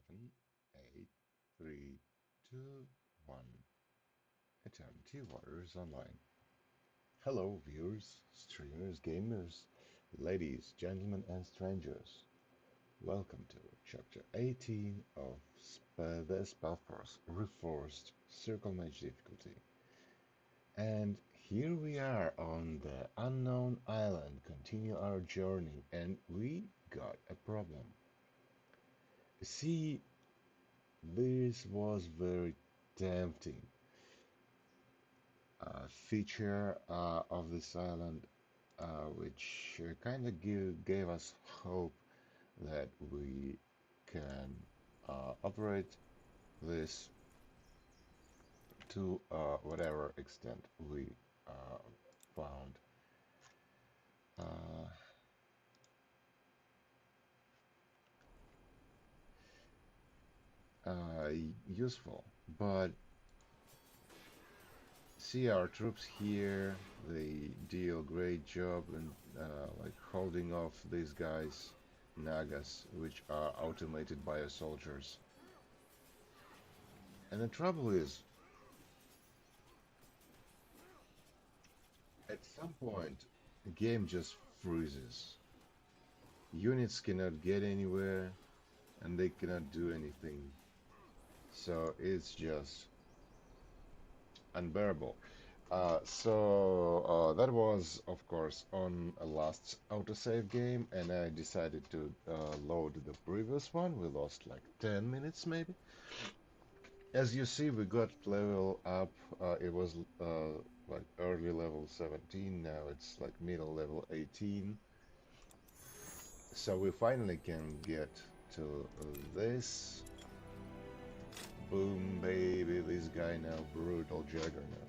7, 8, 3, 2, 1. Eternity Waters Online. Hello, viewers, streamers, gamers, ladies, gentlemen, and strangers. Welcome to Chapter 18 of the SpellForce ReForced Circle Mage difficulty. And here we are on the unknown island, continue our journey, and we got a problem. See, this was very tempting feature of this island, which kind of gave us hope that we can operate this to whatever extent we found useful. But see, our troops here, they do a great job in like holding off these guys, Nagas, which are automated bio soldiers. And the trouble is, at some point, the game just freezes. Units cannot get anywhere, and they cannot do anything. So it's just unbearable. That was, of course, on a last autosave game, and I decided to load the previous one. We lost like 10 minutes, maybe. As you see, we got level up. It was like early level 17, now it's like middle level 18. So we finally can get to this. Boom, baby, this guy now, brutal juggernaut.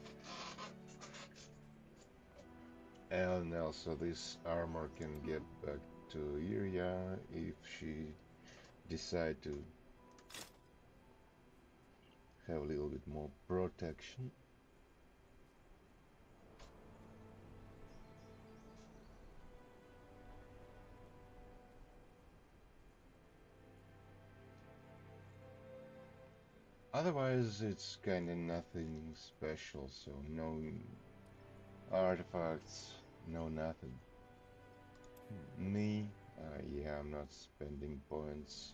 And also this armor can get back to Iria if she decide to have a little bit more protection. Otherwise, it's kinda nothing special, so no artifacts, no nothing. Me, yeah, I'm not spending points.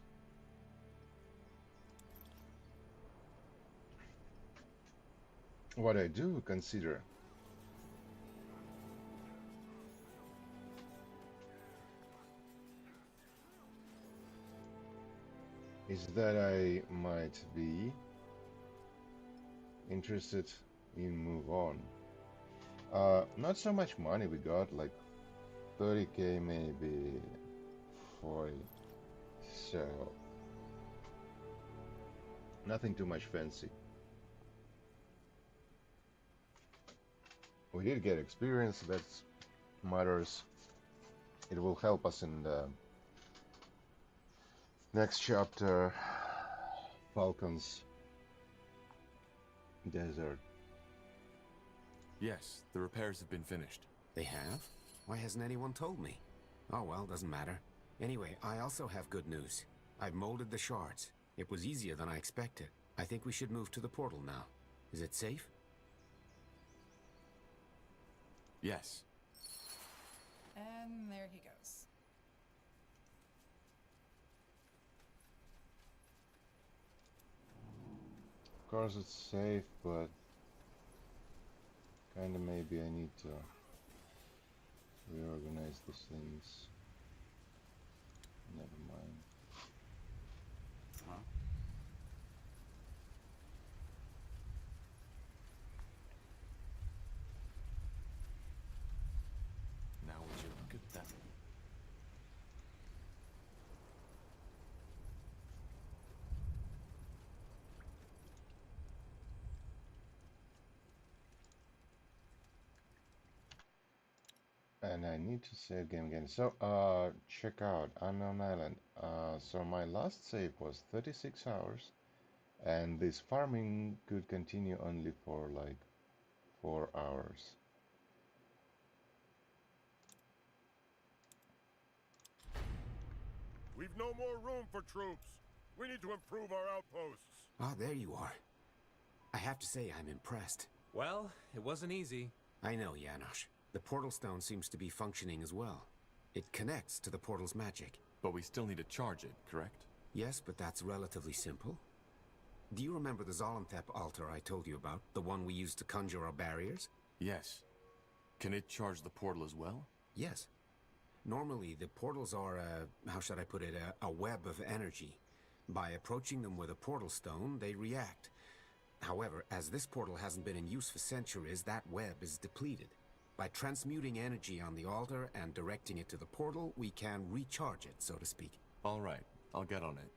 What I do consider is that I might be interested in move on. Not so much money we got, like 30k, maybe 40. So nothing too much fancy. We did get experience, that matters. It will help us in the next chapter, Falcon's Desert. Yes, the repairs have been finished. They have? Why hasn't anyone told me? Oh well, doesn't matter. Anyway, I also have good news. I've molded the shards. It was easier than I expected. I think we should move to the portal now. Is it safe? Yes. And there he goes. Of course it's safe, but kinda maybe I need to reorganize these things. Never mind. Huh? Now would you look at that? And I need to save game again. So, check out Unknown Island. So my last save was 36 hours, and this farming could continue only for like 4 hours. We've no more room for troops. We need to improve our outposts. Ah, there you are. I have to say I'm impressed. Well, it wasn't easy. I know, Janosch. The portal stone seems to be functioning as well. It connects to the portal's magic. But we still need to charge it, correct? Yes, but that's relatively simple. Do you remember the Zolanthep altar I told you about? The one we used to conjure our barriers? Yes. Can it charge the portal as well? Yes. Normally, the portals are how should I put it, a web of energy. By approaching them with a portal stone, they react. However, as this portal hasn't been in use for centuries, that web is depleted. By transmuting energy on the altar and directing it to the portal, we can recharge it, so to speak. All right, I'll get on it.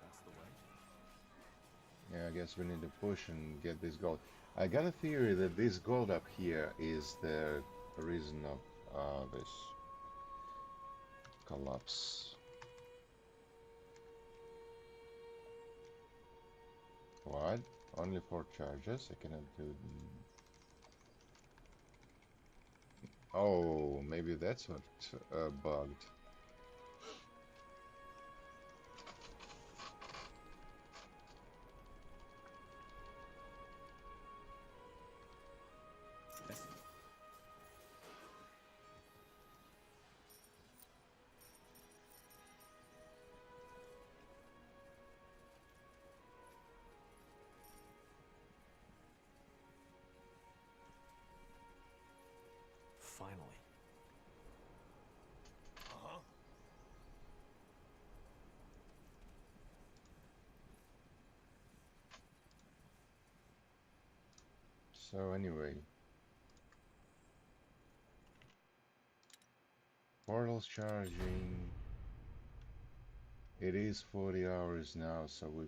That's the way. Yeah, I guess we need to push and get this gold. I got a theory that this gold up here is the reason of this collapse. What? Only 4 charges? I cannot do... Oh, maybe that's what bugged. Yes. Finally. Uh-huh. So anyway, portal's charging. It is 40 hours now, so we're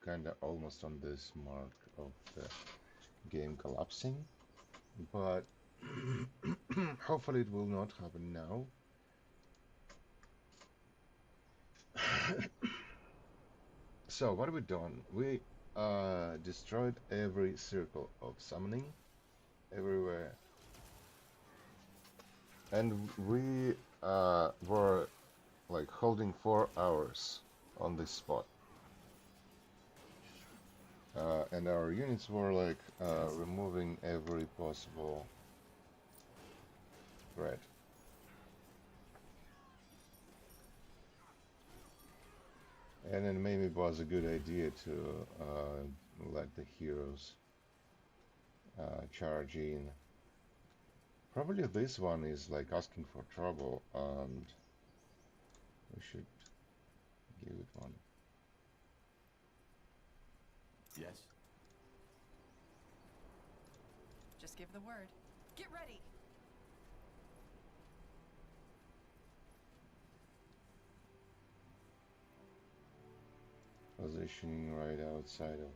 kinda almost on this mark of the game collapsing, but hopefully it will not happen now. So what have we done? We destroyed every circle of summoning everywhere, and we were like holding 4 hours on this spot, and our units were like removing every possible threat. And then maybe it was a good idea to let the heroes charge in. Probably this one is like asking for trouble, and we should give it one. Yes. Just give the word. Get ready! Positioning right outside of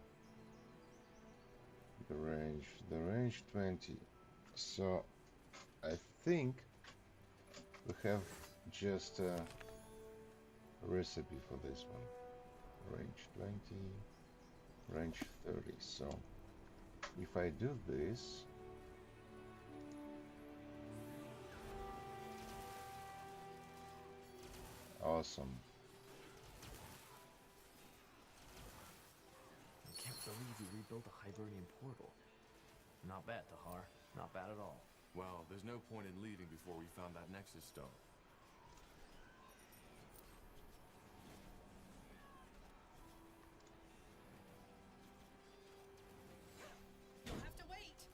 the range. The range 20. So I think we have just a recipe for this one. Range 20, range 30. So if I do this, awesome. I can't believe you rebuilt a Hibernian portal. Not bad, Tahar. Not bad at all. Well, there's no point in leaving before we found that Nexus stone. You'll have to wait!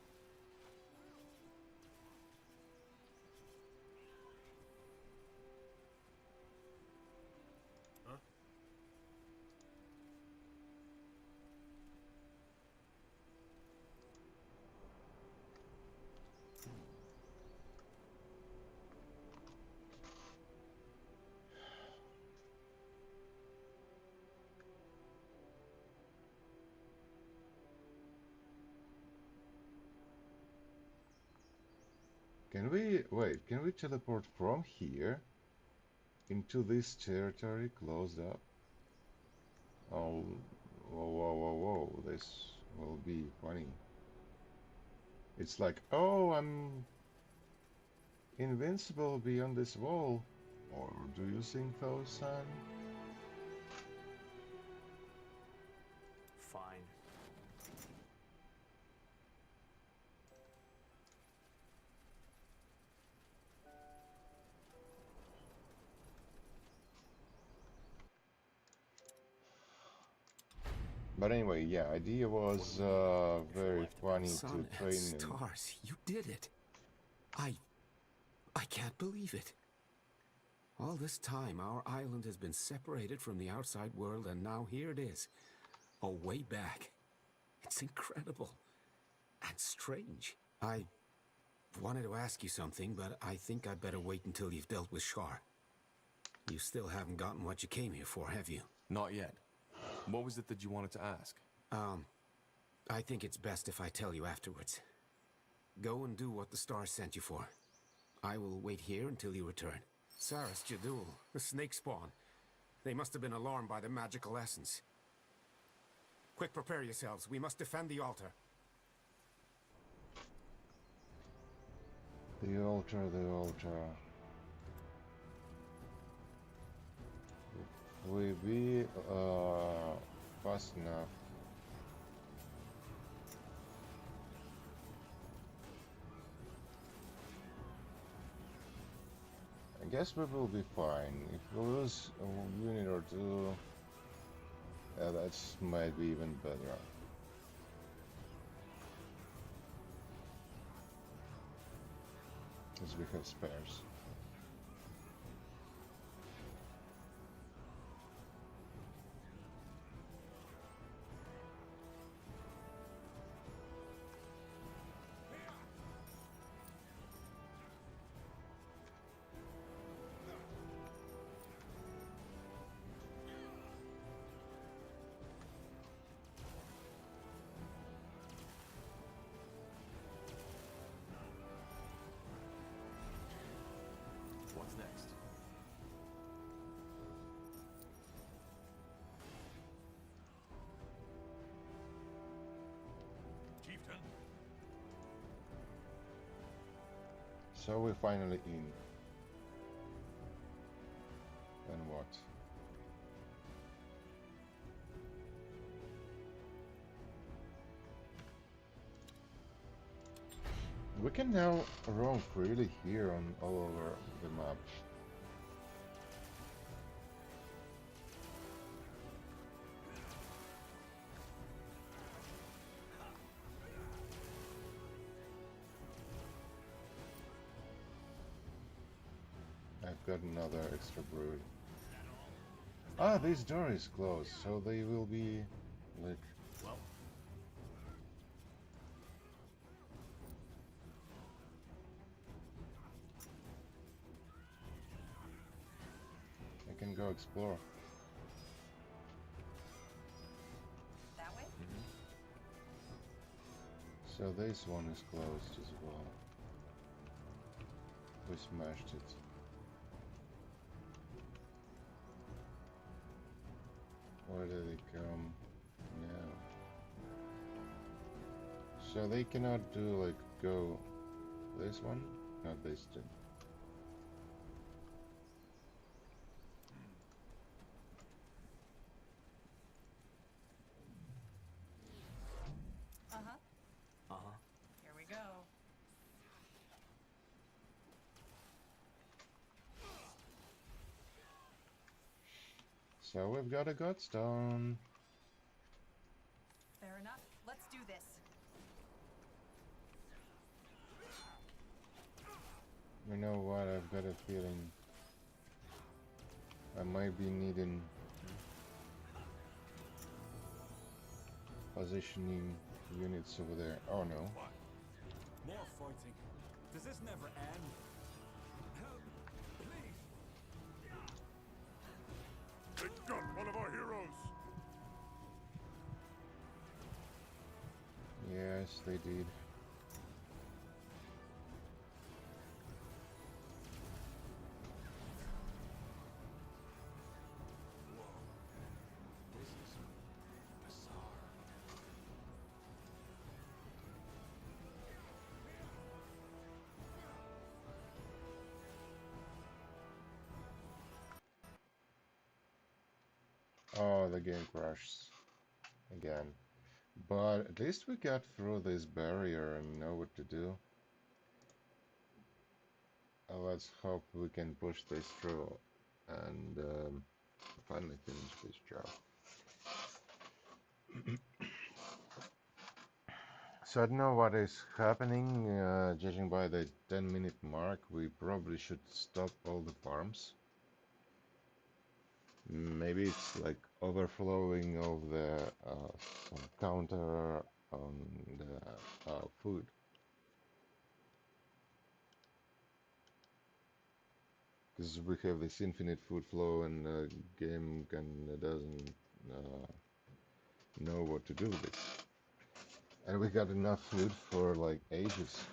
Huh? Can we, wait, can we teleport from here into this territory closed up? Oh, whoa, whoa, whoa, whoa! This will be funny. It's like, oh, I'm invincible beyond this wall. Or do you think so, son? Fine. But anyway, yeah, idea was very funny Sun to and train and stars, you did it. I can't believe it. All this time, our island has been separated from the outside world, and now here it is. A way back. It's incredible. And strange. I wanted to ask you something, but I think I'd better wait until you've dealt with Shar. You still haven't gotten what you came here for, have you? Not yet. What was it that you wanted to ask? I think it's best if I tell you afterwards. Go and do what the stars sent you for. I will wait here until you return. Saras Jadul, the snake spawn. They must have been alarmed by the magical essence. Quick, prepare yourselves. We must defend the altar. the altar, the altar. If we be fast enough. I guess we will be fine. If we lose a unit or two, that might be even better. Because we have spares. What's next? Chieftain. So we're finally in. Then what? We can now roam freely here on all over the map. I've got another extra brood. Ah, this door is closed, so they will be like... Well, I can go explore. That way? So this one is closed as well. We smashed it. Where did they come? No. So they cannot do like go this one? Not this two. Uh-huh. Uh-huh. Here we go. So we've got a Godstone. Fair enough. Let's do this. You know what? I've got a feeling I might be needing positioning units over there. Oh no. More fighting. Does this never end? Help, please. they got one of our heroes. Yes, they did. This is the game crashes again. But at least we got through this barrier and know what to do. Let's hope we can push this through and finally finish this job. So I don't know what is happening. Judging by the 10-minute mark, we probably should stop all the farms. Maybe it's like overflowing of the some counter on the food. Because we have this infinite food flow and the game doesn't know what to do with it. And we got enough food for like ages.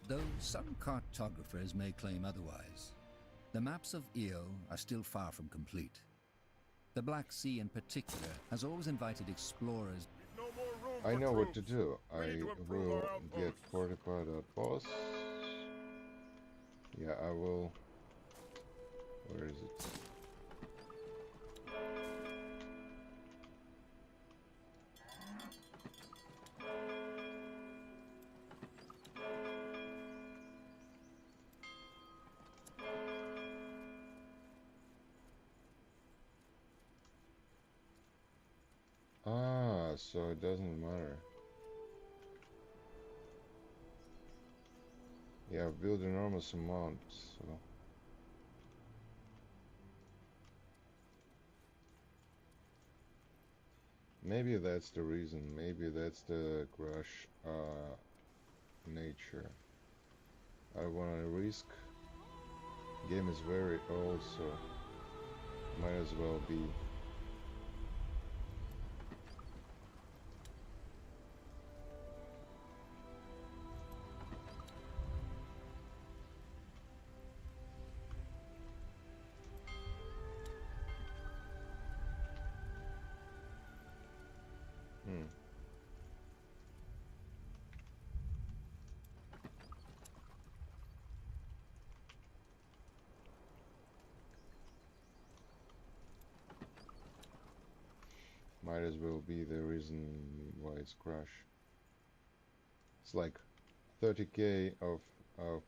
Though some cartographers may claim otherwise, the maps of Io are still far from complete. The Black Sea in particular has always invited explorers. No more room I for know what to troops. do. We I need to improve will our get outposts. fortified outposts. Yeah, I will. Where is it? Ah, so it doesn't matter. Yeah, I've built enormous amounts, so. Maybe that's the reason. Maybe that's the crush nature. I wanna risk. Game is very old, so might as well be. Might as well be the reason why it's crash. It's like 30k of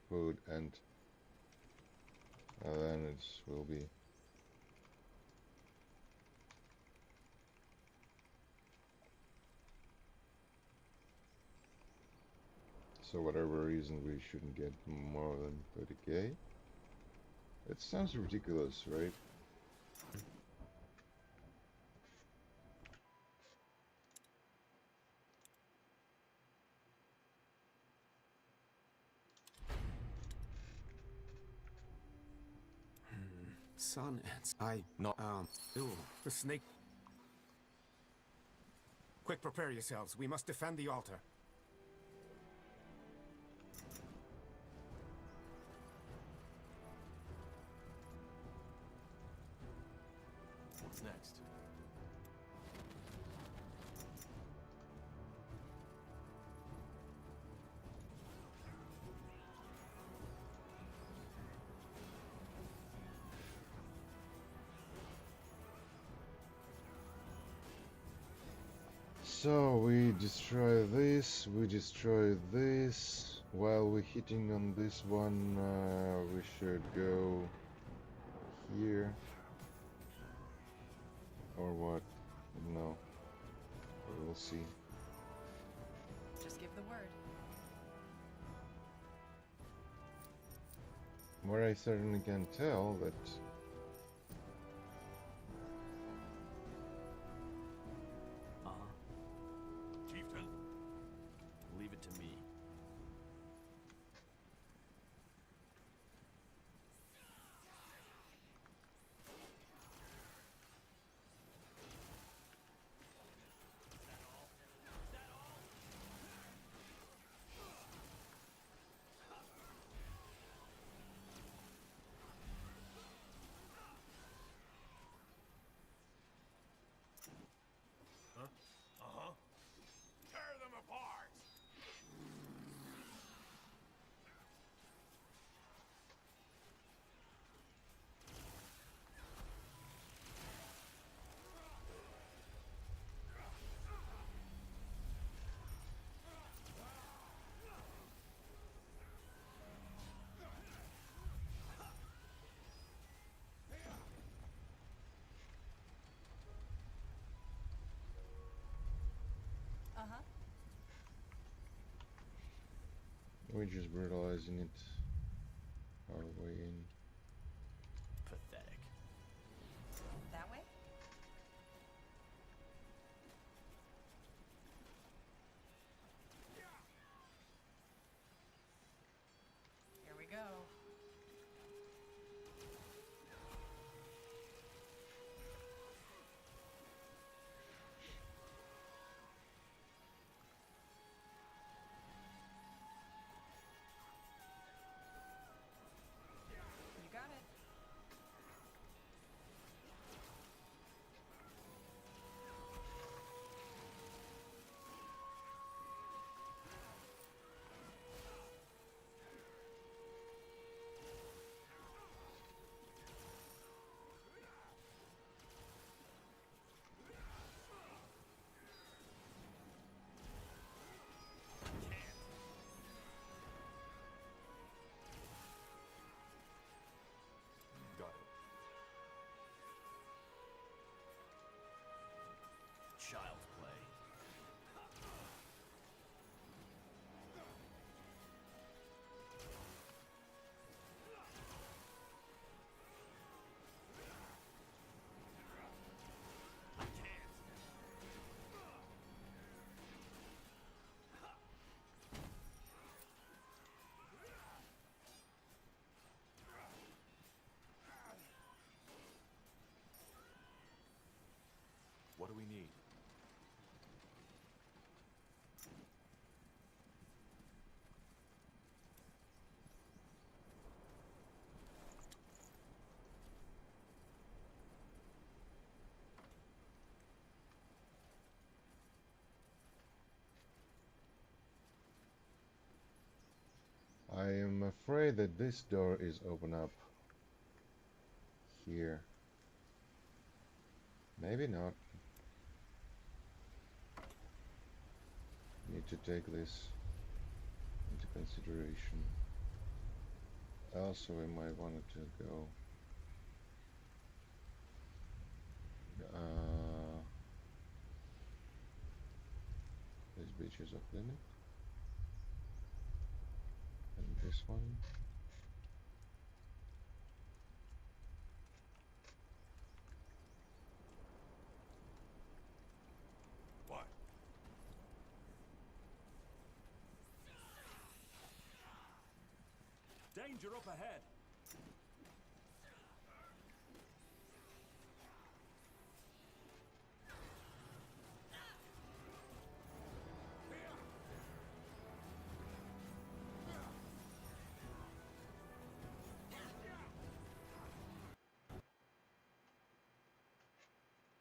food and then it will be. So whatever reason we shouldn't get more than 30k. It sounds ridiculous, right? Son, ooh, the snake. Quick, prepare yourselves. We must defend the altar. What's next? So we destroy this, While we're hitting on this one, we should go here. Or what? No. We'll see. Just give the word. What I certainly can tell that Chieftain, Leave it to me. Uh-huh. We're just brutalizing it our way in. Pathetic. That way? Here we go. You got it. Got it. Child's play. I can't. What do we need? I am afraid that this door is open up here. Maybe not. Need to take this into consideration. Also, I might want to go these beaches of limit and this one. What? Danger up ahead.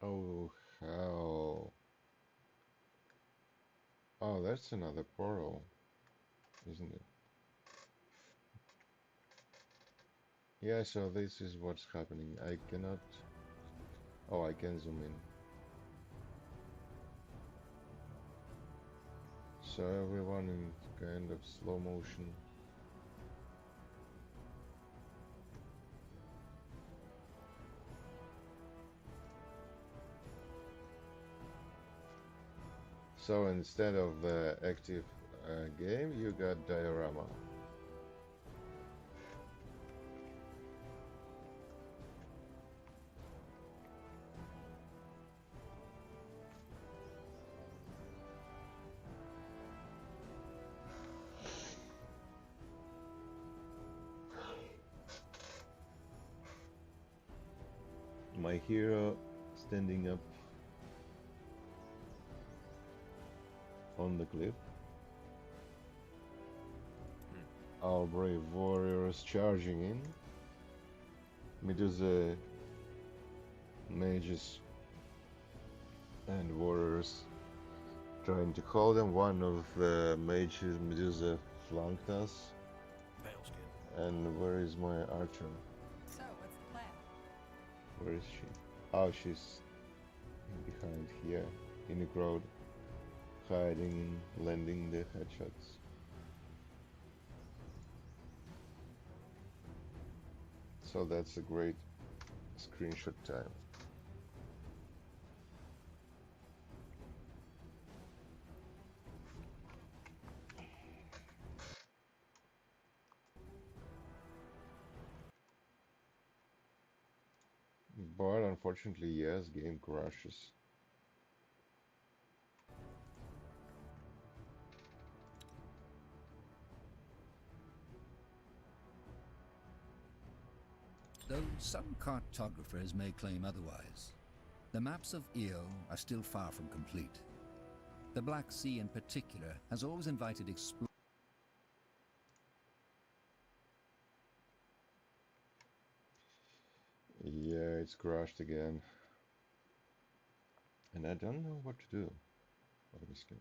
Oh hell. Oh, that's another portal, isn't it? Yeah, so this is what's happening. I cannot... Oh, I can zoom in. So everyone in kind of slow motion. So instead of the active game, you got diorama. My hero standing up on the cliff. Our brave warriors charging in. Medusa, mages, and warriors trying to hold them. One of the mages, Medusa, flanked us. Veilskin. And where is my archer? So, what's the plan? Where is she? Oh, she's behind here in the crowd, hiding and landing the headshots. So that's a great screenshot time. But unfortunately, yes, game crashes. Though some cartographers may claim otherwise, the maps of Io are still far from complete. The Black Sea in particular has always invited explorers. Yeah, it's crashed again. And I don't know what to do. Obviously.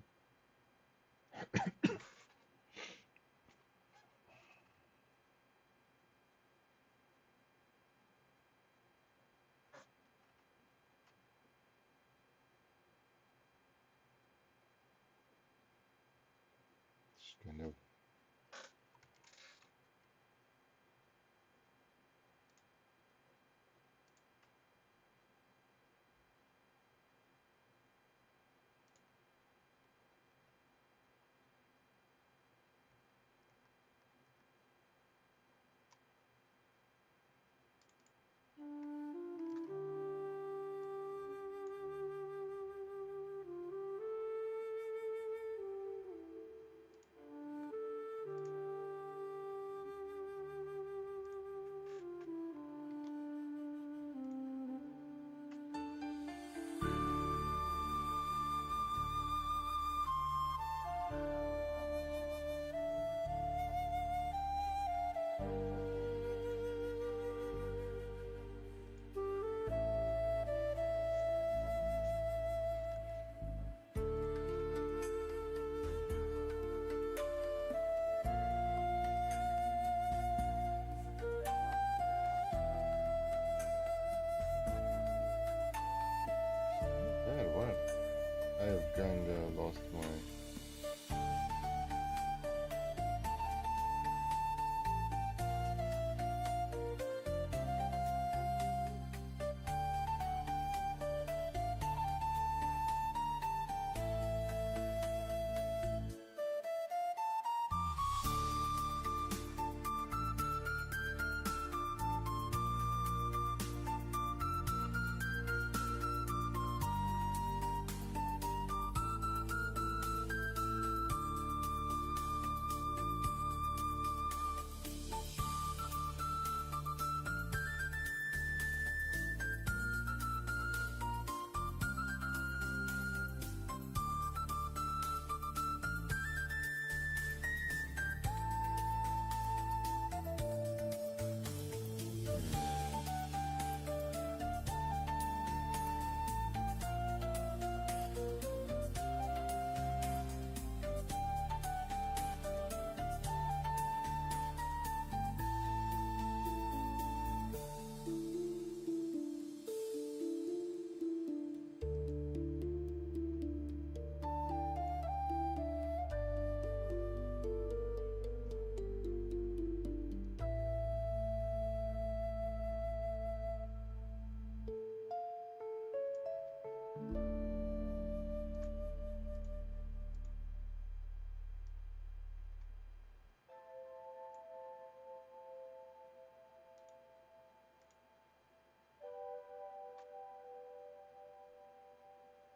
It's kind of bad. What? I have kinda lost my.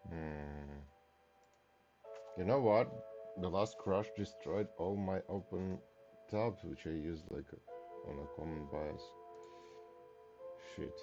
Hmm. You know what? The last crash destroyed all my open tabs, which I used like on a common bias. Shit.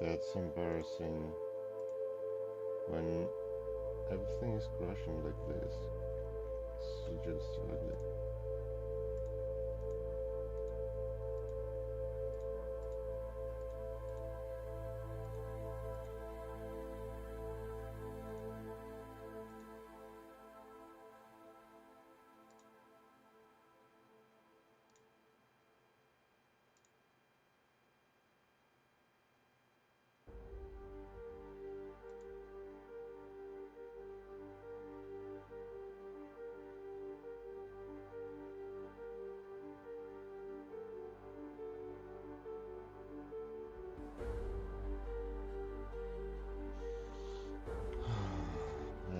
That's embarrassing. When everything is crashing like this, it's just ugly.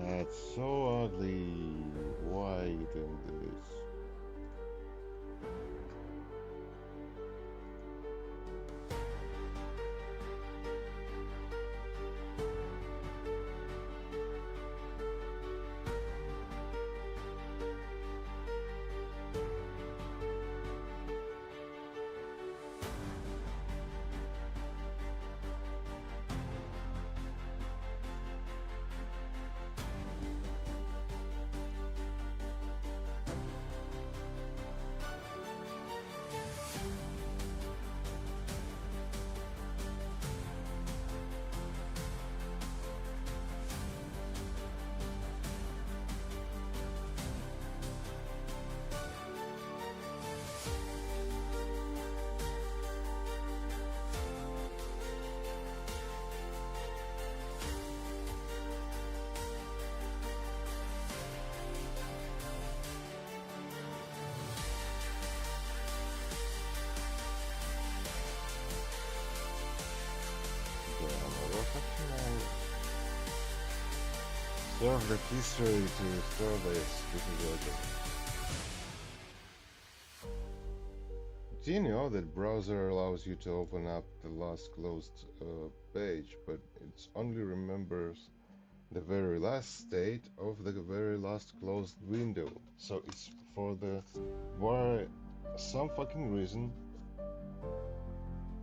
That's so ugly. Why are you doing this? Serve the history to restore this. This is urgent. Do you know that browser allows you to open up the last closed page, but it only remembers the very last state of the very last closed window. So it's for the why some fucking reason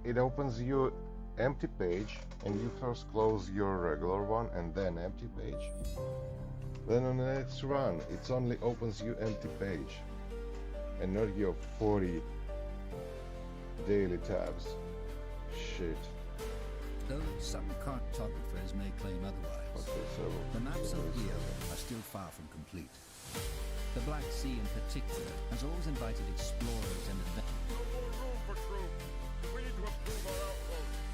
it opens you empty page and you first close your regular one and then empty page. Then on the next run it only opens you empty page and not your 40 daily tabs. Shit. Though some cartographers may claim otherwise, Okay, so the maps of Io are still far from complete. The Black Sea in particular has always invited explorers and adventurers. No more room for troops. We need to improve our outposts.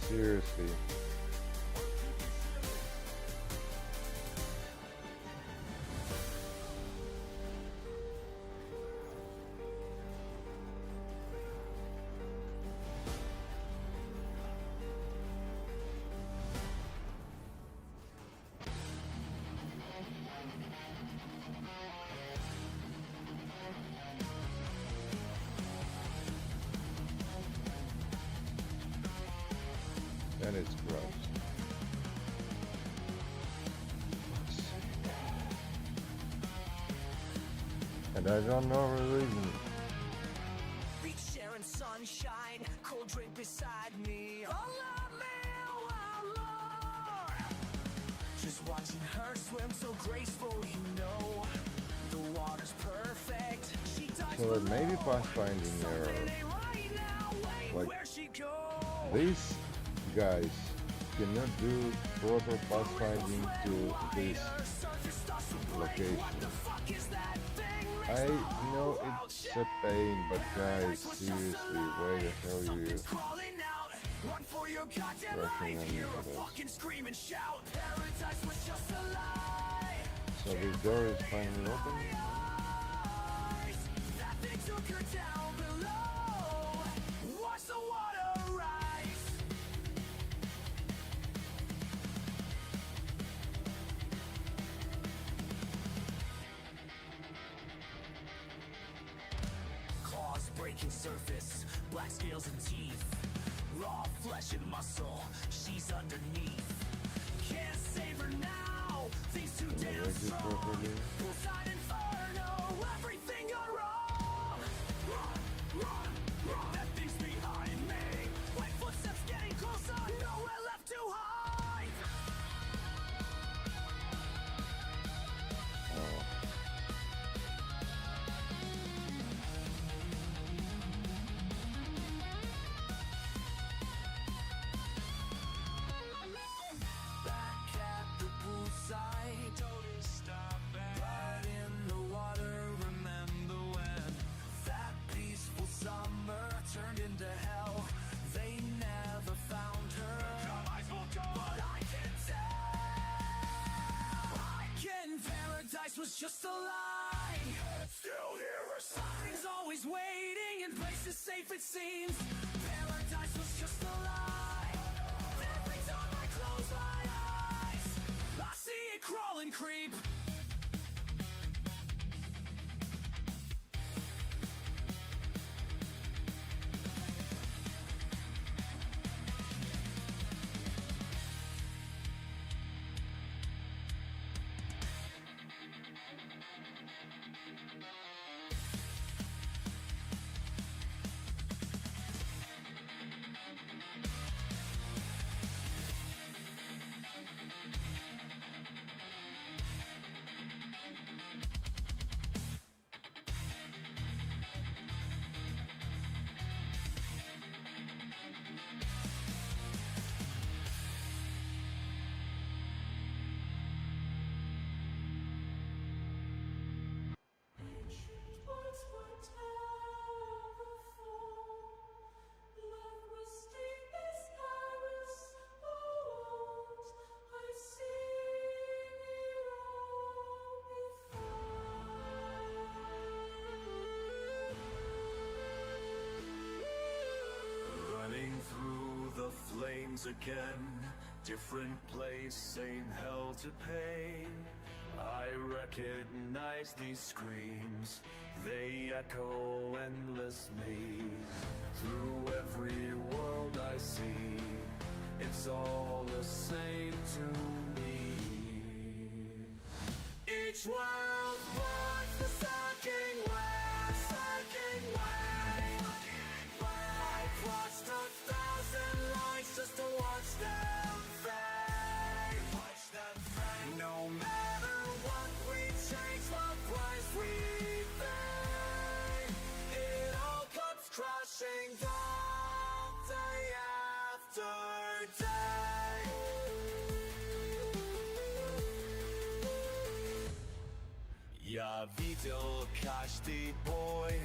seriously. And it's gross. And I don't know the reason. Beach sharing sunshine, cold drink beside me. Oh, love me, oh, Lord. Just watching her swim so graceful, you know. The water's perfect. She dives So it may be pathfinding error. Like, these guys cannot do proper pathfinding to this location. I know it's a pain, but guys, seriously, why the hell are you rushing on me for this? So this door is finally open? Breaking surface, black scales and teeth, raw flesh and muscle, she's underneath. can't save her now. Things too Can I damn exit strong. properly? Poolside inferno, everything gone wrong. Run, run, run. That thing's behind me. Like footsteps getting closer, nowhere left to hide. Oh. Back at the poolside, don't stop it. Right in the water, remember when that peaceful summer turned into hell? They never found her. But I can tell. Again, paradise was just a lie. Still hear her signs, always waiting in places safe it seems. Paradise was just a lie. Every time I close my eyes, I see it crawl and creep. Running through the flames again, different place, same hell to pay. I recognize these screams, they echo endlessly. Through every world I see, it's all the same to me. Each world was the sucking way, sucking way. I've watched 1,000 lights just to watch them fade. No matter what we change, what price we pay, it all comes crashing down day after day. Я видел каждый бой,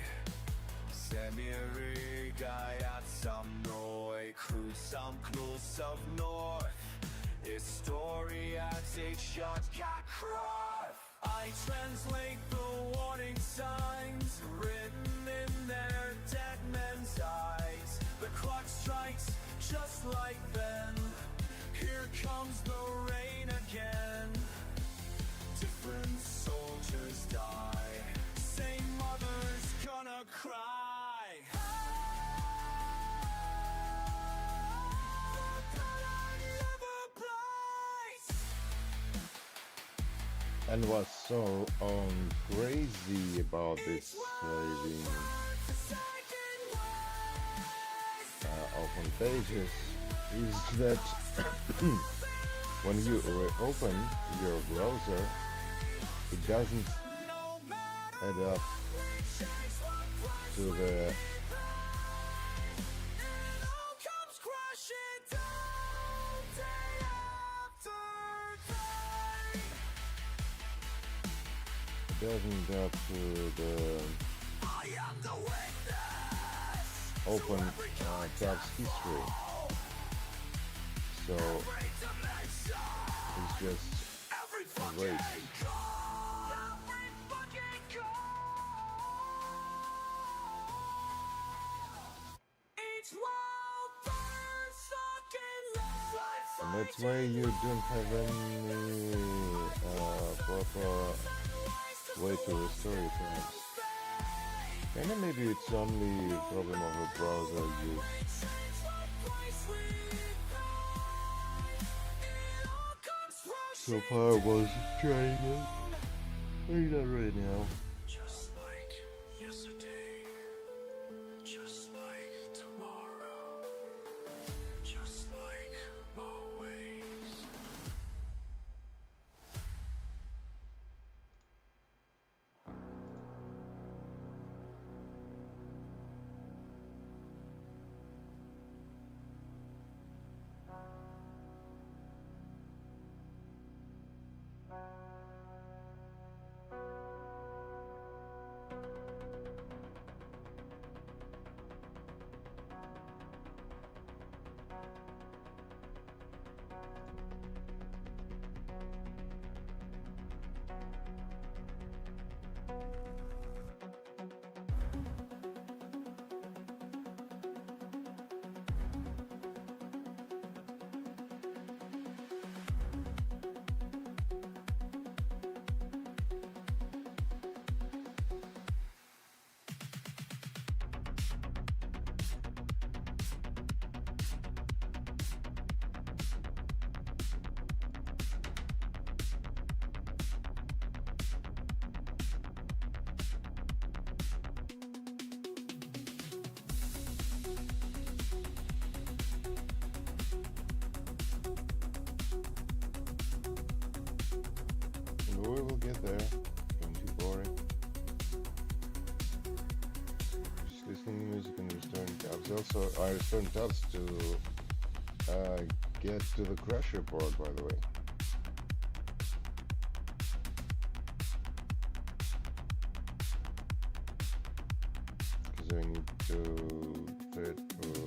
все миры горят со мной. Круг сомкнулся вновь, история течет как кровь. I translate the warning signs written in their dead men's eyes. The clock strikes just like then. Here comes the rain again. Different soldiers die, same mother's gonna cry. And what's so crazy about this saving open pages is that when you open your browser, it doesn't add up to the open tabs history. So it's just a waste. And that's why you don't have any proper way to restore your frames. And maybe it's only a problem of a browser use. so far was trying it. Maybe not right now. Just like yesterday, just like tomorrow, just like always. We will get there. Don't be boring. Just listening to music and restoring tabs. Also, I restored tabs to get to the crash report, by the way. Because I need to thread for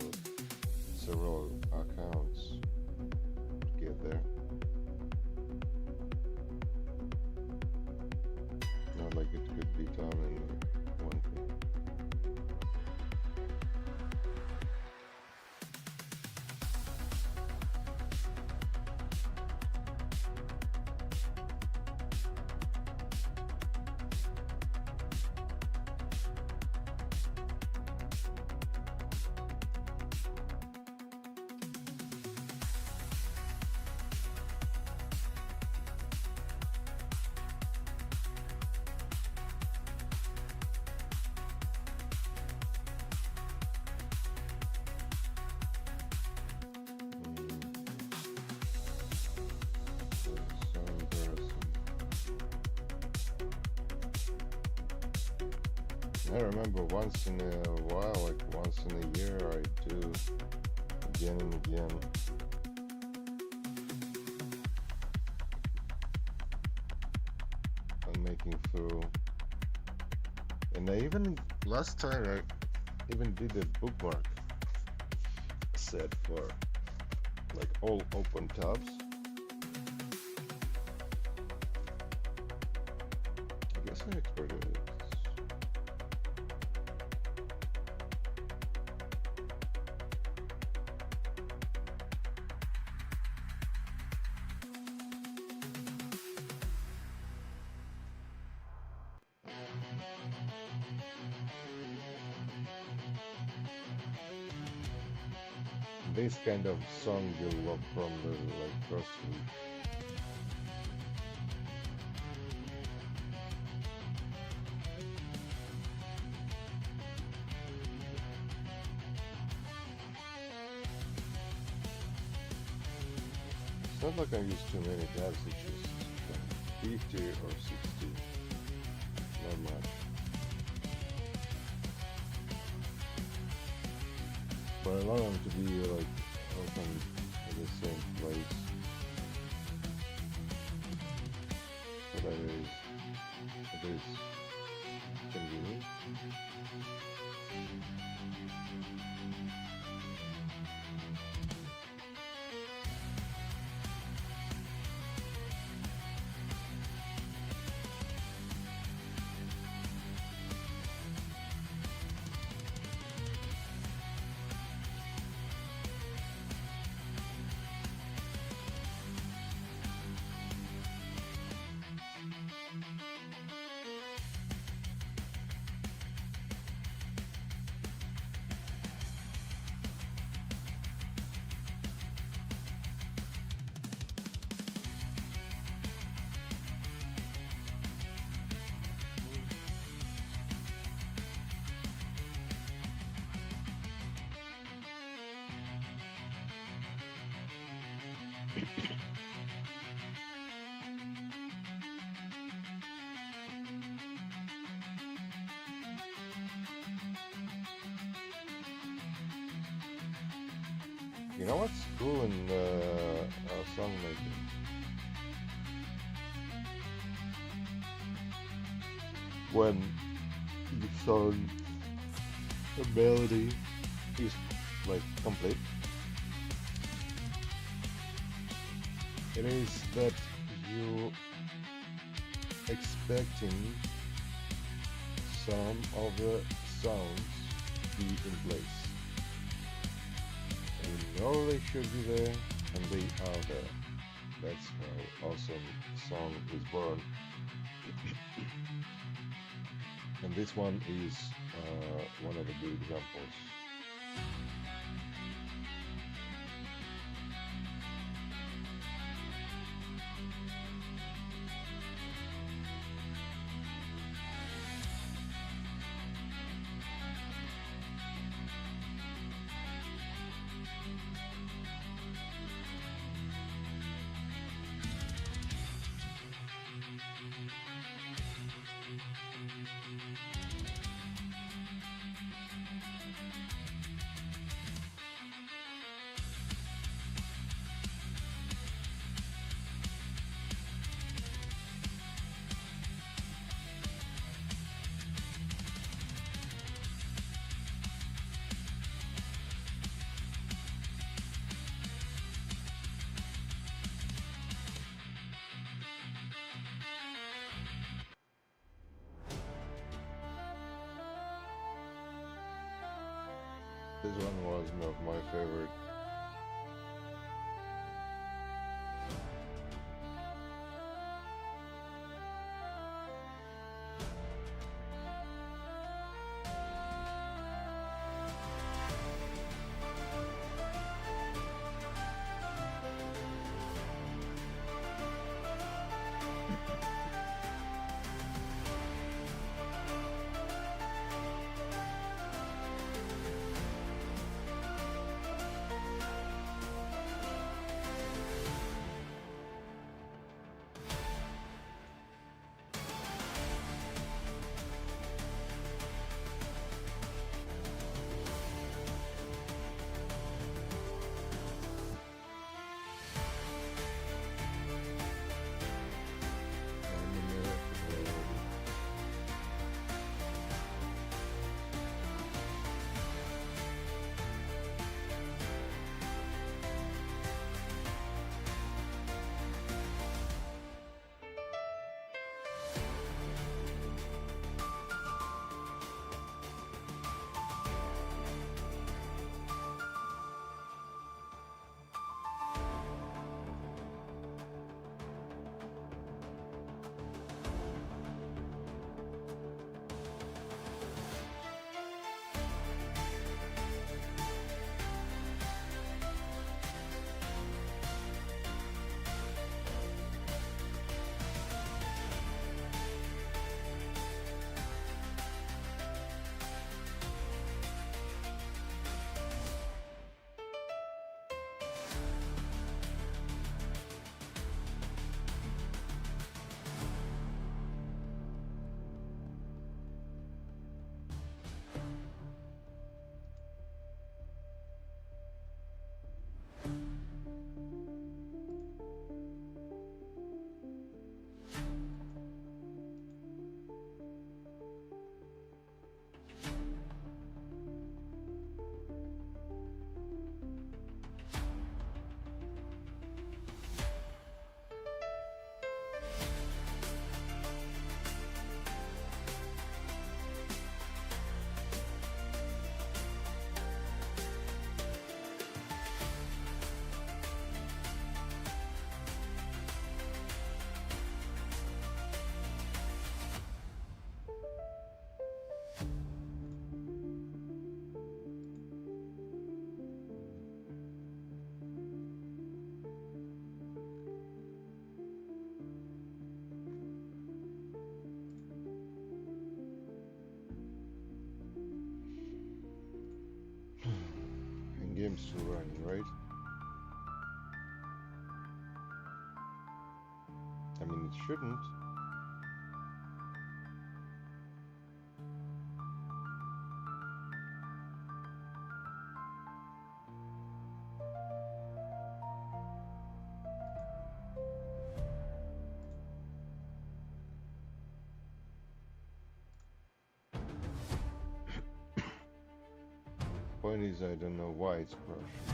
several accounts to get there. Not like it could be done in one thing. I remember once in a while, like once in a year, I do again and again. I'm making through. And I even, last time I even did a bookmark set for like all open tabs. I guess I exported it. This kind of song you love from the like first week. It's not like I use too many tabs, it's just 50 or 60. Not much. But I want them to be like open in the same place. So that is convenient. You know what's cool in song making? When the song, the melody is like complete, it is that you expecting some of the sounds to be in place. And you know they should be there, and they are there. That's how awesome the song is born. And this one is one of the good examples. This one was not my favorite. Game's still running, right? shouldn't. Point is, I don't know why it's crashed.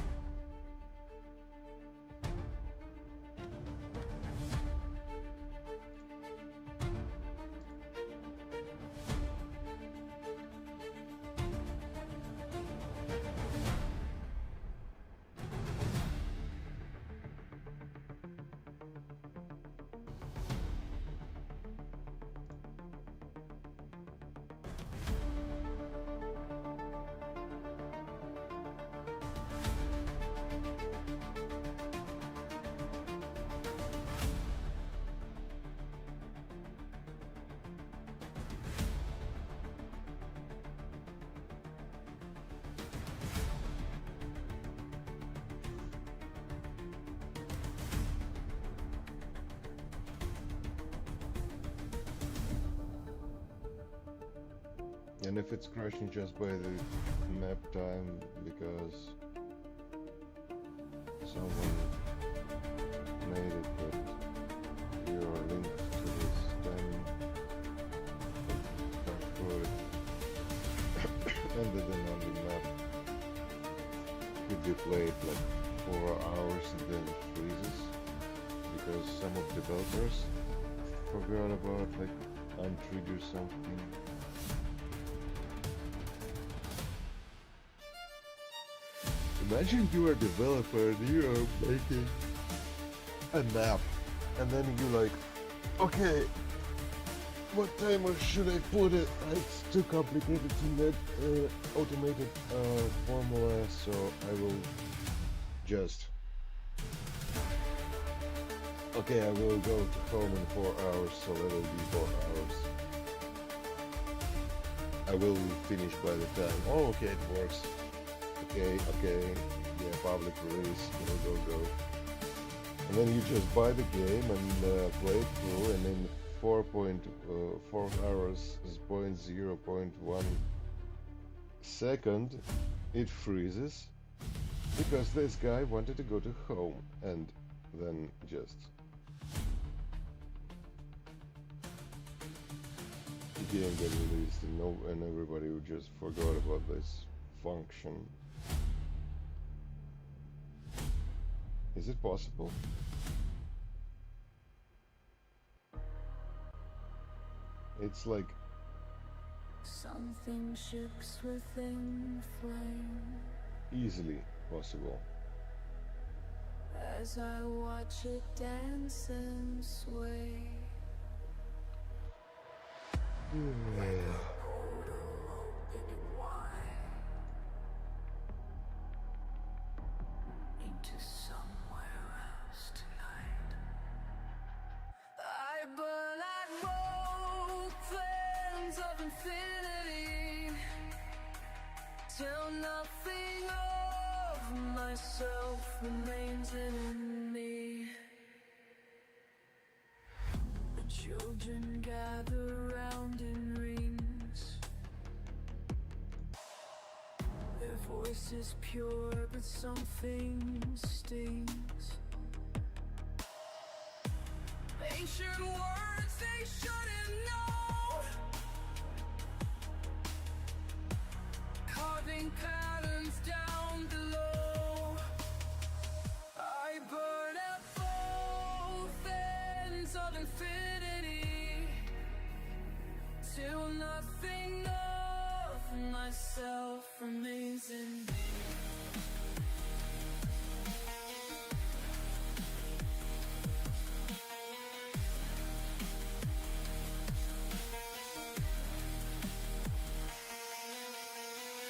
And if it's crashing just by the map time because someone made it that you are linked to this, then crash ended in on the map could be played like 4 hours and then it freezes because some of the developers forgot about like untrigger something. Imagine you are a developer and you are making a map and then you're like, okay, what timer should I put it? It's too complicated to let automated formula, so I will just, okay, I will go to home in 4 hours, so it will be 4 hours. I will finish by the time, oh okay, it works. Okay, yeah, public release, go. And then you just buy the game and play it through, and in 4 hours, 0.1 second, it freezes, because this guy wanted to go to home, and then just... the game got released, and everybody just forgot about this function. Is it possible? It's like something shakes within flame easily possible. as I watch it dance and sway. Into somewhere else tonight. I burn at both ends of infinity till nothing of myself remains in me. The children gather round in rings, their voice is pure, but something stings. Ancient words they shouldn't know, carving patterns down below. I burn at both ends of infinity till nothing of myself remains in me.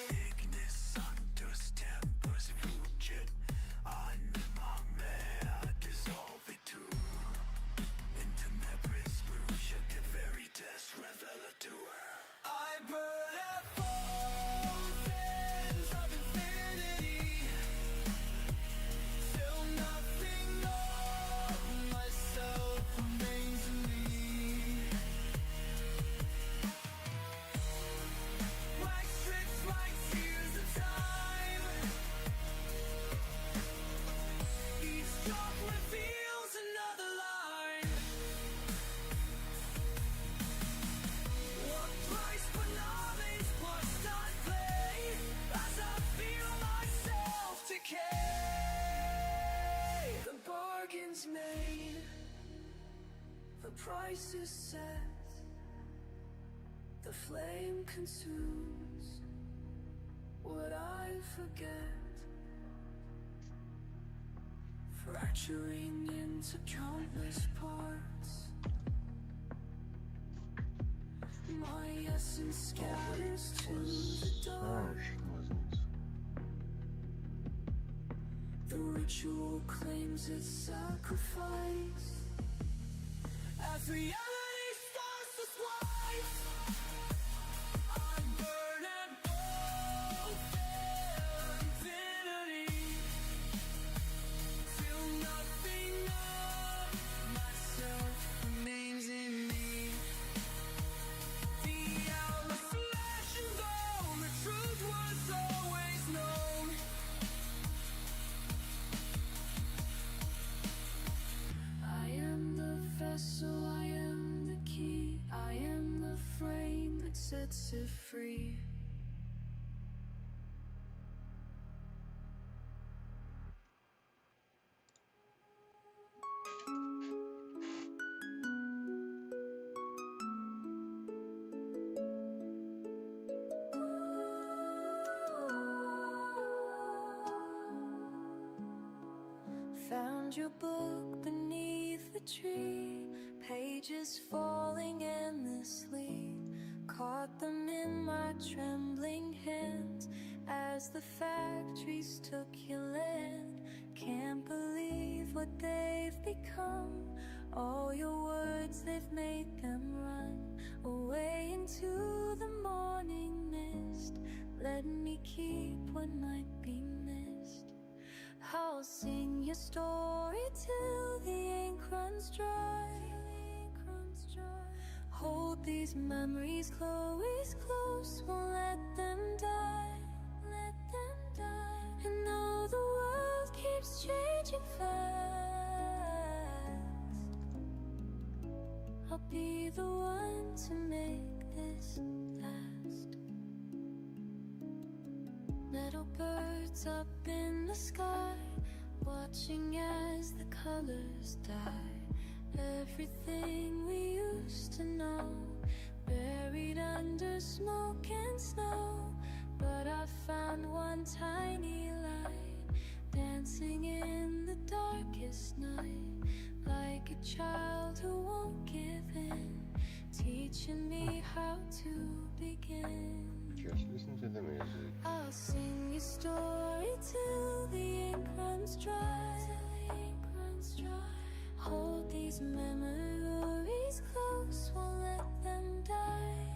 Ignis Sanctus price is set. The flame consumes what I forget, fracturing into countless parts. My essence scatters to the dark. The ritual claims its sacrifice as reality starts to slice. I burn at both infinity till nothing of myself remains in me. The hours flash and go, the truth was always known. I am the vessel, I am the key, I am the frame that sets it free. Found your book beneath the tree, pages falling endlessly. Caught them in my trembling hands as the factories took your land. Can't believe what they've become. All your words, they've made them run away into the morning mist. Let me keep what might be missed. I'll sing your story till the ink runs dry. Hold these memories close, close, won't let them die. Let them die. And though the world keeps changing fast, I'll be the one to make this last. Metal birds up in the sky, watching as the colors die. Everything we used to know, buried under smoke and snow. But I found one tiny light, dancing in the darkest night. Like a child who won't give in, teaching me how to begin. Just listen to the music. I'll sing your story till the ink runs dry. Hold these memories close, won't let them die.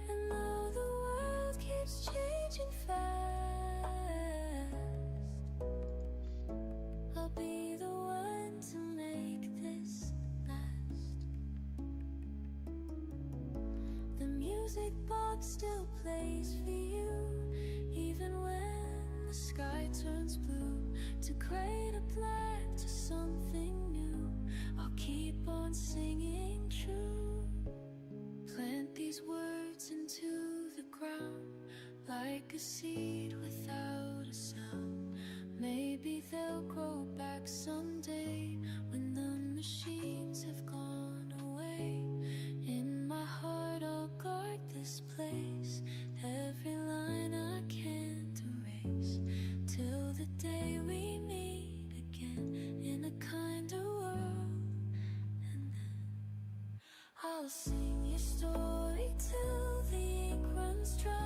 And though the world keeps changing fast, I'll be the one to make this last. The music box still plays for you, even when the sky turns blue. To grade a black to something new, I'll keep on singing true. Plant these words into the ground, like a seed without a sound. Maybe they'll grow back someday, when the machines have gone away. In my heart I'll guard this place, every line I can't erase, till the day we meet again in a kinder world. And then I'll sing your story till the ink runs dry.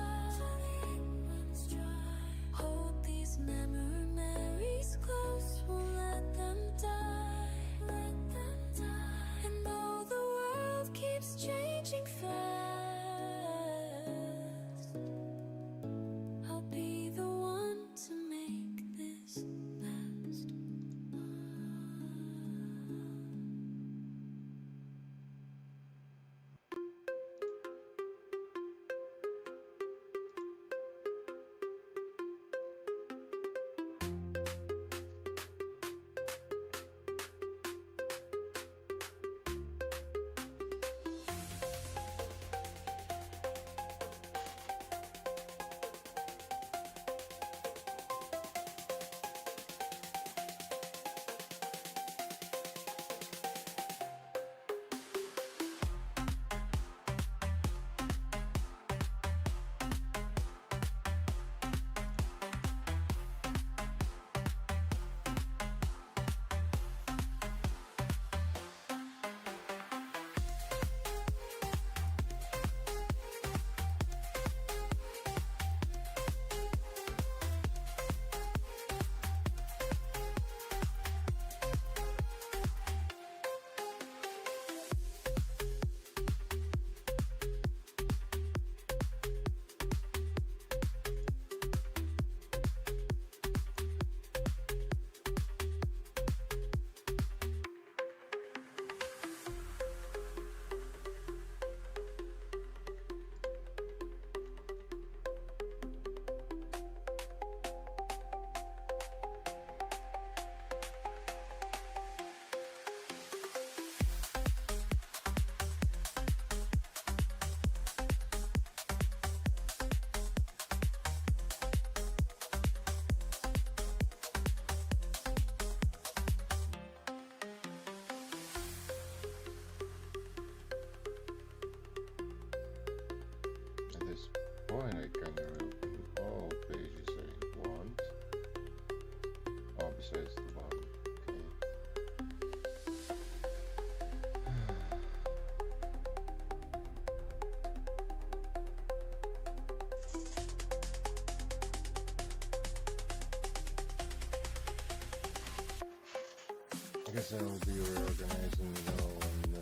guess I'll be reorganizing it all and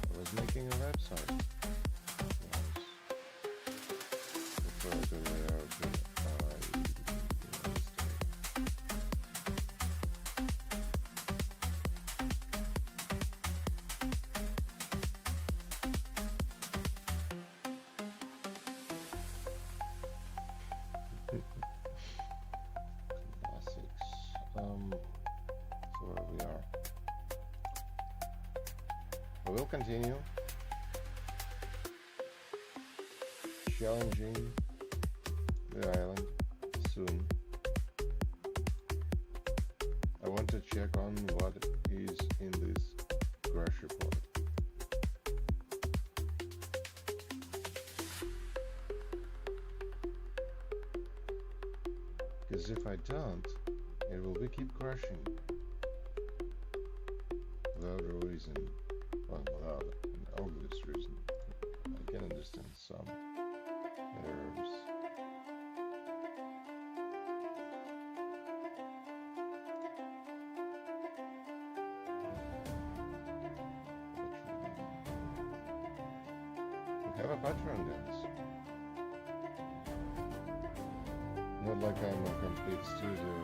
I was making a website. Before I do layout, classics. So where we are. We will continue challenging the island soon. I want to check on what is in this crash report. Because if I don't, it will be keep crashing without a reason. Well, without an obvious reason. I can understand some errors. We have a pattern dance. Not like I'm a complete studio.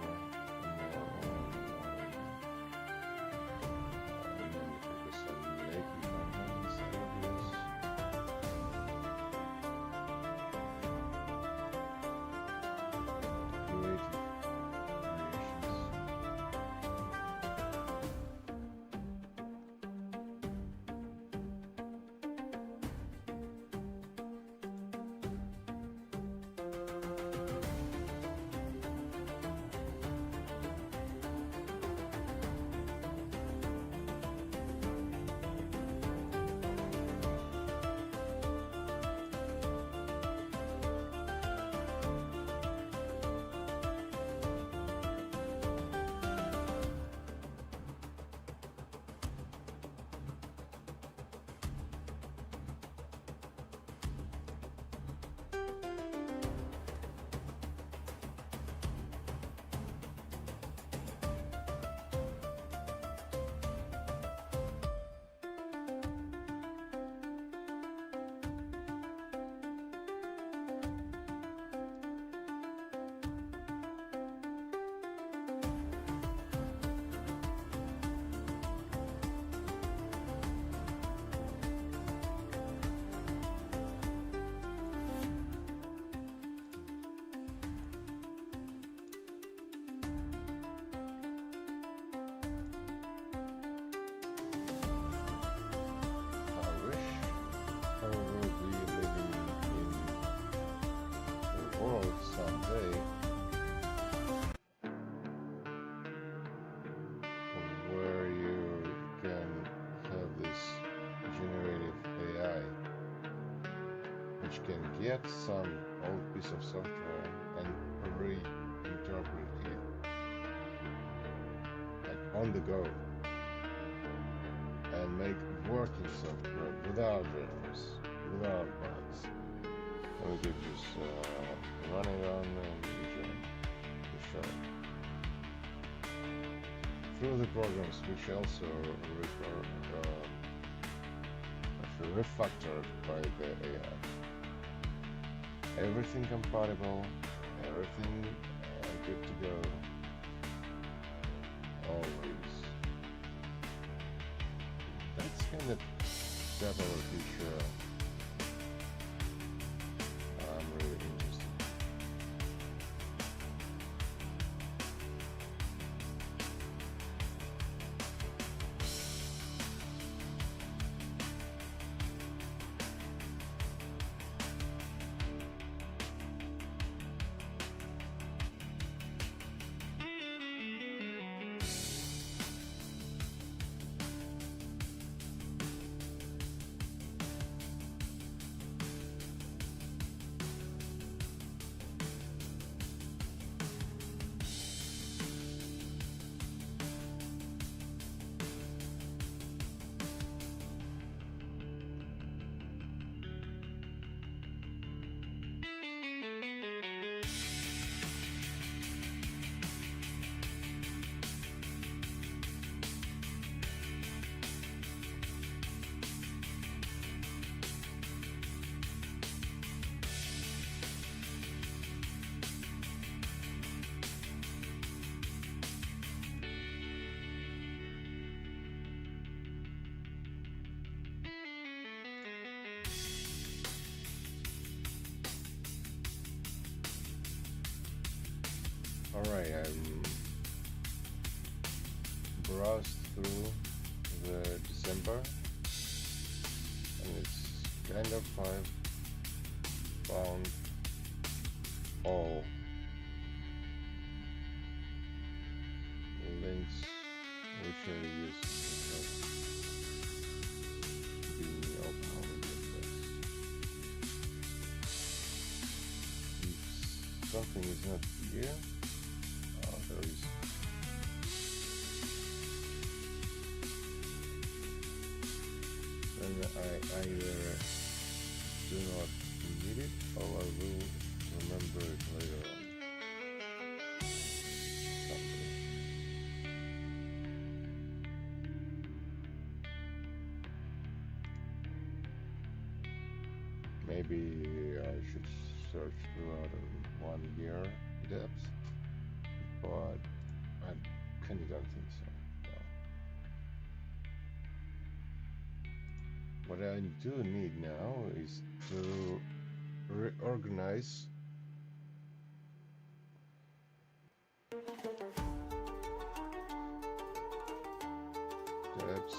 Someday, where you can have this generative AI, which can get some old piece of software and reinterpret it like on the go and make working software without errors, without bugs. And we could just run it on and enjoy the show. Through the programs which also refactored by the AI. Everything compatible, everything good to go. Always. That's kind of definitely feature. I'm really interested. Alright, I'm browsed through the December, and it's kind of I've found all links which are used to being of how we get this. If something is not here, there is. Then I either do not need it or I will remember it later on. Something. Maybe I should search throughout 1 year depth, but I kind of don't think so. No. What I do need now is to reorganize tabs.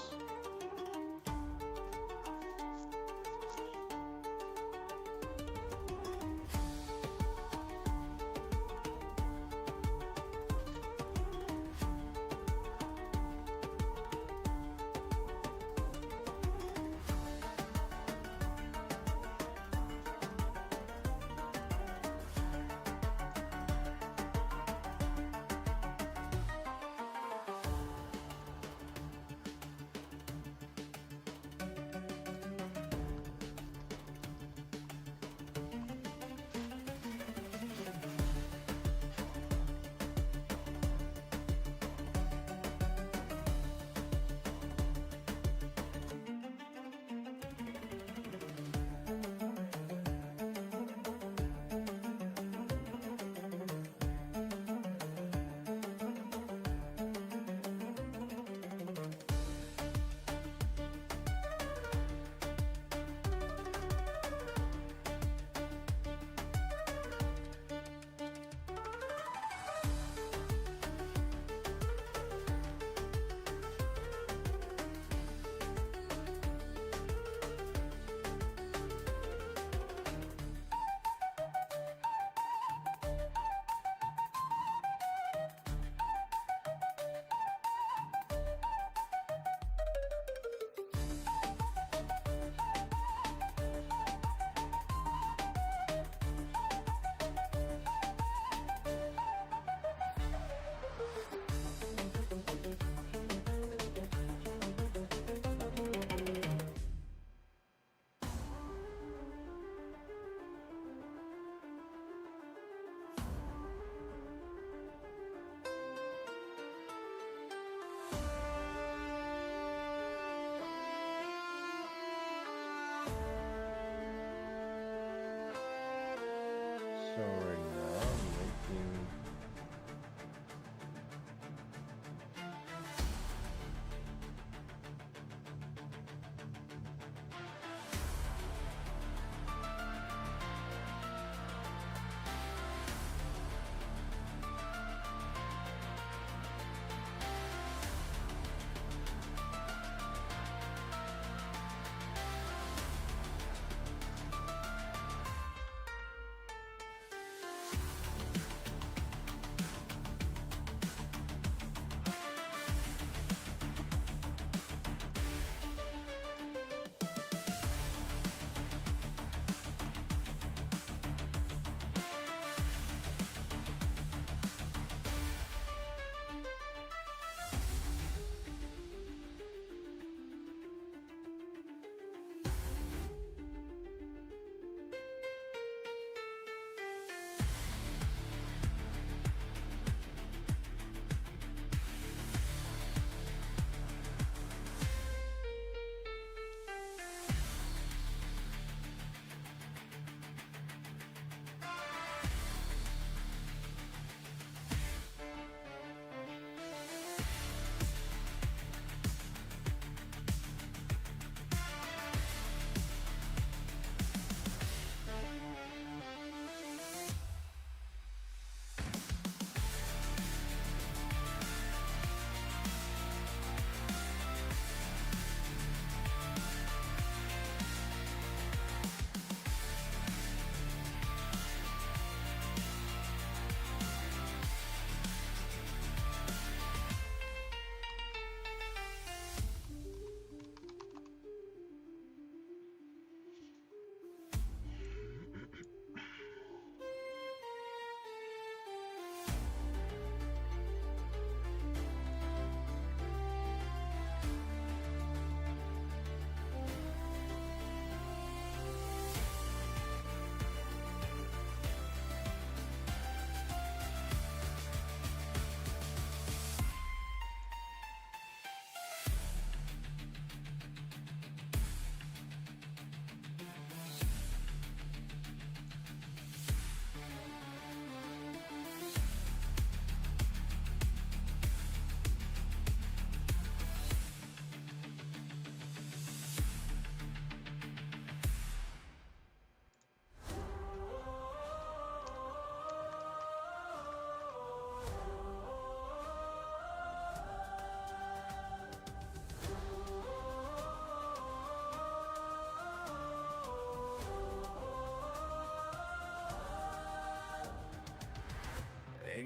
So right now I'm making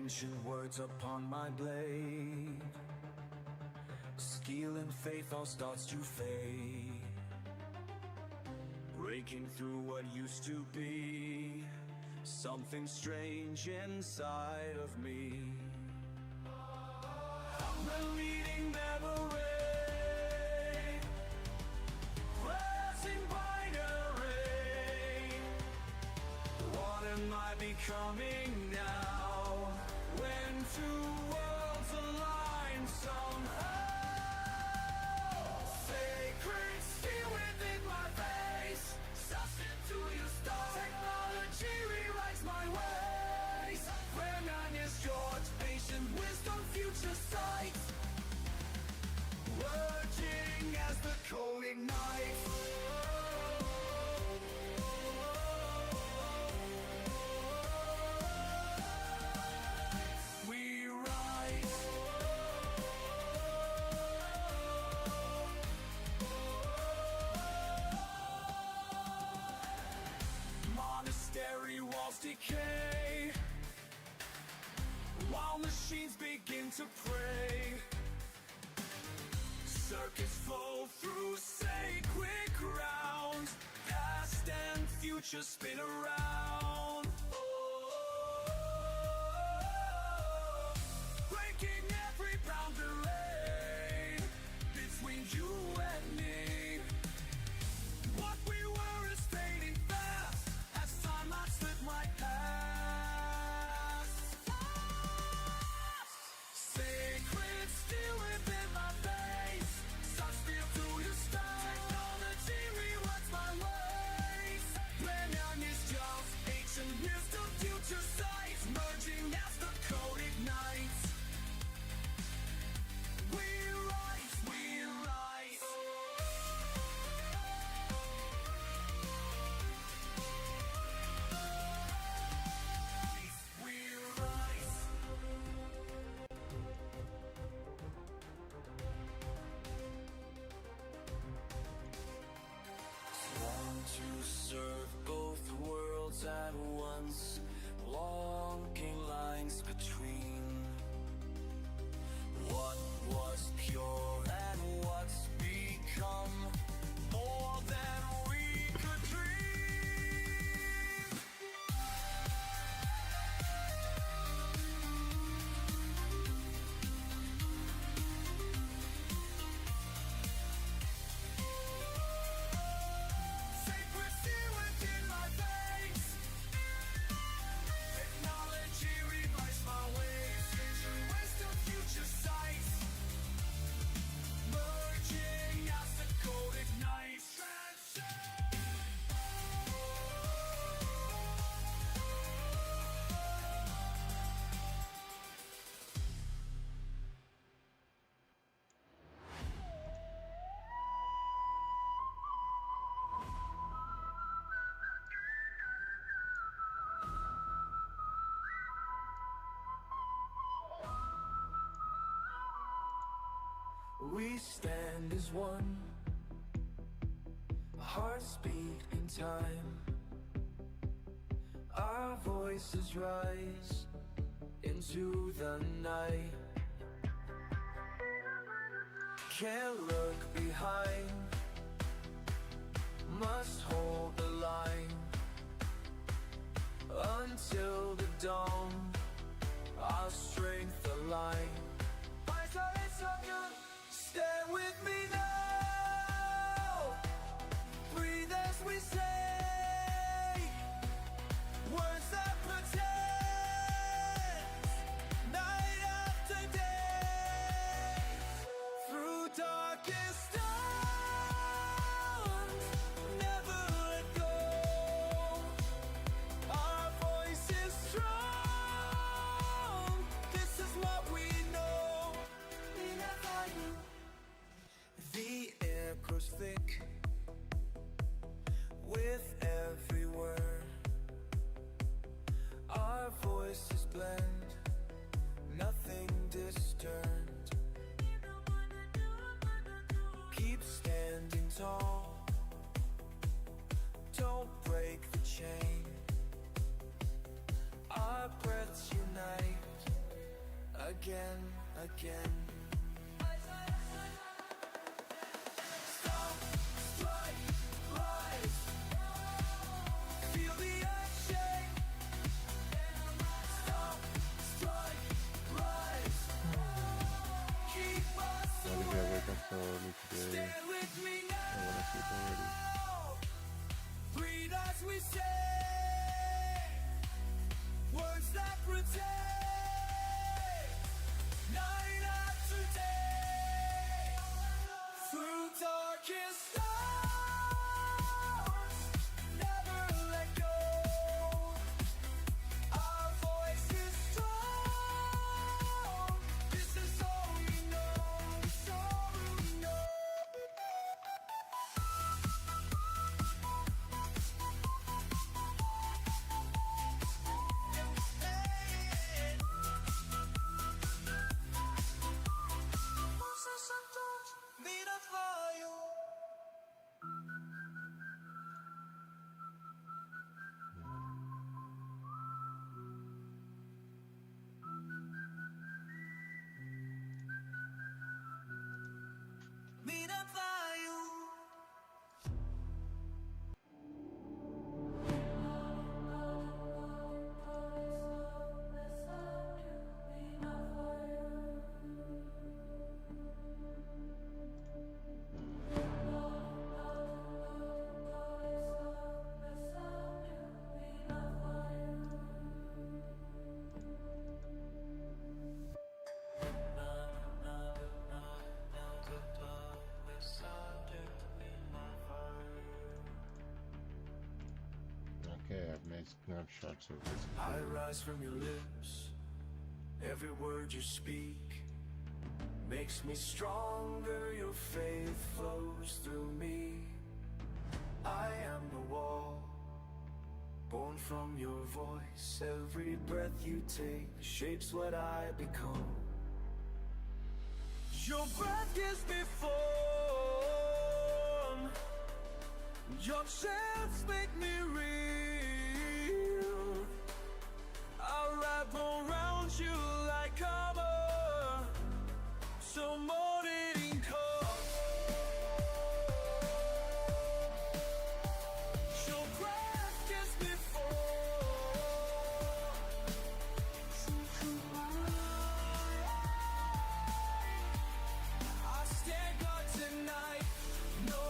Ancient words upon my blade. Skill and faith all starts to fade. Breaking through what used to be. Something strange inside of me. The leading memory. Passing binary. What am I becoming now? When two worlds align somehow. Sacred steel within my face. Sucked into your stars. Technology rewrites my ways. Where man is George, patient wisdom, future sight. Merging as the code ignites. We rise. Monastery walls decay, while machines begin to pray. Circuits flow through sacred grounds. Past and future spin around. Breaking every boundary between you and me. What we were is fading fast as time I slip my past. Sacred steel within my face. Such feel through your style. Technology reworks my ways. When young is just ancient wisdom, future sight. Merging as the code ignites. We rise, we rise. We rise. Long to serve both worlds at once. Blocking lines between what was pure and what's become more than we could dream. Sacred steel within my veins. Technology rewrites my ways. Ancient wisdom, future sight. Merging as the code ignites. We stand as one, hearts beat in time. Our voices rise into the night. Can't look behind, must hold the line until the dawn. Our strength align. Stand with me now. Breathe as we say words that protect. Night after day. Through darkest dawn. Never let go. Our voice is strong. This is what we know. The air grows thick with every word. Our voices blend, nothing disturbed. Keep standing tall, don't break the chain. Our breaths unite, again, again. Stop, strike, rise. Feel the earth shake. Stop, strike, rise. Keep us Why did I wake up so early today? Stand with me I wanna sleep already. now. Breathe as we say words that protect. Night after day, through darkest hours, never let go. Our voice is strong. This is all we know. This is all we know. Vida fire. Vida fire. Okay, I've made snapshots of this. I rise from your lips. Every word you speak makes me stronger. Your faith flows through me. I am the wall, born from your voice. Every breath you take shapes what I become. Your breath gives me form. Your chants make me real. I'll wrap around you like armor, so morning comes. Your breath gives me form. I stand guard tonight. No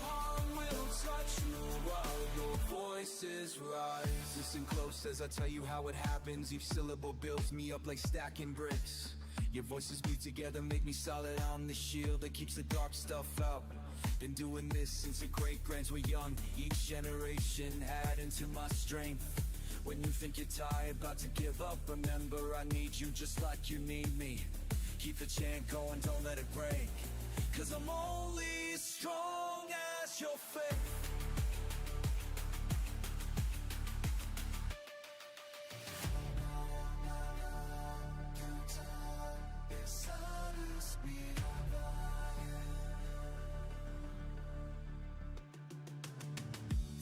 harm will touch you while your voices rise. Listen close as I tell you how it happens. Each syllable builds me up like stacking bricks. Your voices beat together, make me solid on the shield that keeps the dark stuff out. Been doing this since the great-grands were young. Each generation adding to my strength. When you think you're tired, about to give up, remember I need you just like you need me. Keep the chant going, don't let it break. 'Cause I'm only as strong as your faith.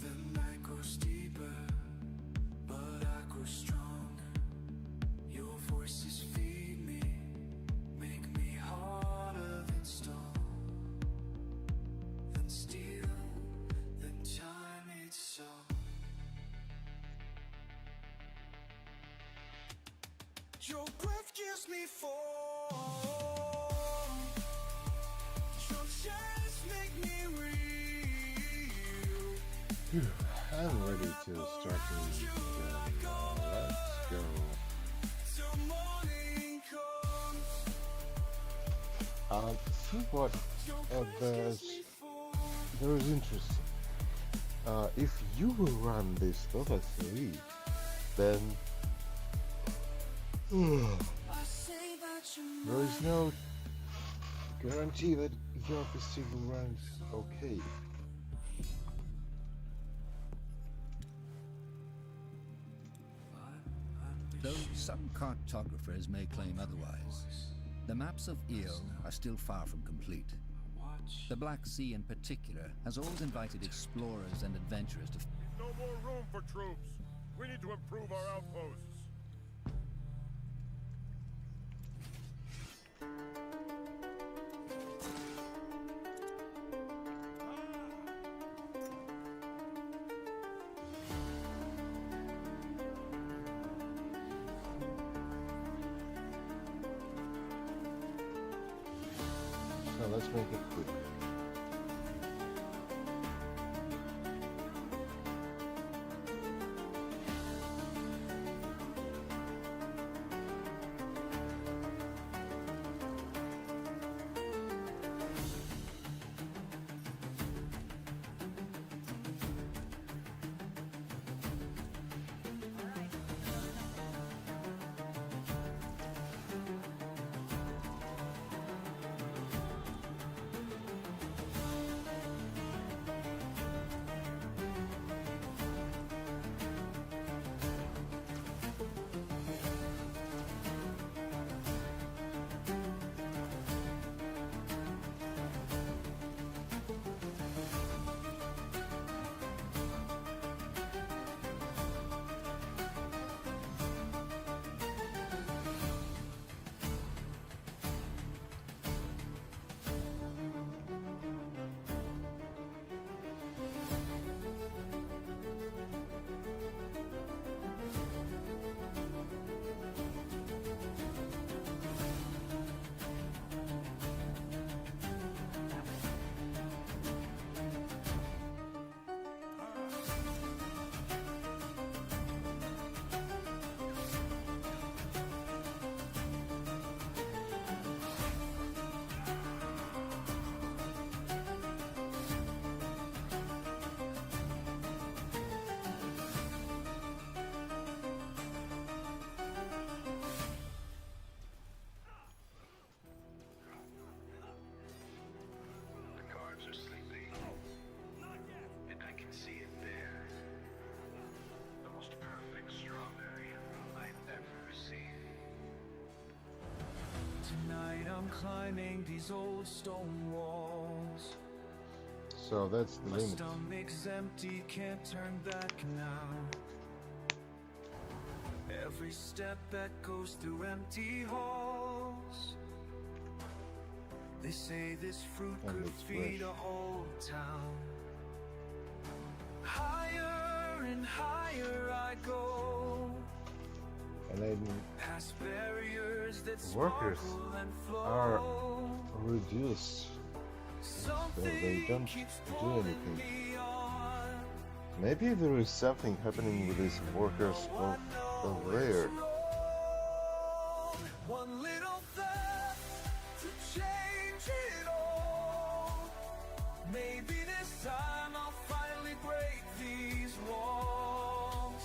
The night grows deeper, but I grow stronger. Your voices feed me, make me harder than stone, than steel, than time itself. Your breath gives me form. Your chants make me real. I'm ready to start the let's go. Till morning comes. See what there is interesting. If you will run this Dota 3, then there is no guarantee that your PC will run okay. Though some cartographers may claim otherwise, the maps of Io are still far from complete. The Black Sea in particular has always invited explorers and adventurers to... No more room for troops. We need to improve our outposts. let's make it quick. The guards are sleeping. And I can see it there. The most perfect strawberry I've ever seen. Tonight I'm climbing these old stone walls. So that's the My limit. stomach's empty, can't turn back now. Every step that goes through empty halls. They say this fruit And could it's feed fresh. a whole town. Higher and higher I go, And then past barriers that workers sparkle and are flow. reduced. So they Something don't keeps do pulling anything. me on. Maybe there is something happening with these workers over there. One little theft to change it all. Maybe this time I'll finally break these walls.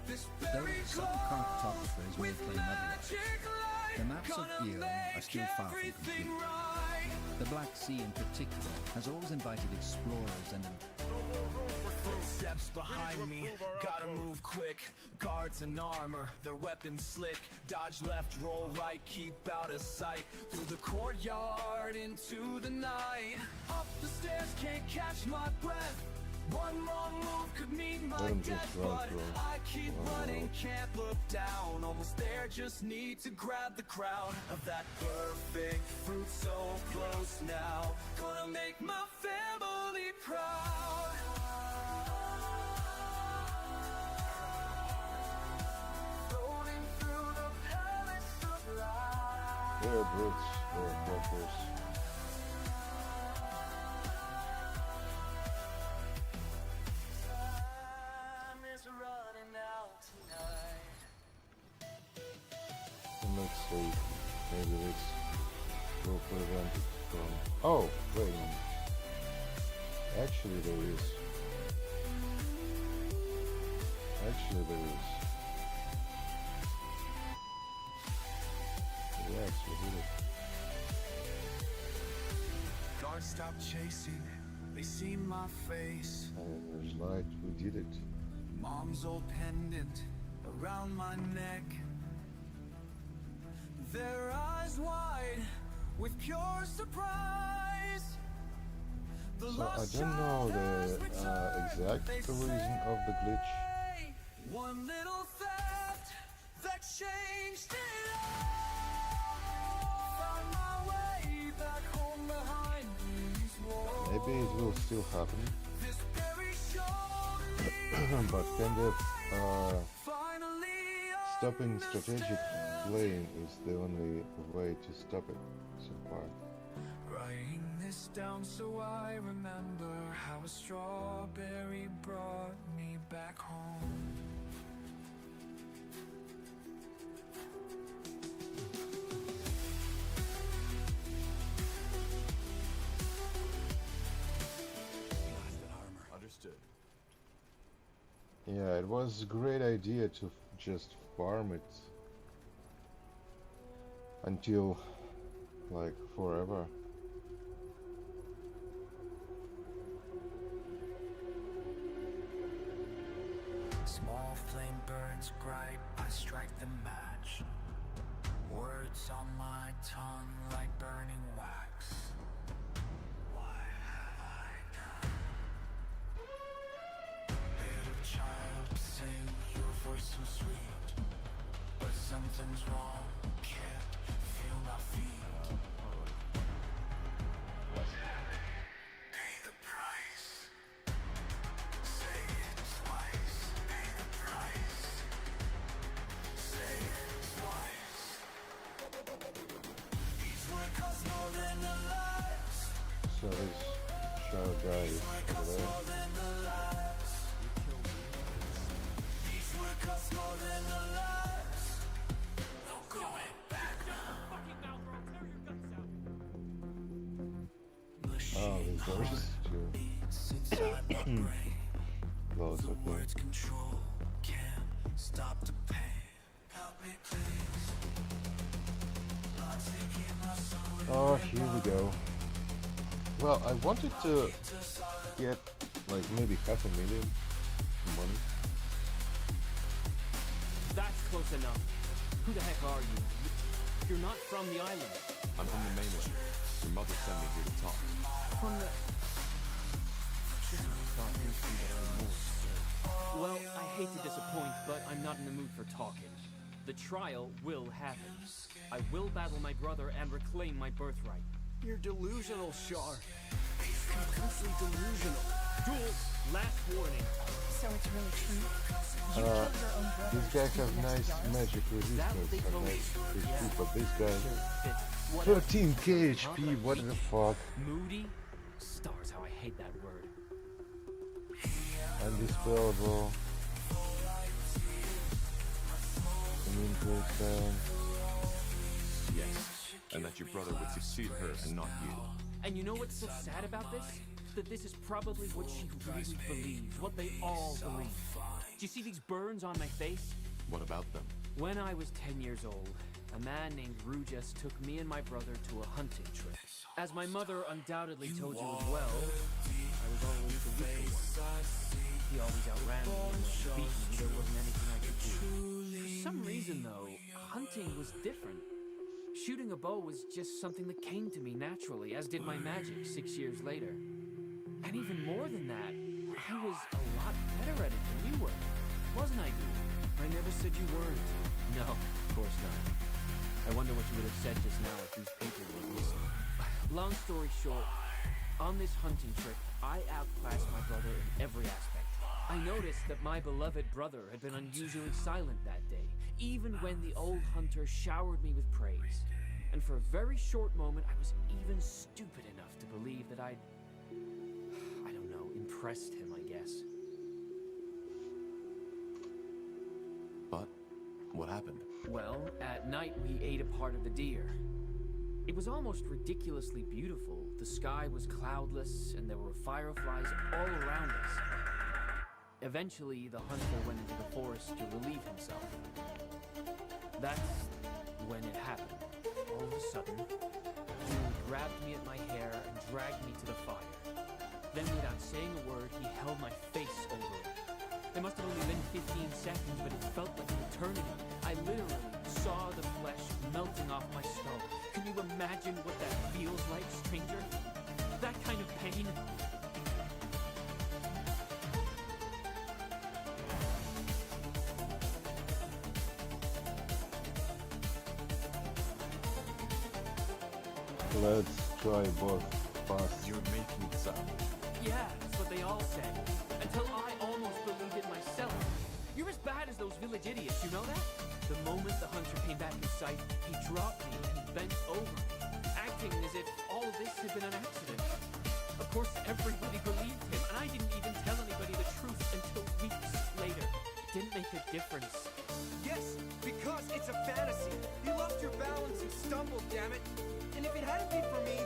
This Though very some cartographers may with claim otherwise, magic light the maps of gonna Io are make still far from everything complete. right. The Black Sea in particular has always invited explorers and Footsteps behind me, gotta move quick. Guards in armor, their weapons slick. Dodge left, roll right, keep out of sight. Through the courtyard, into the night. Up the stairs, can't catch my breath. One wrong move could mean my Let 'em just death, run but through. I keep running, can't look down. Almost there, just need to grab the crown of that perfect fruit so close now. Gonna make my family proud. Floating through the palace of light. There are brutes, there are workers. Time is running out tonight. And let's see. Maybe this will prevent it from. Oh, wait a minute. Actually, there is. Actually, there is. Yes, we did it. Guards stop chasing, they see my face. And there's light, we did it. Mom's old pendant around my neck. Their eyes wide with pure surprise. The So I lost don't know child has the returned, exact they reason of the glitch. say. One little theft that changed it all. Found my way back home behind these walls. Maybe it will still happen, This very show but kind of finally stopping strategic playing is the only way to stop it so far. Writing this down so I remember how a strawberry brought me back home. Understood. Yeah, it was a great idea to just farm it until like forever. Small flame burns bright, I strike the match. Words on my tongue like burning wax. What have I done? Little child, say your voice so sweet, but something's wrong, can't feel my feet. What's happening? Pay the price. Say it twice. Pay the price. Say it twice. These words cost more than the lives. So this show guy is over there. More than the lives. These words cost more than the lives. No going back now. Oh, these doors too. Inside my brain. Well, it's okay. Words control can't stop the pain. Help me please. I'm taking my soul. Oh, here we go. Well, I wanted to get like maybe $500,000 money. That's close enough. Who the heck are you? You're not from the island. I'm from the mainland. Your mother sent me here to talk. From the... Well, I hate to disappoint, but I'm not in the mood for talking. The trial will happen. I will battle my brother and reclaim my birthright. You're delusional, Shar. Completely delusional. Jules, last warning. So it's really true. You killed your own brother. These guys have nice magic resistance they and told me? nice HP, but this guy Whatever. 13k HP, what the fuck? Moody? Stars, how I hate that word. Undispellable. Immune to down. Yes. And that your brother would succeed her and not you. And you know what's so sad about this? That this is probably what she really believes, what they all believe. Do you see these burns on my face? What about them? When I was 10 years old, a man named Rujas took me and my brother to a hunting trip. As my mother undoubtedly told you as well, I was always the weaker one. He always outran me and beat me. There wasn't anything I could do. For some reason, though, hunting was different. Shooting a bow was just something that came to me naturally, as did my magic 6 years later. And even more than that, I was a lot better at it than you were. Wasn't I, dude? I never said you weren't. No, of course not. I wonder what you would have said just now if these papers were missing. Long story short, on this hunting trip, I outclassed my brother in every aspect. I noticed that my beloved brother had been unusually silent that day, even when the old hunter showered me with praise. And for a very short moment, I was even stupid enough to believe that I don't know, impressed him, I guess. But what happened? Well, at night we ate a part of the deer. It was almost ridiculously beautiful. The sky was cloudless, and there were fireflies all around us. Eventually, the hunter went into the forest to relieve himself. That's when it happened. All of a sudden, June grabbed me at my hair and dragged me to the fire. Then, without saying a word, he held my face over it. It must have only been 15 seconds, but it felt like an eternity. I literally saw the flesh melting off my skull. Can you imagine what that feels like, stranger? That kind of pain? Let's try both fast. You're making this up. Yeah, that's what they all said. Until I almost believed it myself. You're as bad as those village idiots, you know that? The moment the hunter came back in sight, he dropped me and bent over me, acting as if all all this had been an accident. Of course, everybody believed him, and I didn't even tell anybody the truth until weeks later. It didn't make a difference. Yes, because it's a fantasy. You lost your balance and stumbled, damn it. And if it hadn't been for me,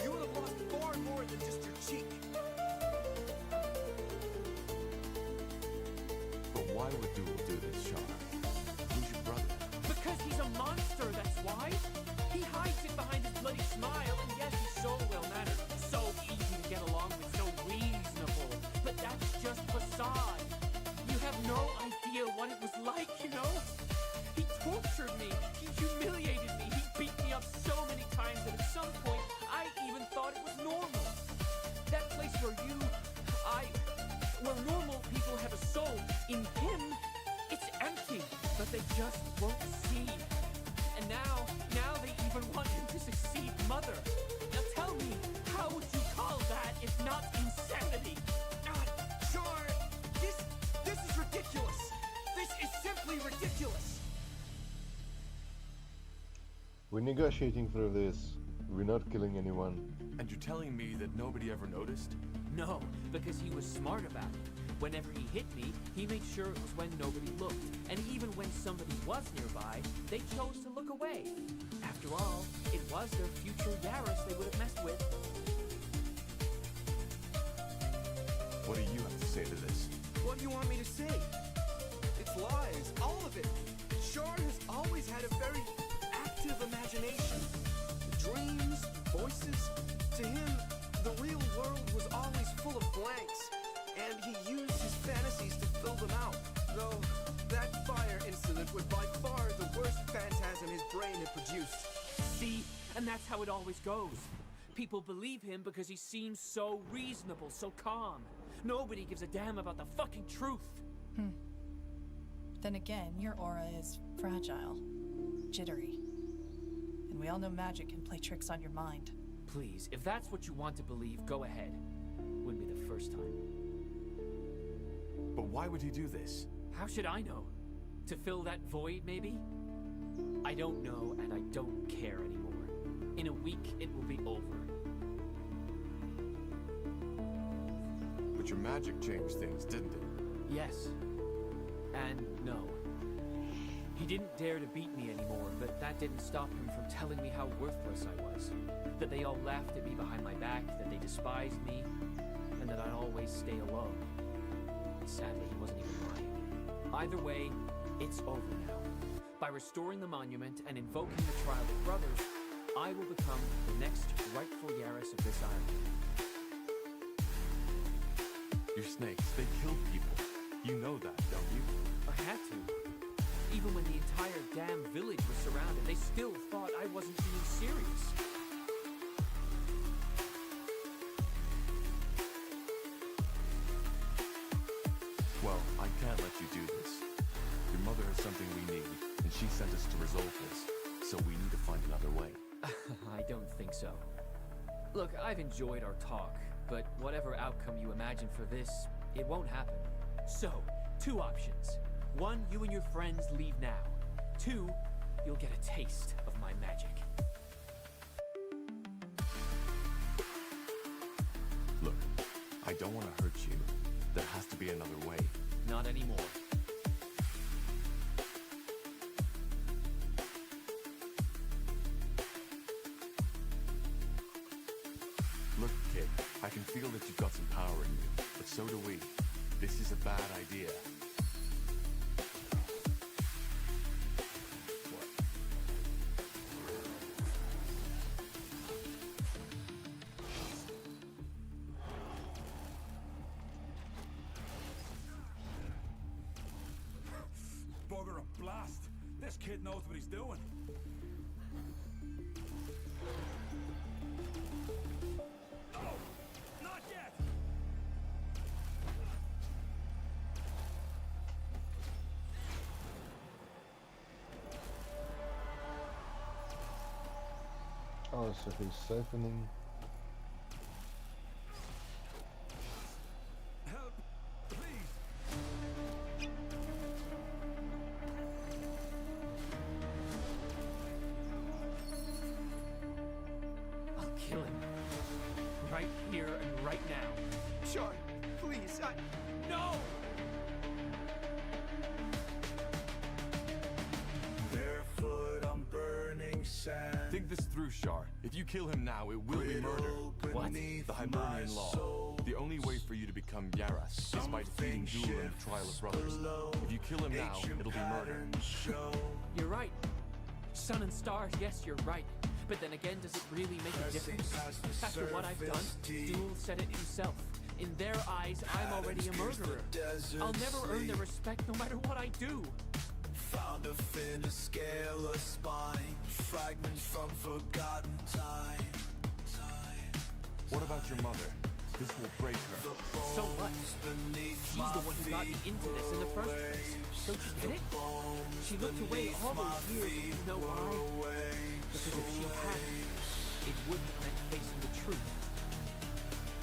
you would have lost far more than just your cheek. But why would Duel do this, Shar? Who's your brother? Because he's a monster, that's why. He hides it behind his bloody smile, and yes, he's so well-mannered, so easy to get along with, so reasonable. But that's just facade. You have no idea what it was like, you know? He tortured me, he humiliated me, he beat me up so many times that at some point, I even thought it was normal. That place where where normal people have a soul, in him, it's empty, but they just won't see. And now they even want him to succeed Mother. Now tell me, how would you call that if not insanity? Sure, this is ridiculous. This is simply ridiculous. We're negotiating through this. We're not killing anyone. And you're telling me that nobody ever noticed? No, because he was smart about it. Whenever he hit me, he made sure it was when nobody looked. And even when somebody was nearby, they chose to look away. After all, it was their future Yaris they would have messed with. What do you have to say to this? What do you want me to say? It's lies, all of it. Shar has always had a very active imagination. Dreams, voices. To him, the real world was always full of blanks, and he used his fantasies to fill them out. Though, that fire incident was by far the worst phantasm his brain had produced. See? And that's how it always goes. People believe him because he seems so reasonable, so calm. Nobody gives a damn about the fucking truth. Then again, your aura is fragile, jittery. And we all know magic can play tricks on your mind. Please, if that's what you want to believe, go ahead. Wouldn't be the first time. But why would he do this? How should I know? To fill that void, maybe? I don't know, and I don't care anymore. In a week, it will be over. But your magic changed things, didn't it? Yes. And no. He didn't dare to beat me anymore, but that didn't stop him from telling me how worthless I was. That they all laughed at me behind my back, that they despised me, and that I'd always stay alone. Sadly, he wasn't even lying. Either way, it's over now. By restoring the monument and invoking the trial of brothers, I will become the next rightful Yaris of this island. Your snakes, they killed people. You know that, don't you? I had to. Even when the entire damn village was surrounded, they still thought I wasn't being serious. Well, I can't let you do this. Your mother has something we need, and she sent us to resolve this, so we need to find another way. I don't think so. Look, I've enjoyed our talk, but whatever outcome you imagine for this, it won't happen. So, 2 options. 1, you and your friends leave now. 2, you'll get a taste of my magic. Look, I don't want to hurt you. There has to be another way. Not anymore. Look, kid, I can feel that you've got some power in you, but so do we. This is a bad idea. Bugger a blast. This kid knows what he's doing. Oh, not yet. Oh, so he's siphoning. Help, please. I'll kill him. not! No! Barefoot on burning sand. Think this through, Shar. If you kill him now, it will be murder. What? The Hibernian law. The only way for you to become Yaras is by defeating Duel in the Trial of Brothers. If you kill him now, it'll be murder. You're right. Sun and stars, yes, you're right. But then again, does it really make a difference? After what I've done, Duel said it himself. In their eyes, I'm already a murderer. I'll never earn their respect no matter what I do. Found a fin, a scale, a spine, fragments from forgotten time. What about your mother? This will break her. So what? She's the one who got me into this in the first place. Don't you get it? She looked away all those years, and you know why? Because if she hadn't, it would have meant facing the truth.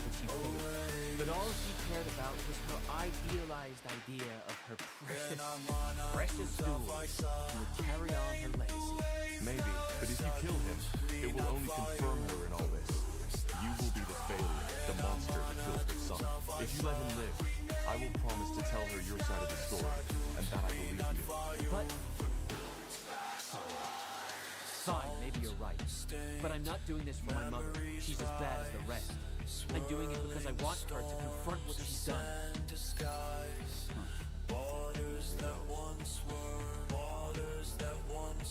But she didn't. But all she cared about was her idealized idea of her precious Duel who would carry on her legacy. Maybe, but if you kill him, it will only confirm her in all this. You will be the failure, the monster that killed her son. If you let him live, I will promise to tell her your side of the story, and that I believe you. But... Fine, maybe you're right. But I'm not doing this for my mother. She's as bad as the rest. I'm doing it because I want her to confront what she's done.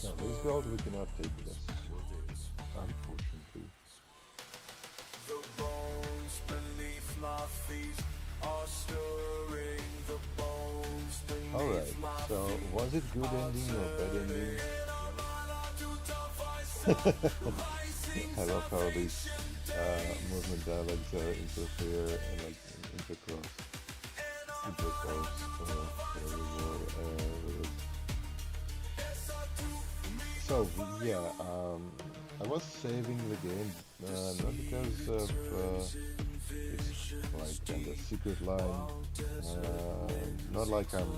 No, this gold we cannot take this, unfortunately. The bones beneath my feet are stirring. The bones beneath Alright, my so was it good ending or bad ending? I love how these movement dialogues interfere and like intercross whatever word it is. So yeah, I was saving the game not because of it's like kind of secret line, not like I'm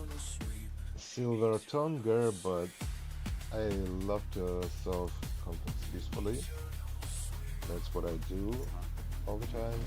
silver tonguer, but I love to solve conflicts peacefully. That's what I do all the time.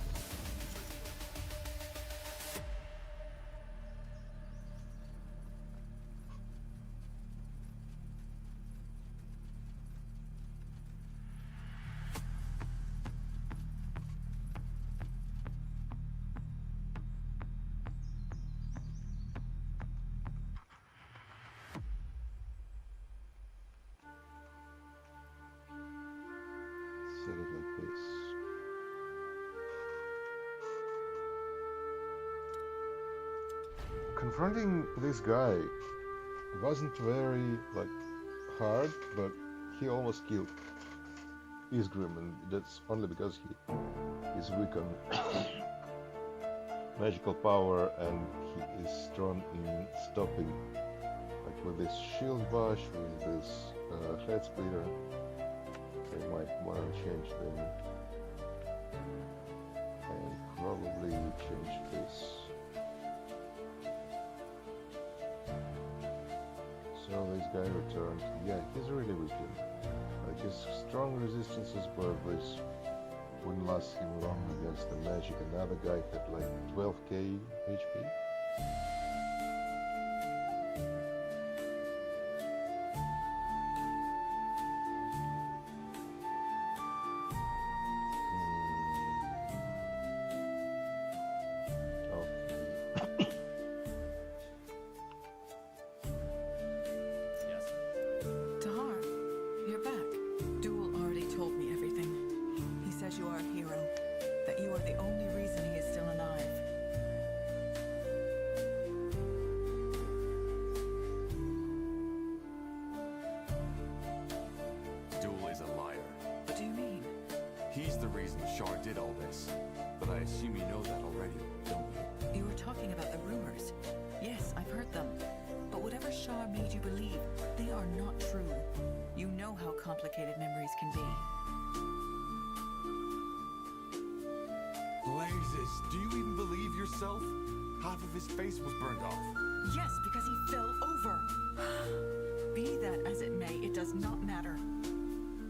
Set it like this. Confronting this guy wasn't very like hard, but he almost killed Isgrim, and that's only because he is weak on magical power and he is strong in stopping, like with this shield bash, with this head splitter. I might want to change them and probably change this. So this guy returned. Yeah, he's really weak. Like his strong resistances, but this wouldn't last him long against the magic. Another guy had like 12k HP. He's the reason Shar did all this. But I assume you know that already, don't you? You were talking about the rumors. Yes, I've heard them. But whatever Shar made you believe, they are not true. You know how complicated memories can be. Blazes, do you even believe yourself? Half of his face was burned off. Yes, because he fell over. Be that as it may, it does not matter.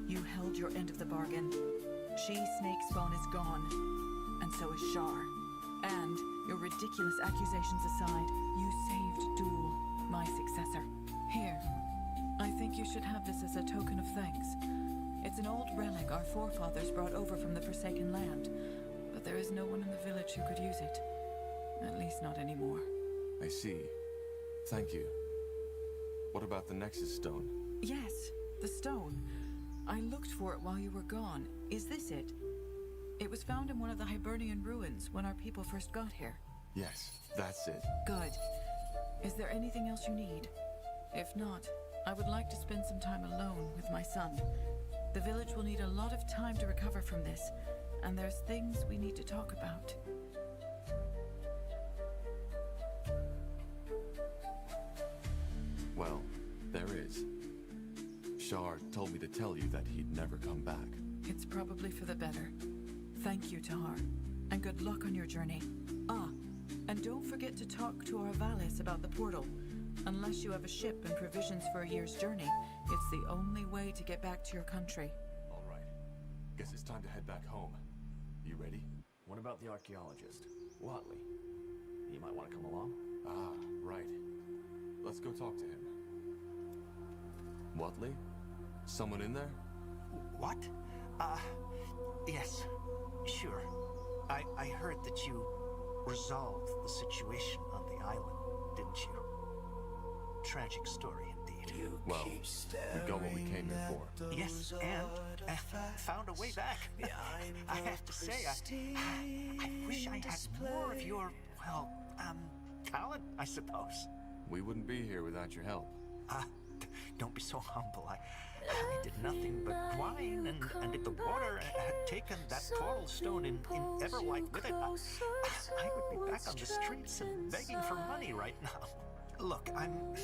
You held your end of the bargain. She Snake Spawn is gone, and so is Shar. And Your ridiculous accusations aside, you saved Duel, my successor. Here, I think you should have this as a token of thanks. It's an old relic our forefathers brought over from the Forsaken Land, but there is no one in the village who could use it. At least not anymore. I see. Thank you. What about the Nexus Stone? Yes, the stone. I looked for it while you were gone. Is this it? It was found in one of the Hibernian ruins when our people first got here. Yes, that's it. Good. Is there anything else you need? If not, I would like to spend some time alone with my son. The village will need a lot of time to recover from this, and there's things we need to talk about. Well, there is. Shar told me to tell you that he'd never come back. It's probably for the better. Thank you, Tahar, and good luck on your journey. Ah, and don't forget to talk to our Valis about the portal. Unless you have a ship and provisions for a year's journey, it's the only way to get back to your country. All right. Guess it's time to head back home. You ready? What about the archaeologist, Watley? He might want to come along. Ah, right. Let's go talk to him. Watley? Someone in there? What? Yes. Sure. I heard that you resolved the situation on the island, didn't you? Tragic story indeed. Well, we got what we came here for. Yes, and found a way back. I have to say, I wish I had more of your, well, talent, I suppose. We wouldn't be here without your help. Don't be so humble. I did nothing but whine, and if the water had taken that portal stone in Everlight with it, I would be back on the streets and begging for money right now. Look, I'm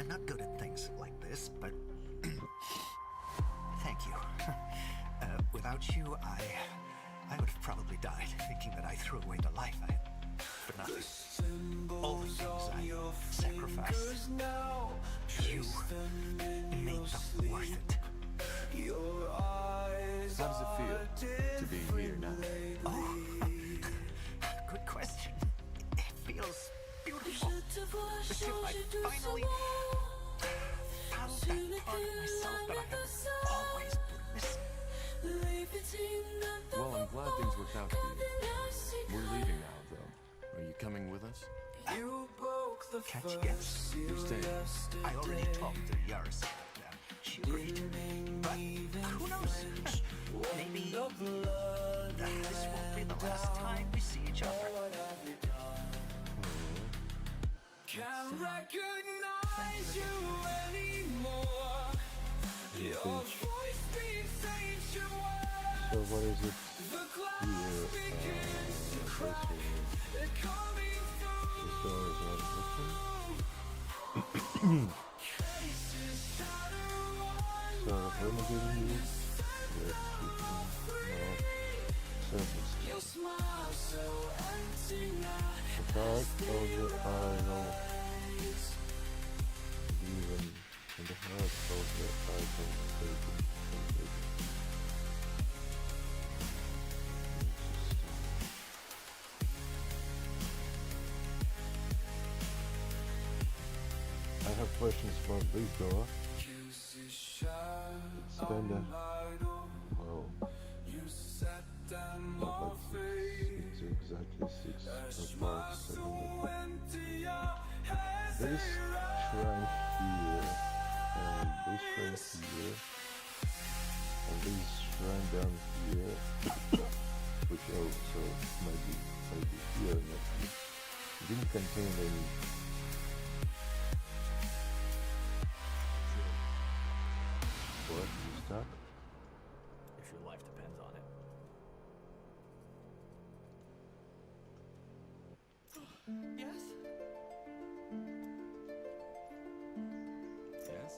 not good at things like this, but thank you. Without you, I would have probably died, thinking that I threw away the life I had for nothing. All the things I sacrificed, you made them worth it. How does it feel to be here now? Oh, good question. It feels beautiful. As if I finally found that part of myself that I have always been missing. Well, I'm glad things worked out for you. We're leaving now, though. Are you coming with us? Can't you guess? You're staying. I already talked to Yaris. She agreed. But who knows? Maybe this won't be the last time we see each other. Can't recognize you anymore. Your voice speaks ancient words. So what is it here? This door is not open. So when we get here, let's no surface. The dark of the island, even in the heart of the island. I have questions about this door. It's kinda... Wow. Not like it's exactly 6 o'clock, 7 This shrine here, and this shrine here, and this shrine down here, which also might be here, not didn't contain any. What? You stuck? If your life depends on it. Yes? Yes?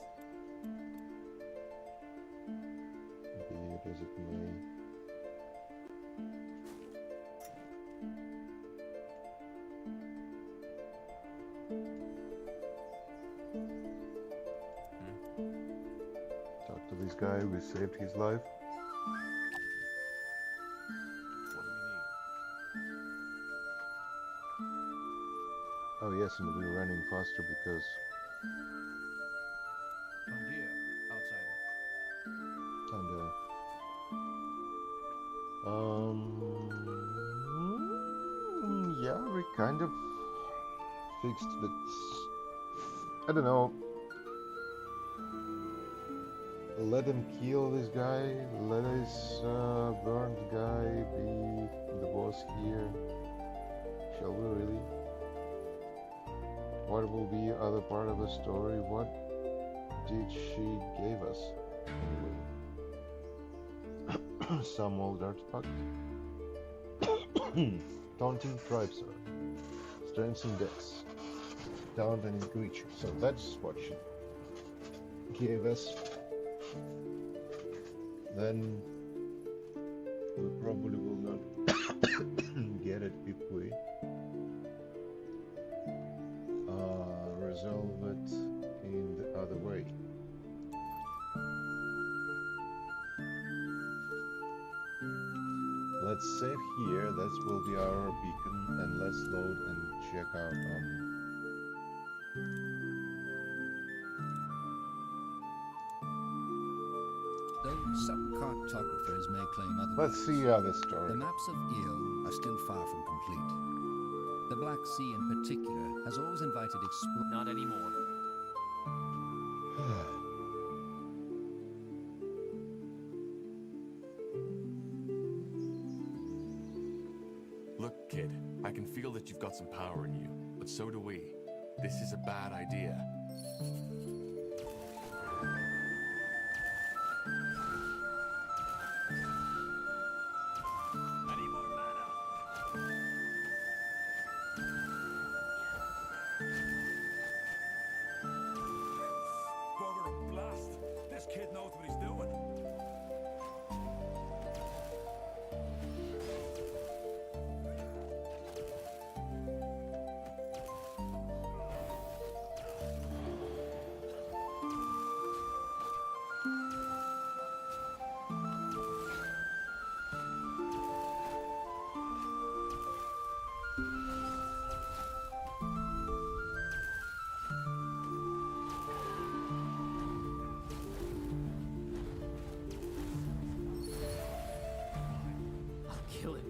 Be it as it may. Talk to this guy, we saved his life. What do we need? Oh yes, and we're running faster because Bom dia, outsider. kinda yeah, we kind of fixed the I don't know. Let him kill this guy, let this burned guy be the boss here. Shall we really? What will be other part of the story? What did she give us anyway? Some old artifact. Taunting tribes, strengths and dex. Taunt any creature. So that's what she gave us. Then we probably will not get it if we resolve it in the other way. Let's save here, that will be our beacon, and let's load and check out Though some cartographers may claim otherwise, Let's see other story. The maps of Io are still far from complete. The Black Sea in particular has always invited explorers. Not anymore. Look, kid, I can feel that you've got some power in you, but so do we. This is a bad idea. Bugger a blast. This kid knows what he's doing. I'll kill him.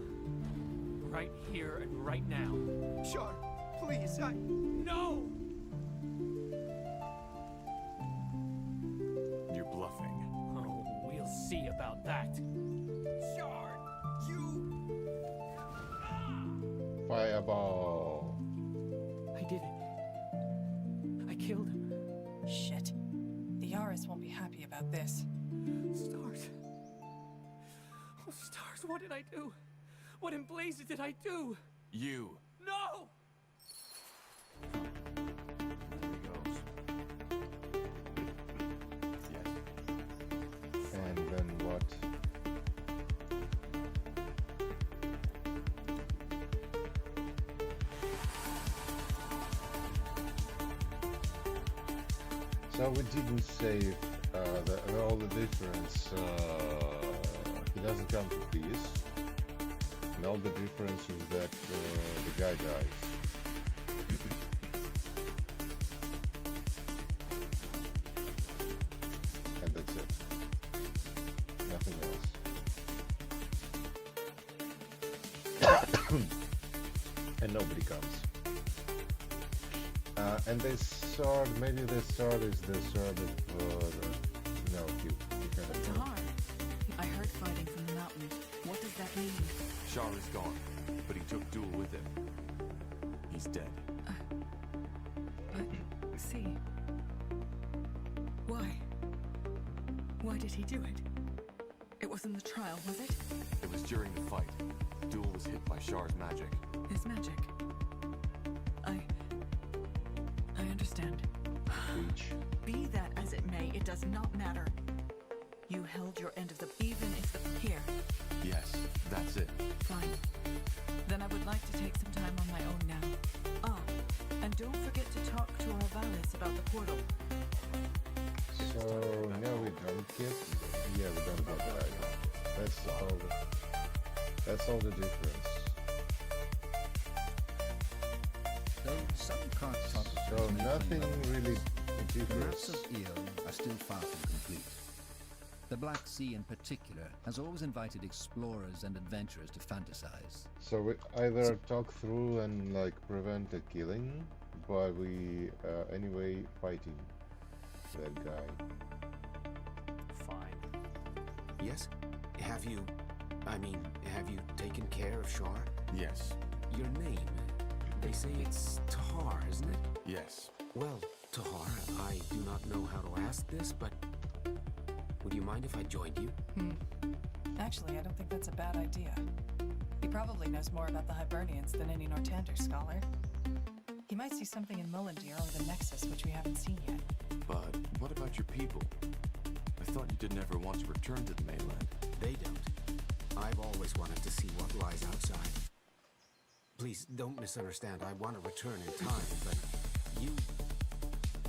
Right here and right now. Sure, please, No! You're bluffing. Oh, we'll see about that. Shard, you... Fireball! I did it. I killed him. Shit. The Yaris won't be happy about this. Stars. Oh, stars, what did I do? What in blazes did I do? You. No! There he goes. Yes. And then what? So we didn't save all the difference. He doesn't come to peace. And all the difference is that the guy dies. And that's it. Nothing else. And nobody comes. And this sword, maybe this sword is the sword of no, you kind It's of hard. I heard fighting from the mountain. What does that mean? Shar is gone, but he took Duel with him. He's dead. But, see. Why? Why did he do it? It wasn't the trial, was it? It was during the fight. Duel was hit by Shar's magic. His magic. I understand. speech. Be that as it may, it does not matter. You held your end of the... Even if the... Here. Yes, that's it. Fine. Then I would like to take some time on my own now. Ah, and don't forget to talk to our Valis about the portal. So now we don't get. Yeah, we don't get that. That's all the difference. Though Some cartographers So may nothing claim otherwise. really The maps differs. of Io are still far from complete. The Black Sea in particular has always invited explorers and adventurers to fantasize. So we either talk through and like prevent a killing, but we anyway fighting that guy. Fine. Yes? Have you taken care of Shar? Yes. Your name? They say it's Tahar, isn't it? Yes. Well, Tahar, I do not know how to ask this, but would you mind if I joined you? Actually, I don't think that's a bad idea. He probably knows more about the Hibernians than any Nortander scholar. He might see something in Mullendeer or the Nexus which we haven't seen yet. But what about your people? I thought you didn't ever want to return to the mainland. They don't. I've always wanted to see what lies outside. Please, don't misunderstand. I want to return in time, but you...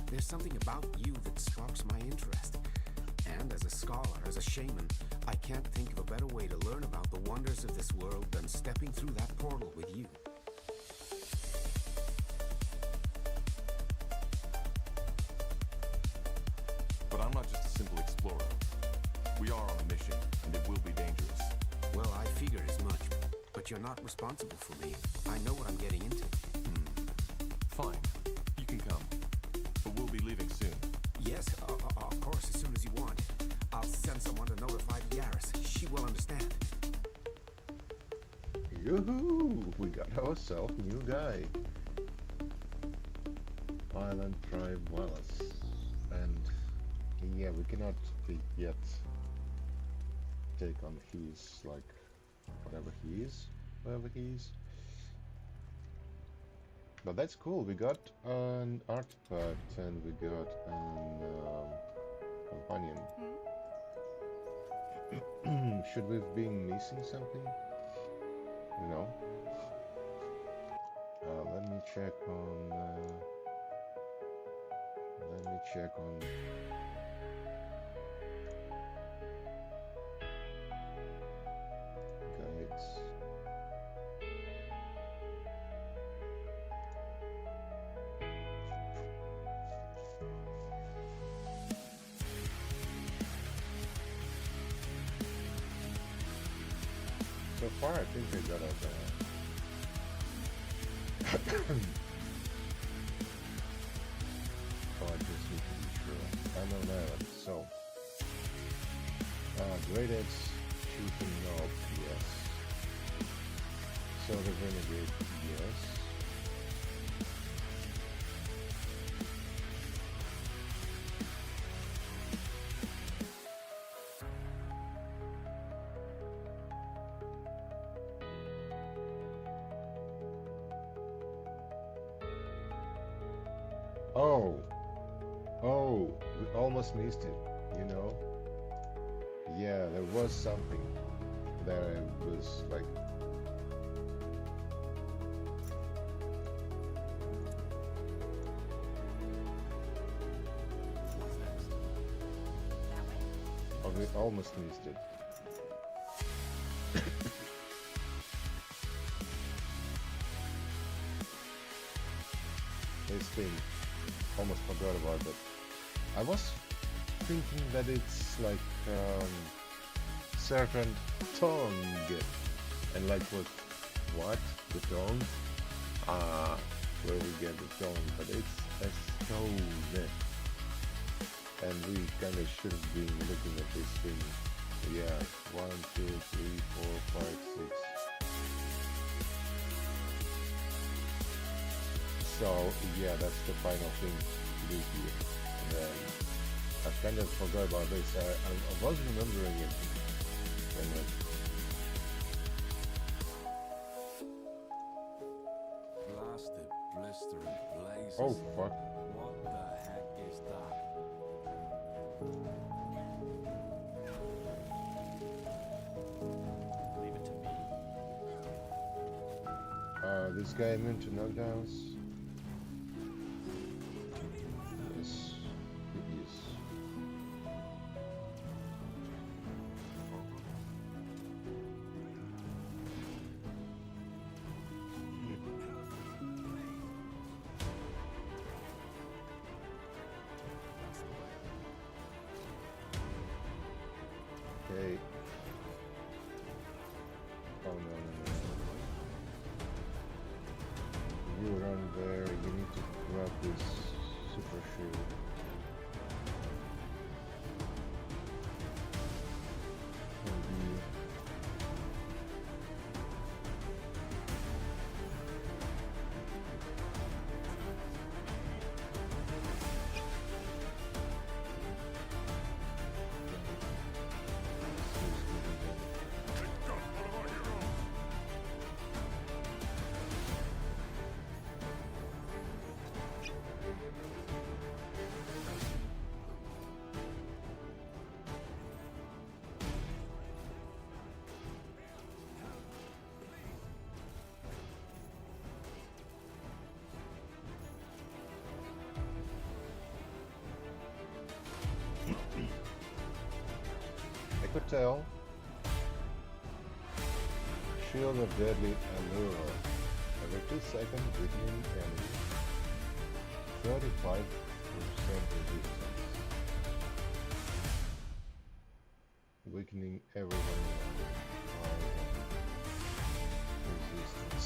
There's something about you that sparks my interest. And as a scholar, as a shaman, I can't think of a better way to learn about the wonders of this world than stepping through that portal with you. But I'm not just a simple explorer. We are on a mission, and it will be dangerous. Well, I figured as much, but you're not responsible for me. I know what I'm getting into. Fine. You can come. But we'll be leaving soon. Yes, of course, as soon as you want. I'll send someone to notify Yaris. She will understand. Yoo-hoo! We got ourselves a new guy. Island Tribe Wallace. And yeah, we cannot yet take on his, like, whatever he is. But that's cool. We got an artifact and we got an companion. Should we have been missing something? No. Let me check on. Guides. So far, I think I got a oh, I just need to be sure. Unknown island. So, Great Edge, Shooting Knob, yes. So the Renegade, yes. Oh, we almost missed it, you know? Yeah, there was something that I was like... Oh, we almost missed it. This thing, almost forgot about it. I was thinking that it's like serpent tongue, and like what? The tongue? Where we get the tongue, but it's a stone. And we kinda should have been looking at this thing. Yeah, 1, 2, 3, 4, 5, 6. So yeah, that's the final thing to do here. And then I kind of forgot about this. I was remembering it. And Blasted, blistering blazes. oh fuck. What the heck is that? Leave it to me. This guy immune to knockdowns. Yes, it is. tell. Shield of Deadly Allure. Every 2 seconds, weakening enemy. 35% resistance. Weakening everyone resistance.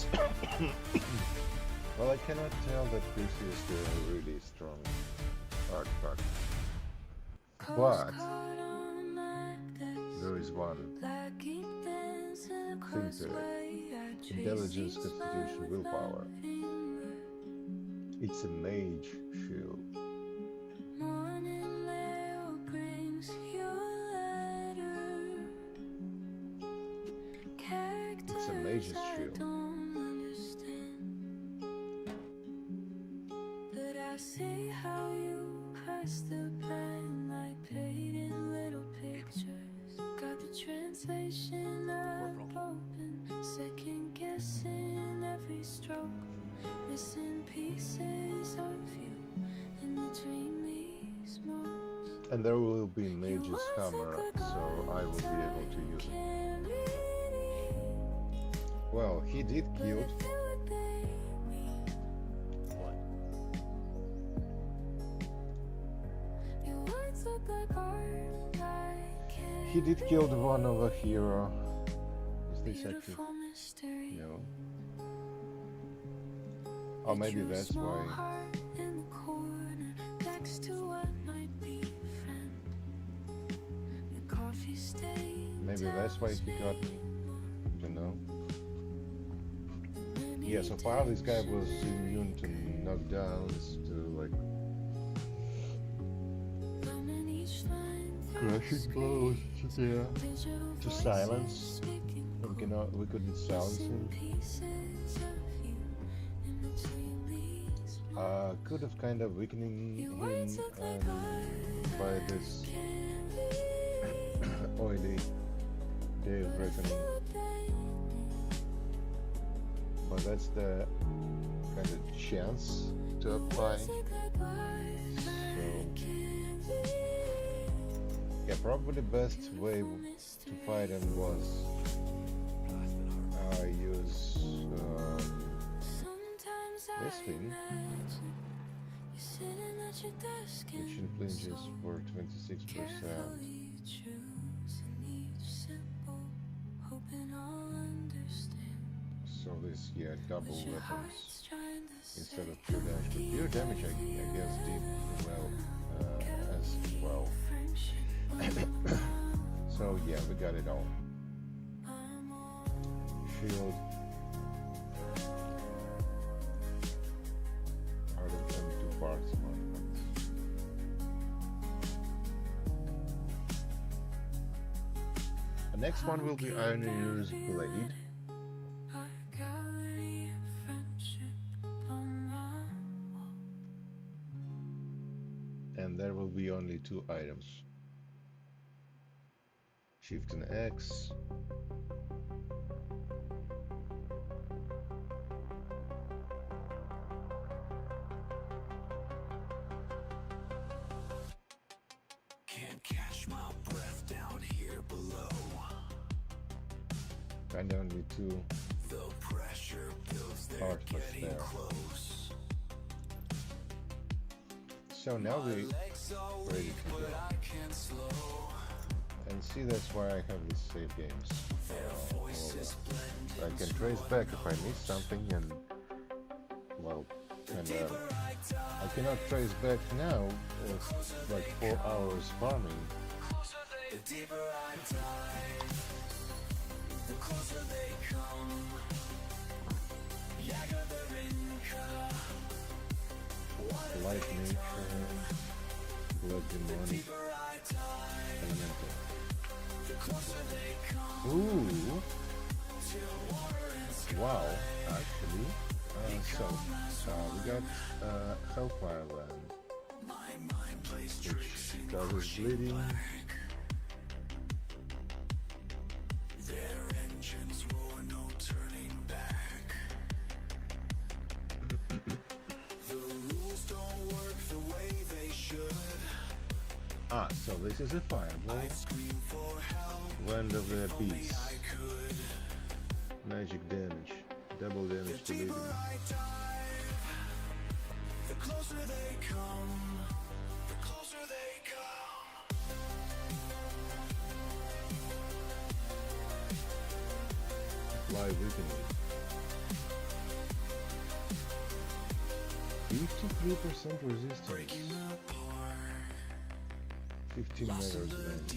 Well, I cannot tell that this is a really strong artifact. But there is one thing to it. Intelligence, constitution, willpower. It's a mage shield. It's a mage's shield. But I see how you press the pen like painting little pictures. Got the translation up open, second guessing every stroke. Missing pieces of you in the dreamy smokes. And there will be mage's hammer, so I will be able to use it. Well, he did kill. He did kill the one over here. Is this active? No. Oh, maybe that's why. Maybe that's why he got me. I don't know. Yeah, so far this guy was immune to knockdowns, to like crushing blows, to silence. We couldn't silence him. Could have kind of weakening him by this oily Day of Reckoning. But that's the kind of chance to apply. So yeah, probably the best way to fight him was use this thing, which infliges for 26%. So this, yeah, double weapons instead of pure damage. But pure damage, I guess, did well as well. So yeah, we got it all. Shield. Out of them 2 parts. The next one will be Ironier's Blade. And there will be only 2 items. Shift and X. Can't catch my breath down here below. And only 2 The pressure builds, they're artifacts getting there. close. So now we're ready to go. And see, that's why I have these save games. I can trace back if I miss something, and well, and I cannot trace back now. It's like 4 hours farming. The deeper I dive, the closer they come. Jäger the Rinka. Light nature, blood demonic, elemental. Ooh! Wow, actually. So, we got Hellfire Land, which causes bleeding. Their engines roar, no turning back. The rules don't work the way they should. So this is a fireball, Wand of the Abyss. Magic damage. Double damage to living. The closer they come, the closer they come. Apply weakening. 53% resistance. 15 megas range.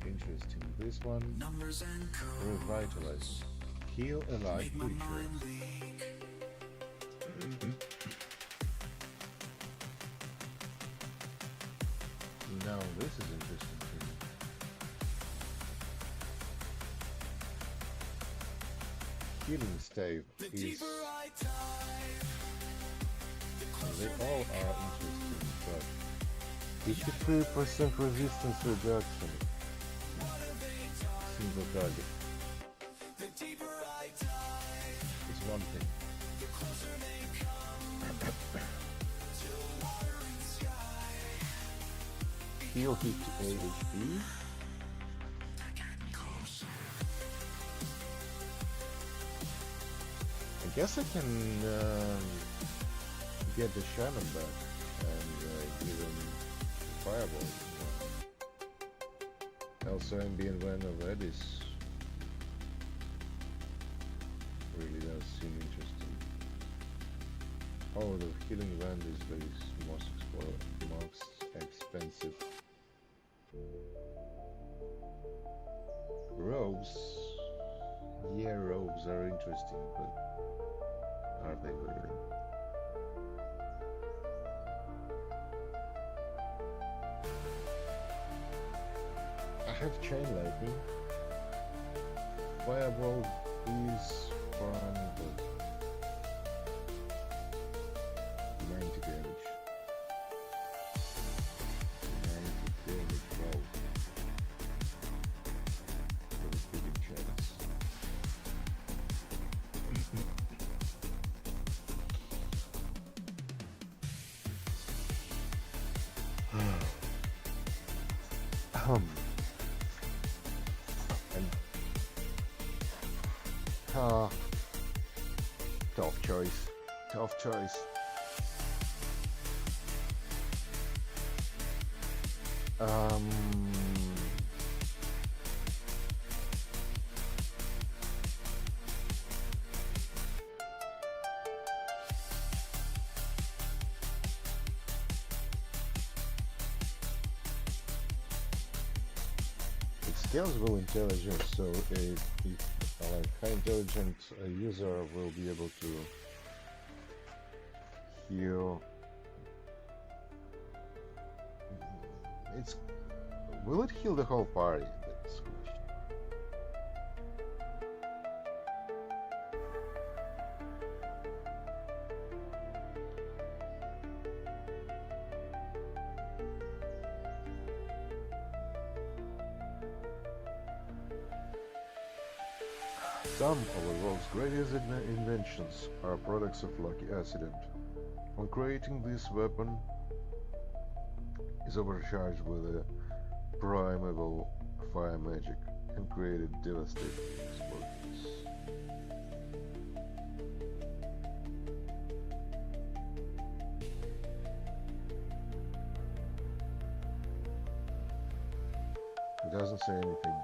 Interesting. This one, revitalize. Heal alive creature. Now this is interesting to me. Healing stave is... They all are interesting, but 53% resistance reduction. Single target. It's one thing. Heal 58 HP. I guess I can get the Shannon back and give him Fireball. Also, Ambient Van of Edis really does seem interesting. Oh, the Healing Van is very most expensive. Robes. Yeah, robes are interesting, but are they really? I have Chain Lightning. Fireball is fun, but 90 damage. 90 damage, wow. For the killing chance. Tough choice. Tough choice. It scales with intelligence, so if high intelligent user will be able to heal. Will it heal the whole party? That's the question. Some of the world's greatest inventions are products of lucky accident. On creating this weapon is overcharged with a primeval fire magic and created devastating explosions. It doesn't say anything.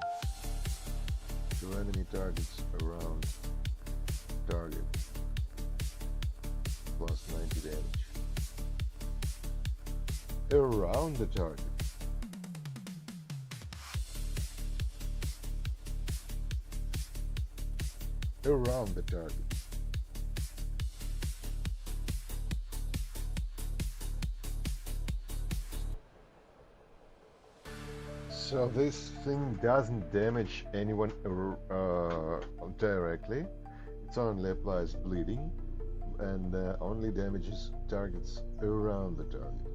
To enemy targets around target plus 90 damage. Around the target. Around the target. So this thing doesn't damage anyone directly. It only applies bleeding and only damages targets around the target.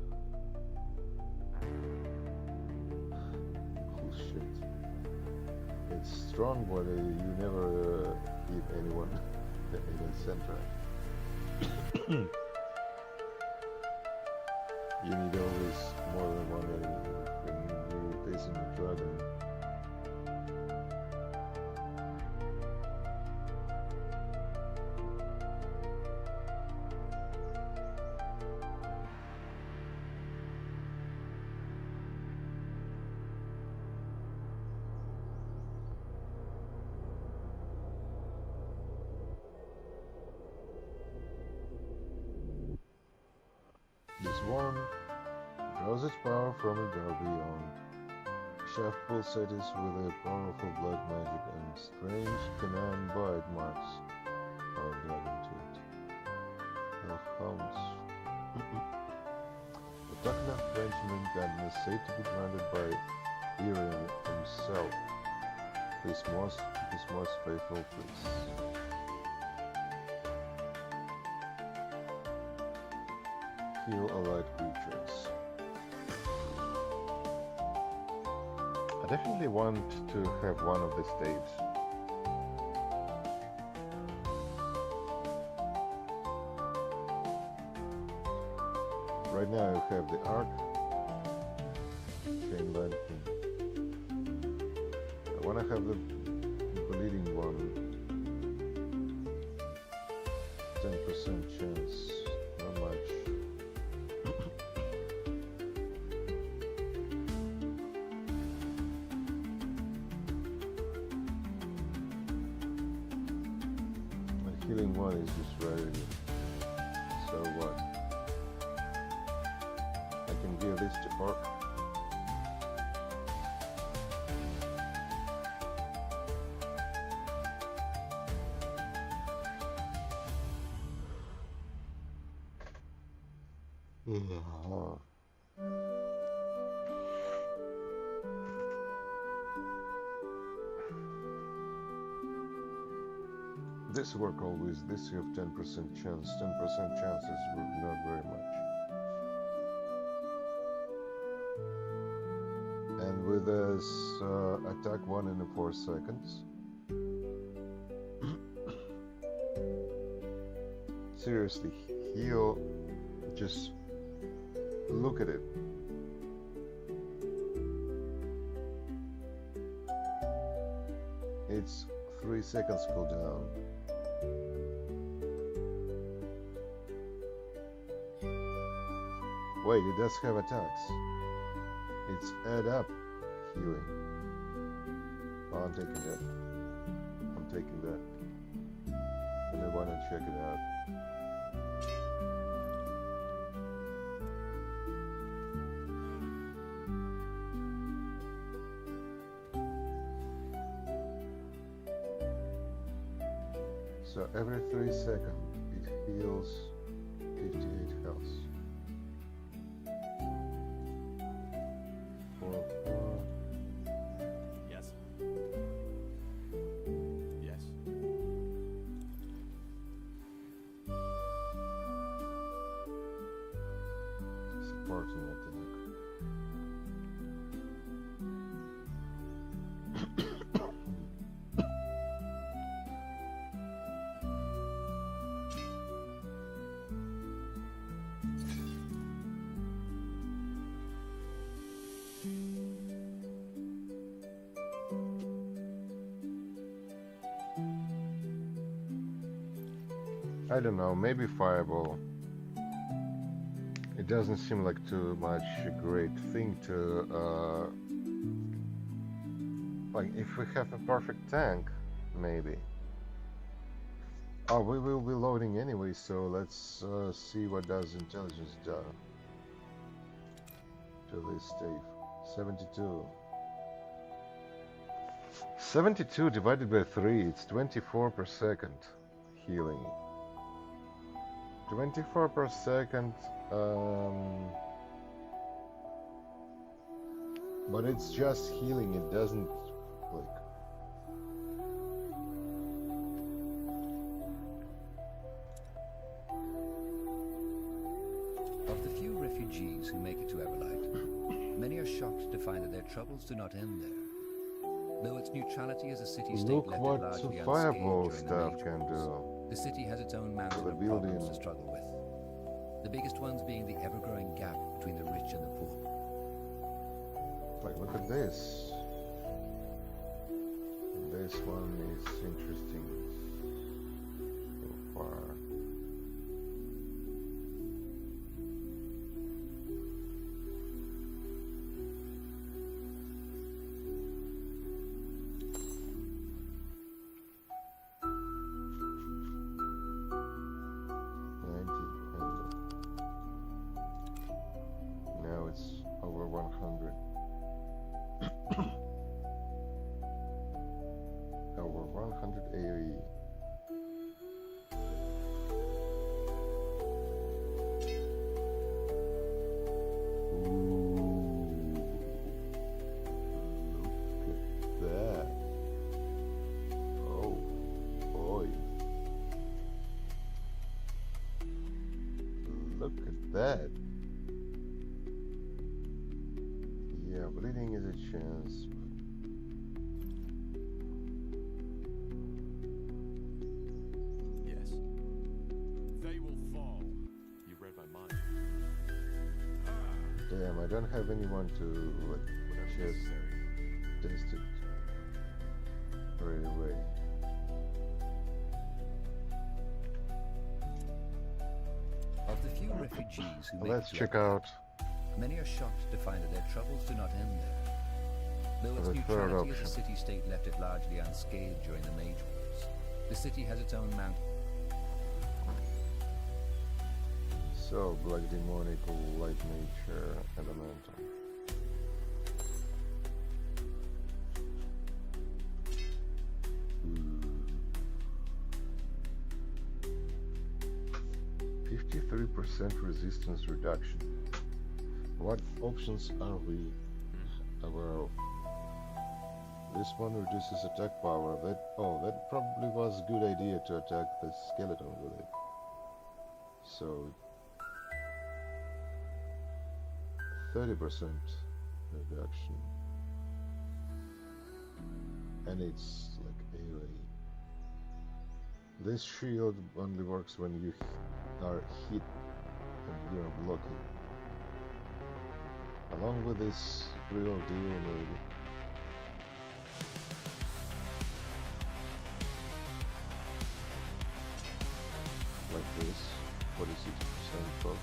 Oh shit. It's strong, but you never hit anyone in the center. You need always more than one enemy when you're facing a dragon. This one draws its power from a door beyond. Shaft pulsates with a powerful blood magic and strange canine bite marks are dragon to it. Hellhounds. The Takna Frenchman Garden is said to be granted by Irian himself, his most faithful priest. Heal allied creatures. I definitely want to have one of these staves. Right now I have the arc, chain lightning. I want to have the bleeding one. 10% chance, not much. The healing one is just ready. So what? I can give this to Orc. This work always. This you have 10% chance. 10% chances were not very much. And with this attack 1 in 4 seconds. Seriously, heal. Just look at it. It's 3 seconds cooldown. Wait, it does have attacks. It's add up healing. Oh, I'm taking that. I'm taking that. And I want to check it out. So every 3 seconds it heals 58 health. 4, 4. Yes. Yes. Supporting attack. I don't know, maybe Fireball. It doesn't seem like too much a great thing to, like, if we have a perfect tank, maybe. Oh, we will be loading anyway, so let's see what does intelligence do to this stave. 72. 72 divided by 3, it's 24 per second healing. 24 per second, but it's just healing, it doesn't click. Of the few refugees who make it to Everlight, many are shocked to find that their troubles do not end there. Though its neutrality as a city-state Look left what it largely Fireball unscathed during the stuff can Mage do. Wars, the city has its own mountain of building. problems to struggle with. The biggest ones being the ever-growing gap between the rich and the poor. Like, look at this. And this one is interesting so far. 200 AoE. That. Yeah, bleeding is a chance. Yes. They will fall. You read my mind. Damn, I don't have anyone to like just test it right away. Of the few refugees who Let's make it check to out many are shocked to find that their troubles do not end there. Though its the third neutrality as a option. city-state left it largely unscathed during the Mage Wars, the city has its own mountain. So, Black Demonic, Light Nature, Elemental. 53% resistance reduction. What options are we aware of? This one reduces attack power. That probably was a good idea to attack the skeleton with it. So 30% reduction. And it's like AoE. This shield only works when you are hit and you're blocking. Along with this real deal maybe. Like this, 46% buff.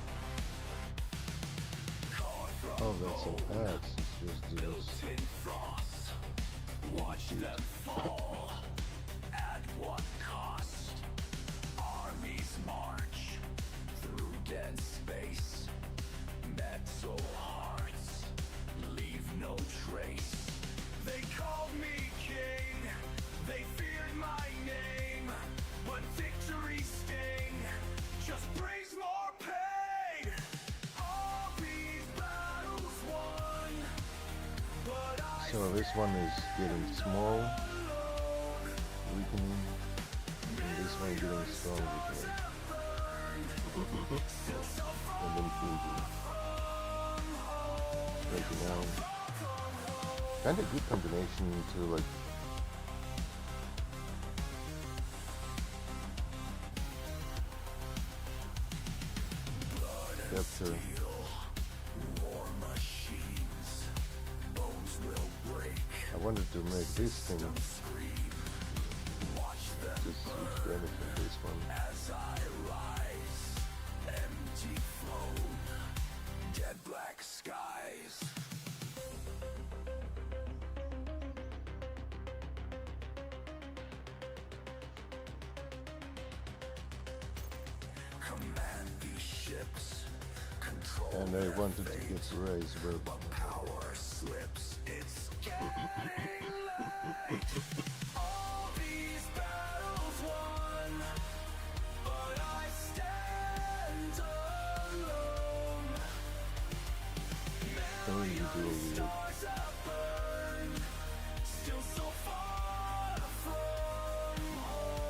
Oh, that's an axe, it's just this. Watch them fall. At what cost? Armies march through dead space. Metal hearts leave no trace. They called me king. They feared my name. But victory sting just brings more pain. All these battles won. But I So this one is getting small, weakening, and this one getting strong, weakening. And then freezing. Breaking down. Kind of good combination to like capture. I wanted to make this thing to switch damage on this one. As I rise, empty throne, dead black skies. Command these ships, control. And I wanted to get raised, but Power slips, it's getting late. All these battles won, but I stand alone. Million stars that burn, still so far from home.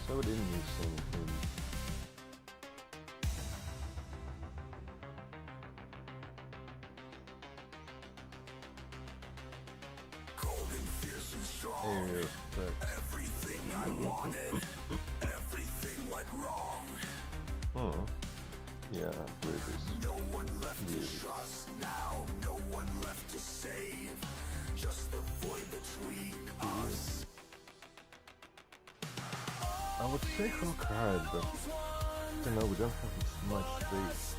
so it didn't miss anything. Area effect. Everything I wanted, everything went wrong. Oh, yeah, where it is. No one left to trust now, no one left to save. Just the void between us. I would say Hawkeye, but I don't know, we don't have much space.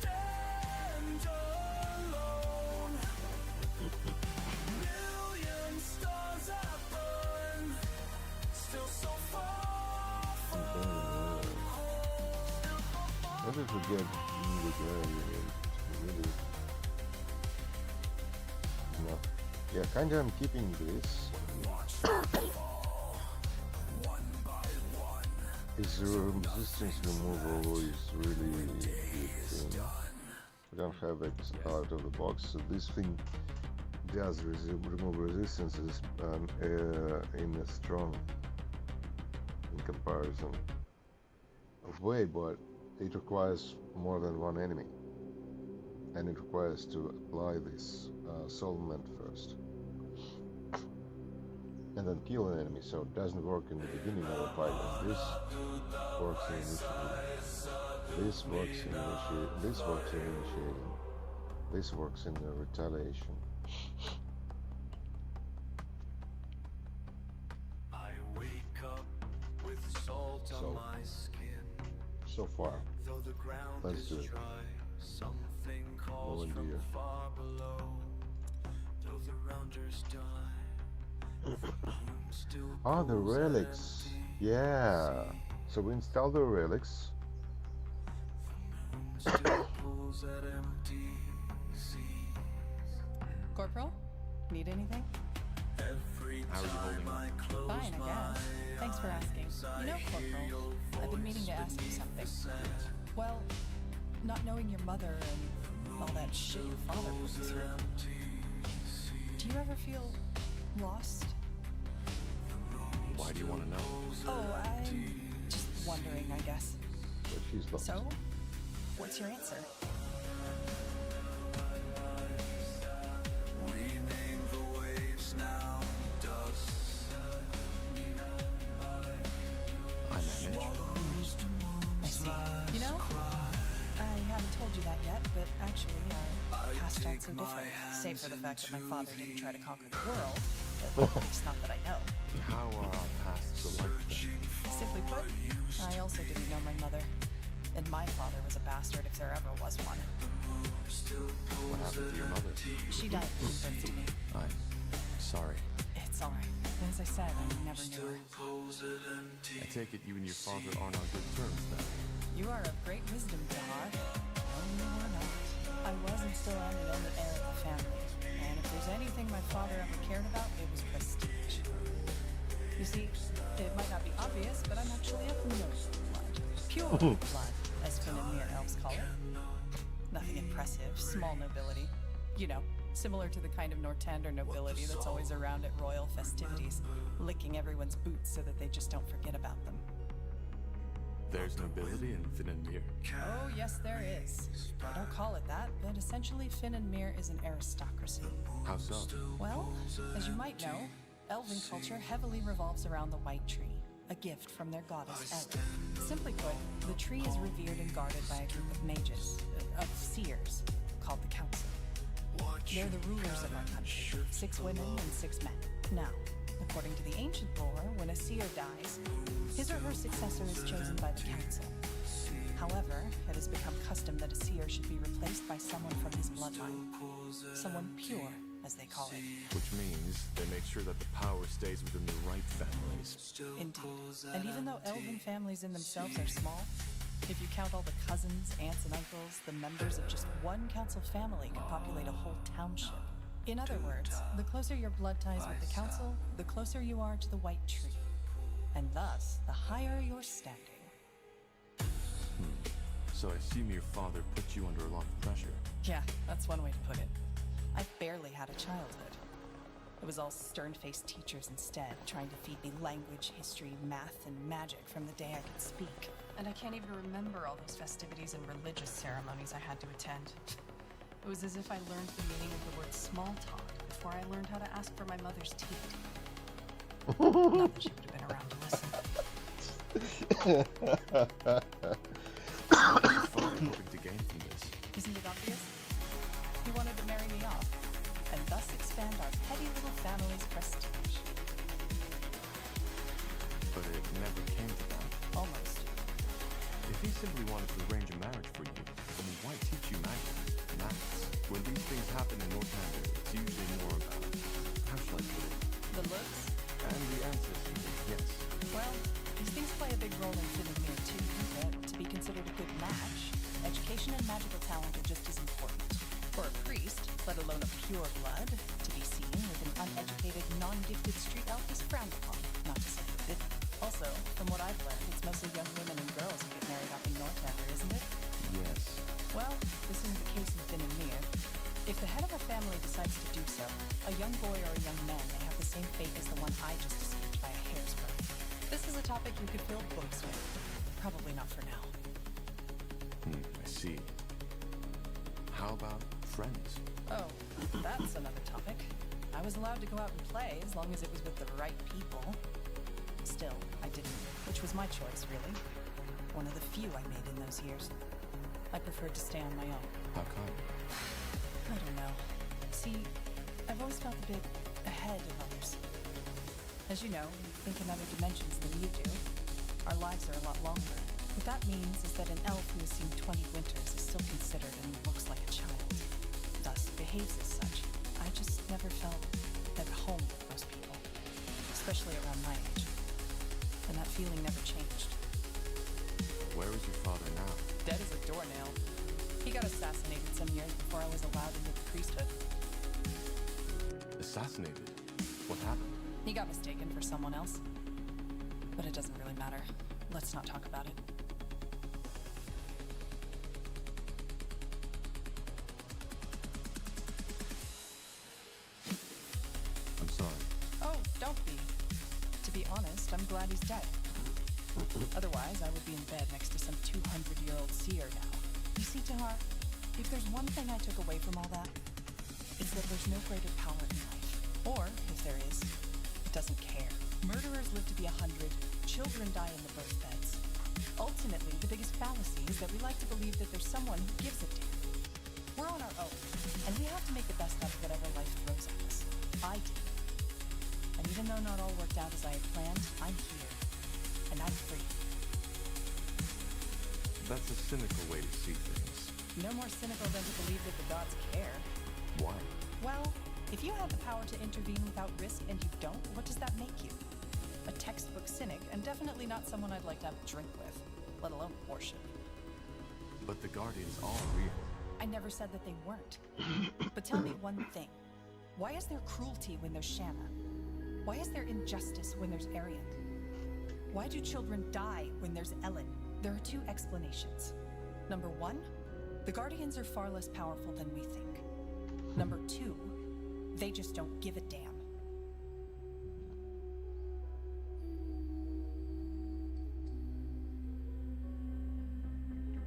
Million stars that burn, still so far from Maybe if we get the guy really. No. Yeah, kinda I'm keeping this. His resistance removal is really good thing. We don't have it out of the box, so this thing does remove resistances in a strong in comparison of way, but it requires more than one enemy, and it requires to apply this solvent first and then kill an enemy, so it doesn't work in the beginning of the fight. And this works in initiating. This works in initiating. This works in initiating. This works in the retaliation. I wake up with salt on my skin. So far, let's do it. Something calls from far below. Though the rounders die. Ah, the relics. Yeah. So we install the relics. Corporal, need anything? How are you holding up? Fine, I guess. Thanks for asking. You know, Corporal, I've been meaning to ask you something. Well, not knowing your mother and all that shit your father put you through. Do you ever feel lost? Why do you want to know? Oh, I'm just wondering, I guess. But she's lost. So, what's your answer? I manage. I see. You know, I haven't told you that yet, but actually, our pasts aren't so different. Save for the fact that my father didn't try to conquer the world. At least not that I know. How are our pasts alike then? Simply put, I also didn't know my mother. And my father was a bastard if there ever was one. What happened to your mother? She died giving birth to me. I'm sorry. It's alright. As I said, I never knew her. I take it you and your father aren't on good terms then? You are of great wisdom, Tahar. No, you are not. I was and still am the only heir of the family. And if there's anything my father ever cared about, it was prestige. You see, it might not be obvious, but I'm actually of noble blood. Pure blood, as Finamir elves call it. Nothing impressive, small nobility. You know, similar to the kind of Nortander nobility that's always around at royal festivities, licking everyone's boots so that they just don't forget about them. There's nobility in Finamir. Oh, yes, there is. I don't call it that, but essentially Finamir is an aristocracy. How so? Well, as you might know, elven culture heavily revolves around the White Tree, a gift from their goddess Eld. Simply put, the tree is revered and guarded by a group of mages, of seers, called the Council. They're the rulers of our country, 6 women and 6 men. Now, according to the ancient lore, when a seer dies, his or her successor is chosen by the council. However, it has become custom that a seer should be replaced by someone from his bloodline. Someone pure, as they call it. Which means they make sure that the power stays within the right families. Indeed. And even though elven families in themselves are small, if you count all the cousins, aunts, and uncles, the members of just one council family could populate a whole township. In other words, the closer your blood ties with the council, the closer you are to the White Tree. And thus, the higher your standing. So I assume your father put you under a lot of pressure. Yeah, that's one way to put it. I barely had a childhood. It was all stern-faced teachers instead, trying to feed me language, history, math, and magic from the day I could speak. And I can't even remember all those festivities and religious ceremonies I had to attend. It was as if I learned the meaning of the word small talk before I learned how to ask for my mother's tea. Not that she would have been around to listen. What are your father hoping to gain from this? Isn't it obvious? He wanted to marry me off, and thus expand our petty little family's prestige. But it never came to that. Almost. If he simply wanted to arrange a marriage for you, then why teach you magic? Maths. When these things happen in Northander, it's usually more about, how shall I put it? The looks? And the ancestors, yes. Well, these things play a big role in fitting here too, but to be considered a good match, education and magical talent are just as important. from what I've learned, it's mostly young women and girls who get married up in Northanger, isn't it? Yes. Well, this isn't the case in Finn and Mir. If the head of a family decides to do so, a young boy or a young man may have the same fate as the one I just escaped by a hair's breadth. This is a topic you could fill books with. Probably not for now. I see. How about friends? Oh, that's another topic. I was allowed to go out and play as long as it was with the right people. Still, I didn't, which was my choice, really. One of the few I made in those years. I preferred to stay on my own. How come? I don't know. See, I've always felt a bit ahead of others. As you know, we think in other dimensions than you do. Our lives are a lot longer. What that means is that an elf who has seen 20 winters is still considered and looks like a child. Thus behaves as such. I just never felt at home with most people, especially around my age. And that feeling never changed. Where is your father now? Dead as a doornail. He got assassinated some years before I was allowed into the priesthood. Assassinated? What happened? He got mistaken for someone else. But it doesn't really matter. Let's not talk about it. I'm sorry. Oh, don't be. To be honest, I'm glad he's dead. Otherwise, I would be in bed next to some 200-year-old seer now. You see, Tahar, if there's one thing I took away from all that, it's that there's no greater power in life. Or, if there is, it doesn't care. Murderers live to be 100, children die in the birth beds. Ultimately, the biggest fallacy is that we like to believe that there's someone who gives a damn. We're on our own, and we have to make the best out of whatever life throws at us. I did. And even though not all worked out as I had planned, I'm here. And I'm free. That's a cynical way to see things. No more cynical than to believe that the gods care. Why? Well, if you had the power to intervene without risk and you don't, what does that make you? A textbook cynic, and definitely not someone I'd like to have a drink with, let alone worship. But the Guardians are real. I never said that they weren't. But tell me one thing. Why is there cruelty when there's Shanna? Why is there injustice when there's Arian? Why do children die when there's Ellen? There are two explanations. Number one, the Guardians are far less powerful than we think. Number two, they just don't give a damn.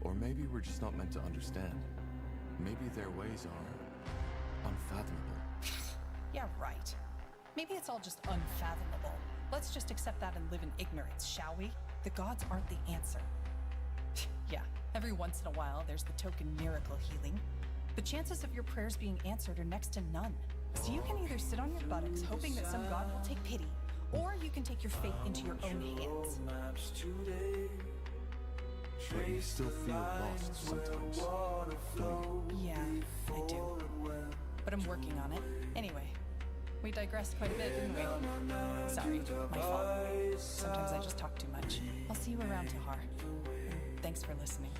Or maybe we're just not meant to understand. Maybe their ways are unfathomable. Yeah, right. Maybe it's all just unfathomable. Let's just accept that and live in ignorance, shall we? The gods aren't the answer. Yeah, every once in a while there's the token miracle healing. The chances of your prayers being answered are next to none. So you can either sit on your buttocks hoping that some god will take pity, or you can take your fate into your own hands. But you still feel lost sometimes, don't you? Yeah, I do. But I'm working on it. Anyway, we digressed quite a bit, didn't we? Sorry, my fault. Sometimes I just talk too much. I'll see you around, Tahar. And thanks for listening.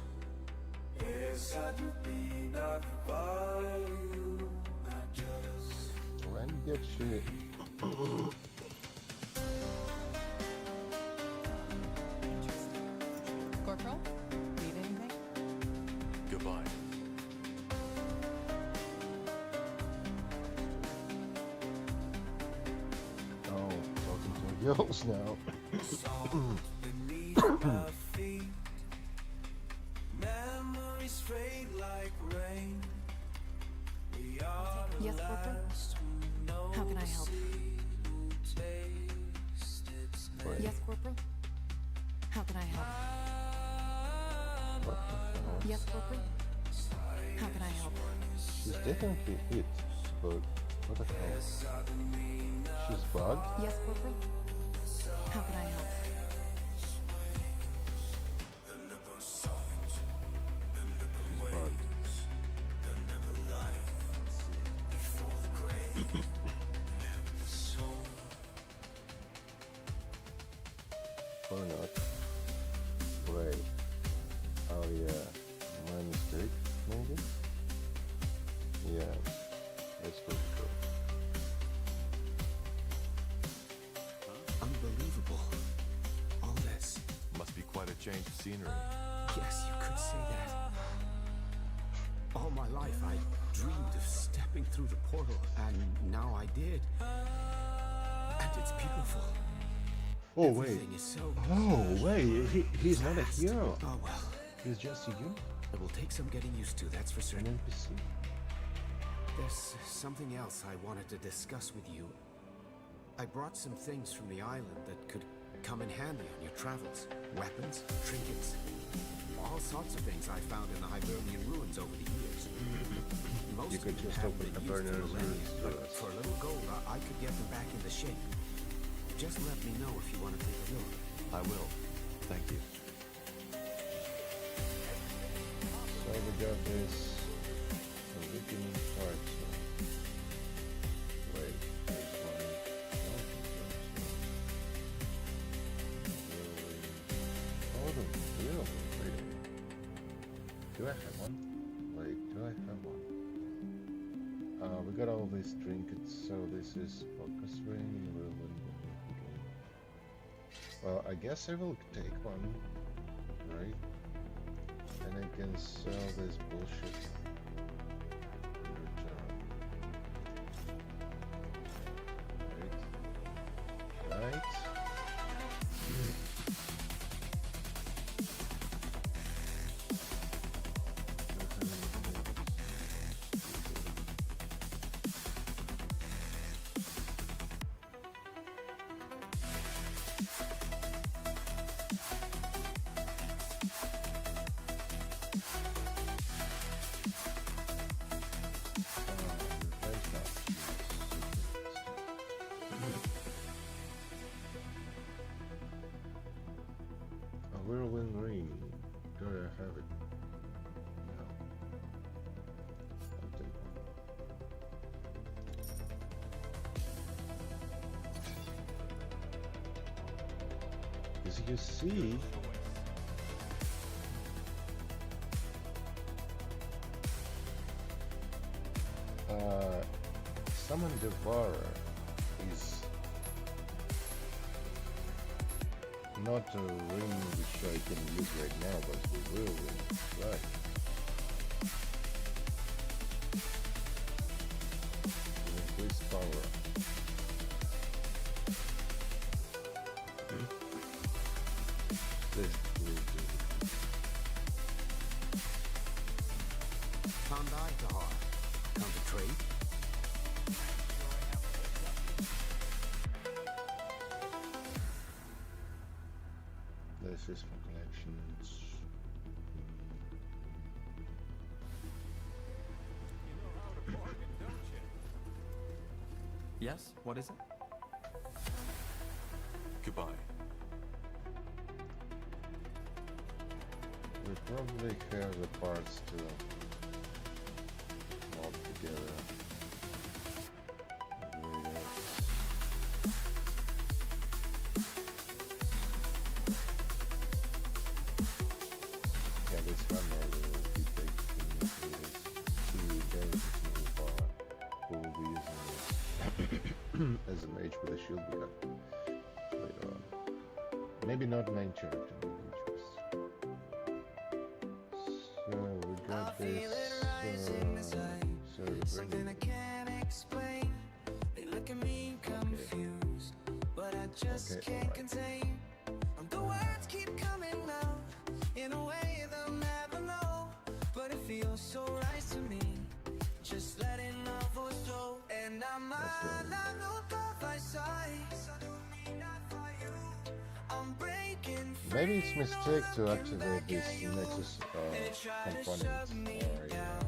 When you get shit. Corporal, need anything? Goodbye. Oh, talking to girls now. Memories fade like rain. Yes, Corporal? How can I help? Wait. Yes, Corporal? How can I help? What the hell? Yes, Corporal? How can I help? She's definitely hit, but what the hell? She's bugged? Yes, Corporal? How can I help? She's bugged. Or not. Wait. Oh yeah. My mistake, maybe? Yeah. That's pretty cool. Unbelievable. All this. change of scenery. Yes, you could say that. All my life I dreamed of stepping through the portal, and now I did. And it's beautiful. Oh wait. Everything is so Oh wait, he's not a hero. Oh well. He's just a human. It will take some getting used to, that's for An certain. NPC. There's something else I wanted to discuss with you. I brought some things from the island that could come in handy on your travels. Weapons, trinkets, all sorts of things I found in the Hibernian ruins over the years. Most You could of them just haven't open been Hibernian used for millennia, ruins to but us. for a little gold, I could get them back into shape. Just let me know if you want to take a look. I will. Thank you. So we got this awakening part. Wait, there's one. Oh, the real. Wait a minute. Do I have one? Wait, do I have one? We got all these trinkets, so this is focus ring, whirlwind. Well, I guess I will take one, right? And I can sell this bullshit in return. Right? Right? A whirlwind ring. Do I have it? No. I'll take one. As you see, Summon Devourer is not a ring which I can use right now, but we will win. Right. Increase power. This will do. Tandai Tahar. Come to trade? This is for collections. Yes? What is it? Goodbye. We probably have the parts to mob together. Yeah, this hammer will be taken with who will be using it as a mage with a shield bearer later on. Maybe not main character, maybe just. So we got this. Something I can't explain. They look at me confused, but I just can't contain. The words keep coming out in a way they'll never know, but it feels so right to me. Just letting our voice flow, and I might not look off my side. I'm breaking free. Maybe it's mistake to activate this Nexus component right now.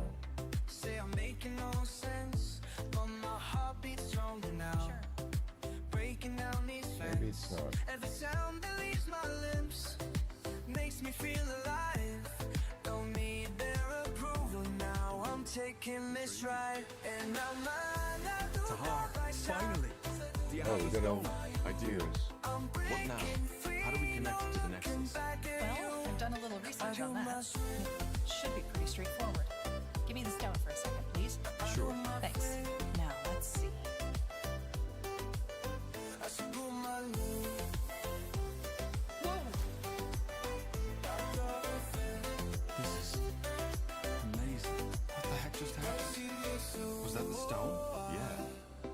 Say I'm making no sense, but my heart beats stronger now. Breaking down these fences. Maybe it's not. Every sound that leaves my lips makes me feel alive. Don't need their approval now. I'm taking this ride, and I might not do Tahar, finally! Do you Oh, have we the got all stone? I do. What now? How do we connect to the Nexus? Well, I've done a little research on that. It should be pretty straightforward. Give me the stone for a second, please. Sure. Thanks. Now, let's see. just happened? Was that the stone? Yeah.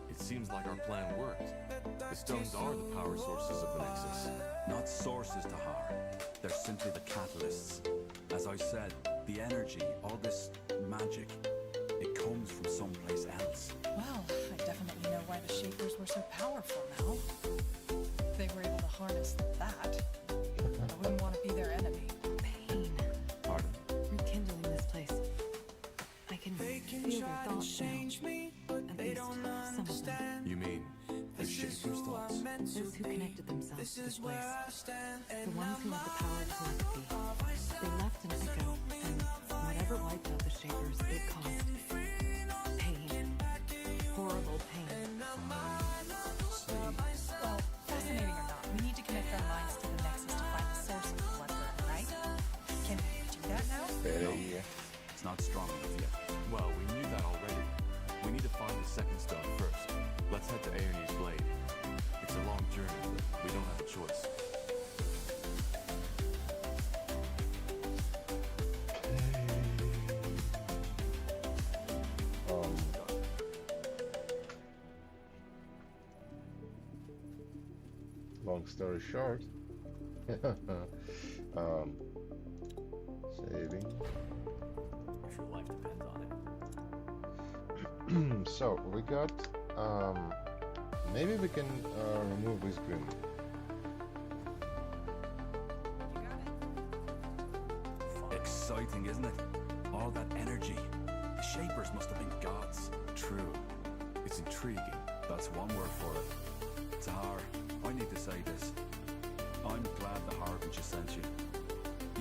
It seems like our plan worked. The stones are the power sources of the Nexus. Not sources, Tahar. They're simply the catalysts. As I said, the energy, all this magic, it comes from someplace else. Well, I definitely know why the Shapers were so powerful now. If they were able to harness that, I wouldn't want to be their enemy. Pain. Pardon? Rekindling this place. I can feel their thoughts now. At least some of them. You mean the Shaper's thoughts? Those who connected themselves to this place. The ones who had the power of telepathy. They left an echo, and whatever wiped out the Shapers, it caused pain. Horrible pain. Well, fascinating or not, we need to connect our minds to the Nexus to find the source of the blood burn, right? Can we do that now? Hey. It's not strong enough yet. Well, we knew that already. We need to find the second stone first. Let's head to Aernie's Blade. It's a long journey, but we don't have a choice. Long story short, saving. I'm sure life depends on it. So we got maybe we can remove this grim. Exciting, isn't it? All that energy. The Shapers must have been gods. True. It's intriguing. That's one word for it. Tahar, I need to say this. I'm glad the Harbinger sent you.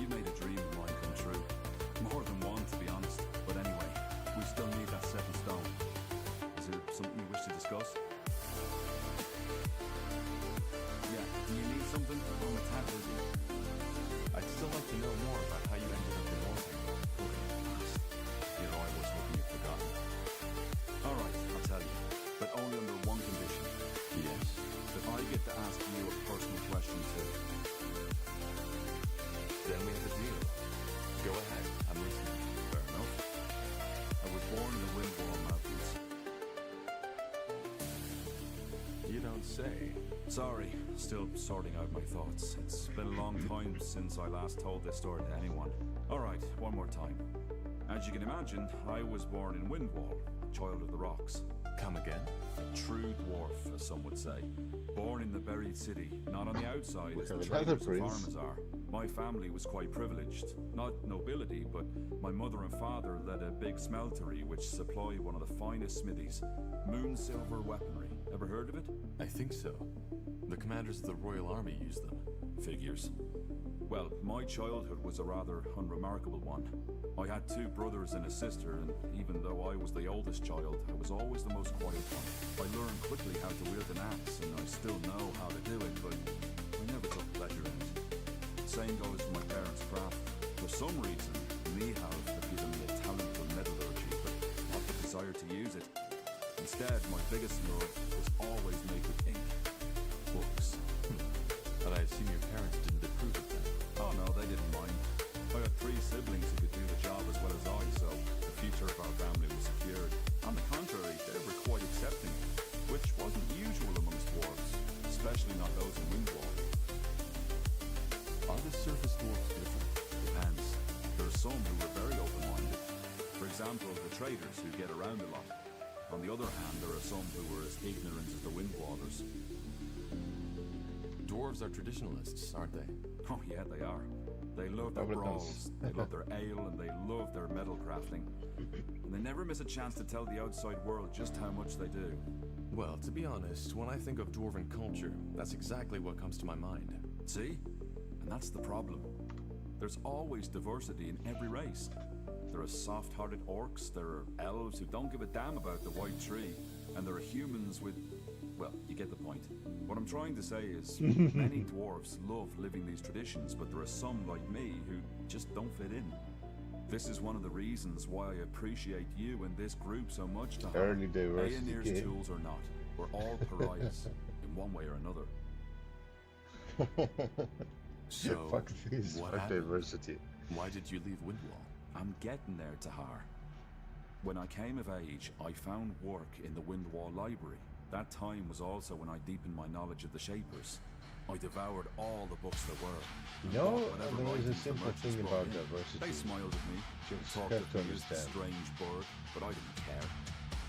You made a dream of mine come true. More than one, to be honest. But anyway, we still need that second stone. Is there something you wish to discuss? Yeah, do you need something? I'm a tad busy. I'd still like to know more about how you ended up in Warfare. You know, I was hoping you'd forgotten. All right, I'll tell you. But only under one condition. Yes? That I get to ask you a personal question too. Then we have a deal. Go ahead, I'm listening. Fair enough. I was born in the Windwall Mountains. You don't say. Sorry, still sorting out my thoughts. It's been a long time since I last told this story to anyone. Alright, one more time. As you can imagine, I was born in Windwall, child of the rocks. Come again? A true dwarf, as some would say. Born in the buried city, not on the outside as the Okay, traders another and prince. farmers are. My family was quite privileged. Not nobility, but my mother and father led a big smeltery which supplied one of the finest smithies. Moon silver weaponry. Ever heard of it? I think so. The commanders of the Royal Army use them. Figures. Well, my childhood was a rather unremarkable one. I had two brothers and a sister, and even though I was the oldest child, I was always the most quiet one. I learned quickly how to wield an axe, and I still know how to do it, but I never took pleasure in it. Same goes for my parents' craft. For some reason, Mihal had given me a talent for metallurgy, but not the desire to use it. Instead, my biggest love was always made with ink. Books. But I assume your parents didn't approve of that. Oh no, they didn't mind. I had three siblings who could do the job as well as I, so the future of our family was secured. On the contrary, they were quite accepting, which wasn't usual amongst dwarves, especially not those in Windwall. Are the surface dwarves different? Depends. There are some who were very open-minded. For example, the traders who get around a lot. On the other hand, there are some who were as ignorant as the Windwallers. Dwarves are traditionalists, aren't they? Oh yeah, they are. They love their brawls, they love their ale, and they love their metal crafting. And they never miss a chance to tell the outside world just how much they do. Well, to be honest, when I think of dwarven culture, that's exactly what comes to my mind. See? And that's the problem. There's always diversity in every race. There are soft-hearted orcs, there are elves who don't give a damn about the white tree, and there are humans with... well, you get the point. What I'm trying to say is, many dwarves love living these traditions, but there are some like me who just don't fit in. This is one of the reasons why I appreciate you and this group so much, Tahar. Early diversity Aenir's game. tools or not, we're all pariahs, in one way or another. So, Fuck this, what fuck happened? diversity. Why did you leave Windwall? I'm getting there, Tahar. When I came of age, I found work in the Windwall Library. That time was also when I deepened my knowledge of the Shapers. I devoured all the books there were. You know, there is a simple thing about diversity. They smiled at me, Just talked have of to me as the understand. strange bird, but I didn't care.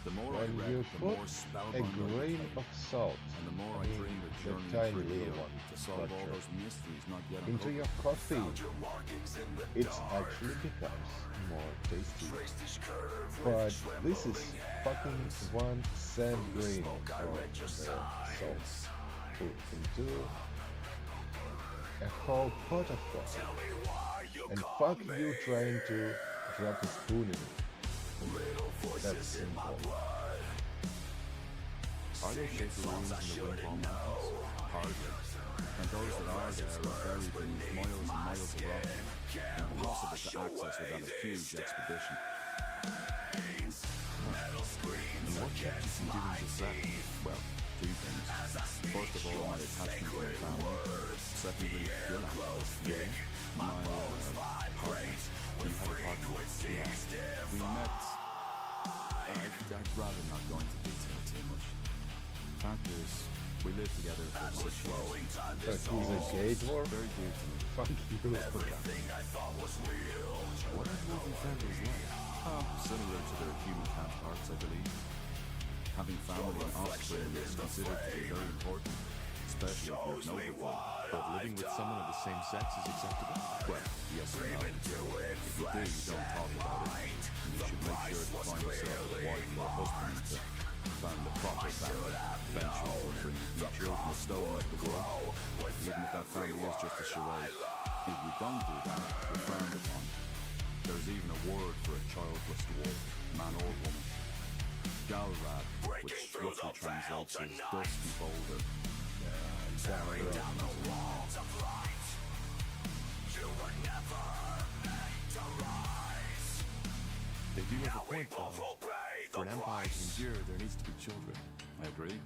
The more I When read, you the put more a spellbound I grain became. of salt, And the more I dreamed of the journeying tiny through little here one, to solve all structure, those mysteries not yet into uncovered. your coffee, it actually becomes more tasty. But this is fucking 1 cent grain of the salt put into a whole pot of coffee. And fuck you trying to drop a spoon in it. That's simple. Are there shaper ruins in the Windwall Mountains? Hardly. And those that are there are buried beneath miles and miles of rock, impossible to access without a huge expedition. And what kept you from doing just that? Well, two things. First of all, my attachment to my family. Secondly, Gillan. Yeah, my partner. You had a partner? Yeah. We met... I'd rather not go into detail too much. Fact is, we lived together for 6 years. But he's a gay dwarf? Very dear to me. Fuck you. What are dwarven families like? Similar to their human counterparts, I believe. Having family and offspring is considered to be very important, especially if you're noble. But living with someone of the same sex is acceptable? Well, yes or no. If you do, you don't talk about it. And you should make sure to find yourself a wife or a husband to find the proper family. Eventually, will bring your children a stone like the world. Even if that family is just a charade. If you don't do that, you're frowned upon. There's even a word for a childless dwarf, man or woman. Galrad, which roughly translates as dusty boulder. They do have a point, though. For an empire to endure, there needs to be children. I agree.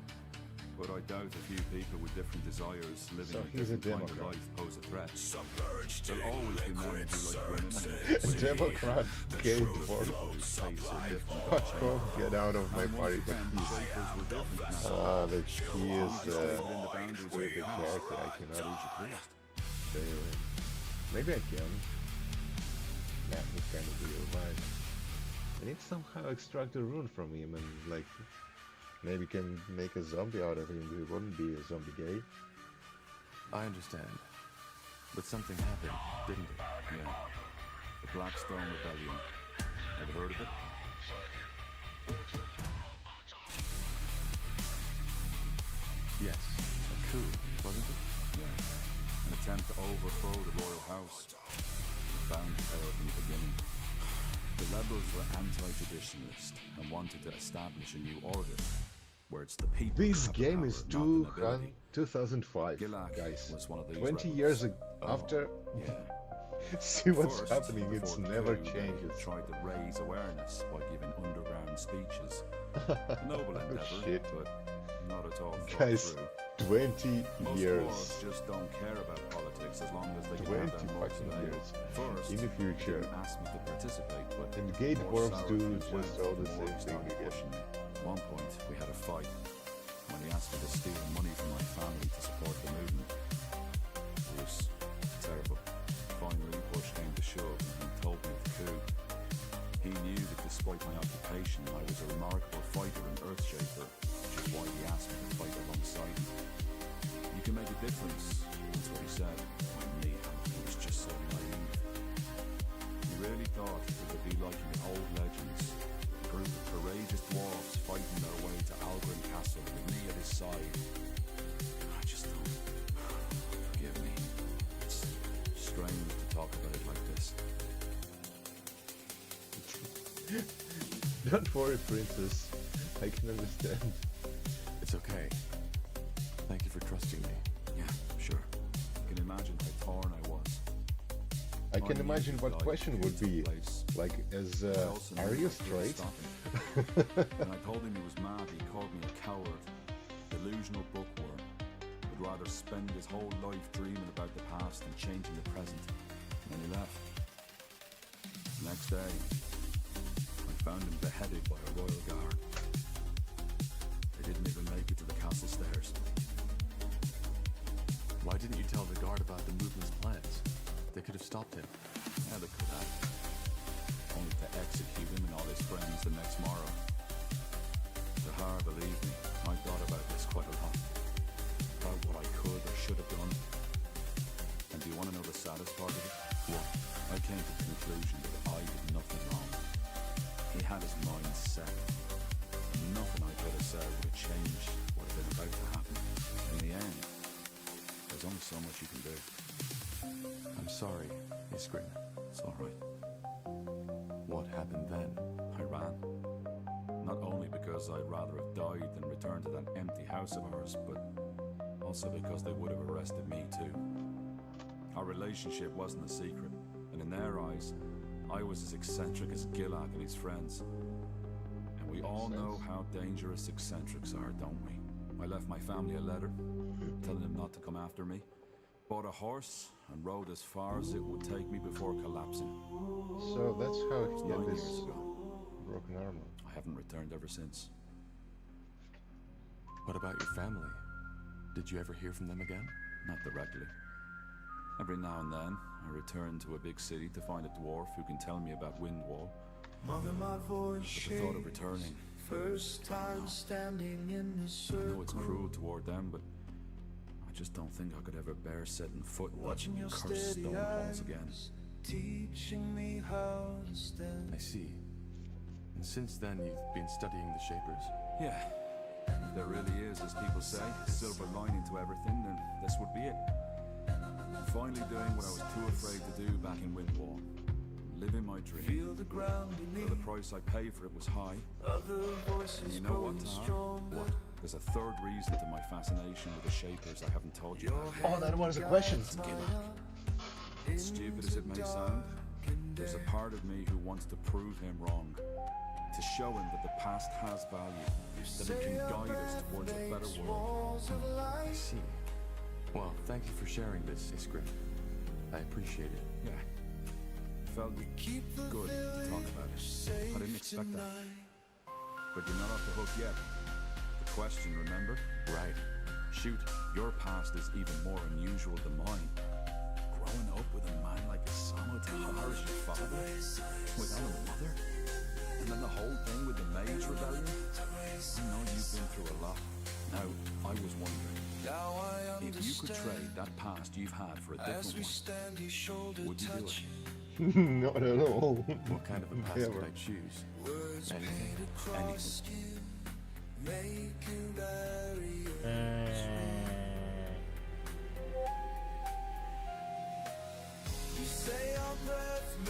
But I doubt a few people with different desires living So a he's a different kind of Democrat. life pose a threat. There'll always be men who like women. A Democrat gay dwarf. Face are different. Fuck off, get out of my party. But Shapers were different now. but he is Within the boundaries of weird the house. character. I cannot Priest. stay away. Maybe I can. That was kind of weird, but I need to somehow extract a rune from him and like maybe can make a zombie out of him. He wouldn't be a zombie gay. I understand. But something happened, didn't it? Yeah. The Blackstone Rebellion. Ever heard of it? Yes. A coup, wasn't it? Yeah. An attempt to overthrow the royal house. Bound to fail from the beginning. The rebels were anti-traditionalist and wanted to establish a new order, where it's the people. This who have game power, is not the nobility. 2005, Gilak guys. was one of these 20 rebels. years Oh, after. Yeah. See what's First, happening. It's before never coup, they changes. tried to raise awareness by giving underground speeches. A noble endeavor, Shit. but not at all thought Guys, through. 20 Most years. dwarves just don't care about politics as long as they can 20 have their marks fucking today. years. First, In the future. they didn't ask me to participate, but And gay more dwarves sour do things went, just all the more same he thing started again. pushing me. At one point, we had a fight. When he asked me to steal money from my family to support the movement. It was terrible. Finally, push came to shove and he told me of the coup. He knew that despite my occupation, I was a remarkable fighter and Earthshaper, which is why he asked me to fight alongside him. You can make a difference, that's what he said. When me, he was just so naive. He really thought it would be like in the old legends. A group of courageous dwarves fighting their way to Algren Castle with me at his side. I just thought, forgive me. It's strange to talk about it like this. Don't worry, princess. I can understand. It's okay. Thank you for trusting me. Yeah, sure. You can imagine how torn I was. I can knew imagine this what life question would took be place. like, as I also knew are you I couldn't straight? stop him. When I told him he was mad, he called me a coward, delusional bookworm, would rather spend his whole life dreaming about the past and changing the present. And then he left. The next day, I found him beheaded by a royal guard. They didn't even make it to the castle stairs. Why didn't you tell the guard about the movement's plans? They could have stopped him. Yeah, they could have. Only to execute him and all his friends the next morrow. Tahar, believe me, I thought about this quite a lot. About what I could or should have done. And do you want to know the saddest part of it? What? I came to the conclusion that I did nothing wrong. He had his mind set. And nothing I could have said would have changed what had been about to happen. In the end, there's only so much you can do. I'm sorry, Iskrin. It's alright. What happened then? I ran. Not only because I'd rather have died than return to that empty house of ours, but also because they would have arrested me too. Our relationship wasn't a secret, and in their eyes, I was as eccentric as Gillag and his friends. And we all know how dangerous eccentrics are, don't we? I left my family a letter, telling them not to come after me. Bought a horse and rode as far as it would take me before collapsing. So that's how he 9 got this years ago. broken armor. I haven't returned ever since. What about your family? Did you ever hear from them again? Not directly. Every now and then, I return to a big city to find a dwarf who can tell me about Windwall. Mother, my voice But the thought of returning, first time standing in the I circle. know it's cruel toward them, but I just don't think I could ever bear setting foot in Watching your cursed steady stone halls eyes, again. teaching me how to stand. I see. And since then, you've been studying the Shapers? Yeah. If there really is, as people say, a silver lining to everything, then this would be it. Finally doing what I was too afraid to do back in Windwall. Living my dream. Feel the ground Though beneath. the price I paid for it was high. Other voices And you know what, growing Tahar? stronger. What? There's a third reason to my fascination with the Shapers I haven't told you about yet. Oh, that was a question. As stupid as it may sound, there's a part of me who wants to prove him wrong. To show him that the past has value. That it can guide us towards a better world. I see. Well, thank you for sharing this, Iskrin. I appreciate it. Yeah. Felt good to talk about it. I didn't expect that. But you're not off the hook yet. The question, remember? Right. Shoot, your past is even more unusual than mine. Growing up with a man like Isamu Tahar as your father, without a mother, and then the whole thing with the Mage rebellion. I know you've been through a lot. Now, I was wondering, if you could trade that past you've had for a different one, would you do it? Not at all. What kind of a past Ever. would I choose? Anything. Anything.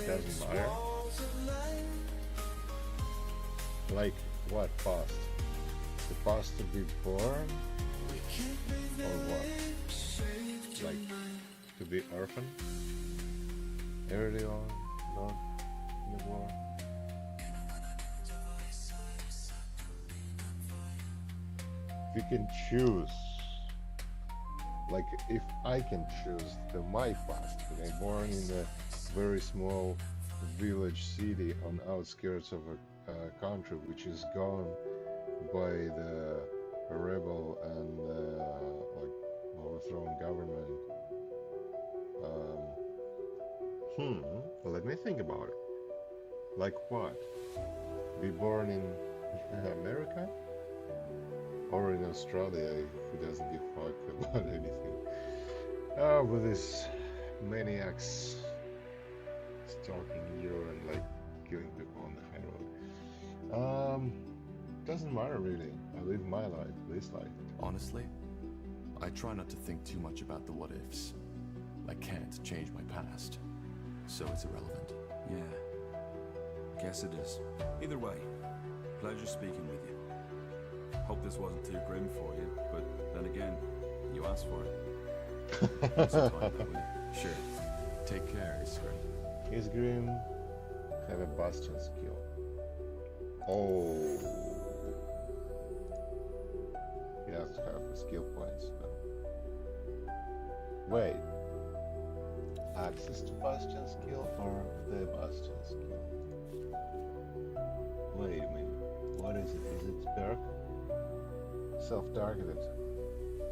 Doesn't matter. Like what past? The past to be born? Or what? Like to be orphan? Early on, not in the war. If you can choose, like if I can choose my past, I'm born in a very small village city on outskirts of a country which is gone by the rebel and like overthrown government. Let me think about it. Like what? Be born in America? Or in Australia if he doesn't give a fuck about anything. Oh, with these maniacs stalking you and like killing people on the high road. Doesn't matter really. I live my life, this life. Honestly, I try not to think too much about the what ifs. I can't change my past, so it's irrelevant. Yeah, guess it is. Either way, pleasure speaking with you. Hope this wasn't too grim for you, but then again, you asked for it. Have some time, will you? Sure. Take care, Iskrin. Is Grim have a bastion skill? Oh, he has to have the skill points. But... Wait, access to Bastion skill or the Bastion skill? Wait a minute. What is it? Is it perk? Self-targeted.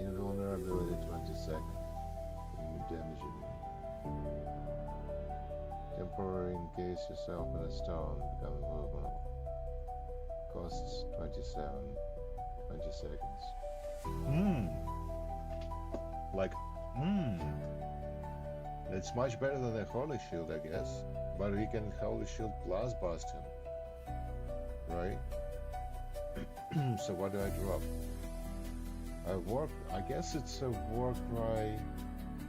Invulnerability 20 seconds. Damaging. Temporary encase yourself in a stone. Become invulnerable. Costs 20 seconds. It's much better than a Holy Shield, I guess. But we can Holy Shield plus Bastion. Right? So what do I drop? I guess it's a Warcry,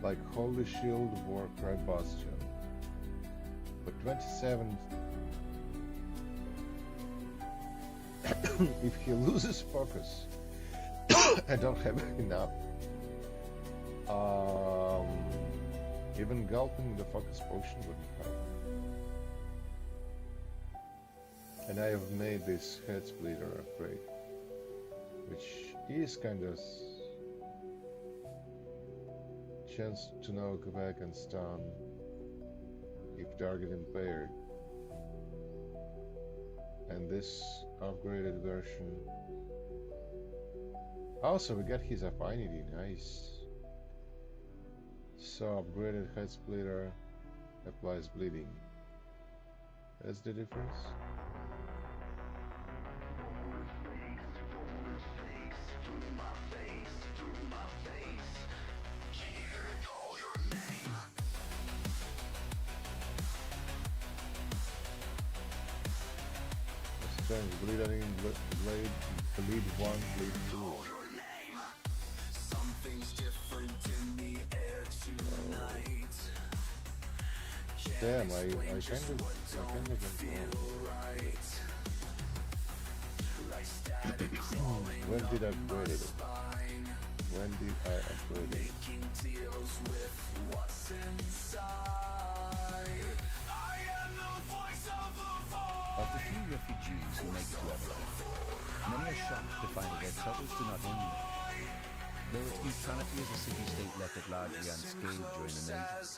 like Holy Shield, Warcry, Bastion. But 27... if he loses focus, I don't have enough. Even gulping the focus potion wouldn't help. And I have made this head splitter upgrade, which is kind of chance to now go back and stun if target impaired. And this upgraded version. Also, we got his affinity, nice. So upgraded head splitter applies bleeding. That's the difference. Bleed bleed 1, bleed 2. Something's different in the air tonight. Damn, I kind of when did I upgrade it? When did I upgrade it? Of the few refugees who make it to Everlight, many are shocked to find that their troubles do not end there. Though its neutrality as a city-state left it largely unscathed during the Mage,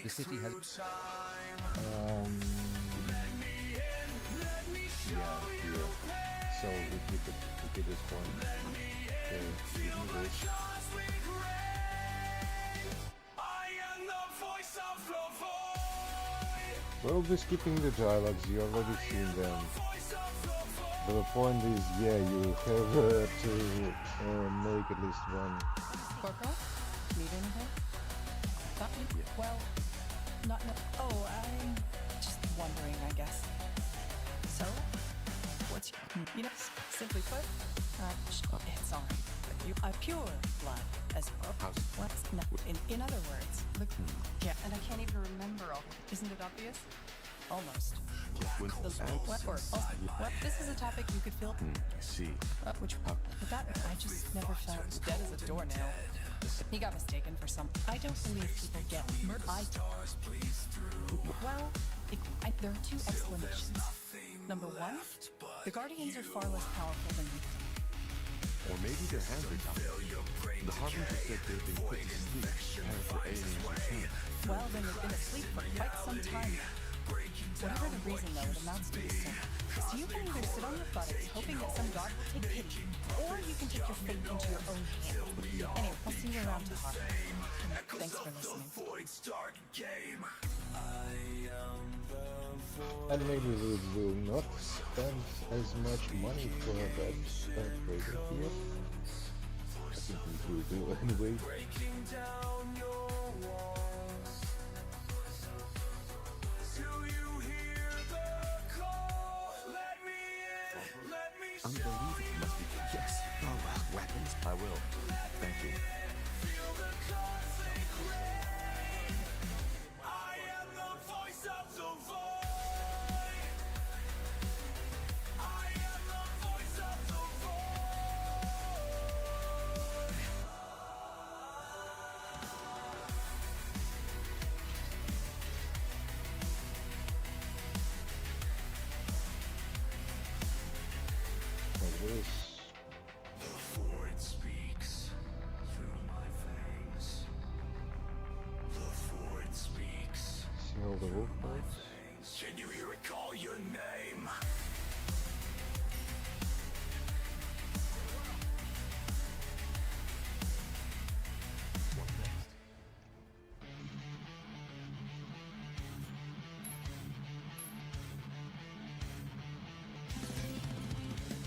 the city has... Yeah. So if you could this point, okay, give me this. We'll be skipping the dialogues, you already seen them. But the point is, yeah, you have to make at least one. Corporal? Need anything? Not me? Well, not... Oh, I'm just wondering, I guess. So, what's your... You know, simply put, it's alright. You are pure blood, as what's no, in other words, look, yeah, and I can't even remember all. Isn't it obvious? Almost. This is a topic you could fill. I see. With that, I just never felt dead as a doornail. He got mistaken for some. I don't believe people get murdered. Well, there are two explanations. Number one, the Guardians are far less powerful than we think. Or maybe their hands are tied. The Harbinger said they've been put to sleep, preparing for aliens' return. Well, then they've been asleep for quite some time. Whatever the reason, though, it amounts to the same. So you can either sit on your buttocks hoping that some god will take pity, or you can take your fate into your own hands. Anyway, I'll see you around tomorrow. Thanks for listening. And maybe we will not spend as much money for that upgrade here. I think we will do anyway. Unbelievable, must be. Yes. Oh well, weapons. I will. Thank you. Before it speaks through the wolf dogs. Can you hear it call your name?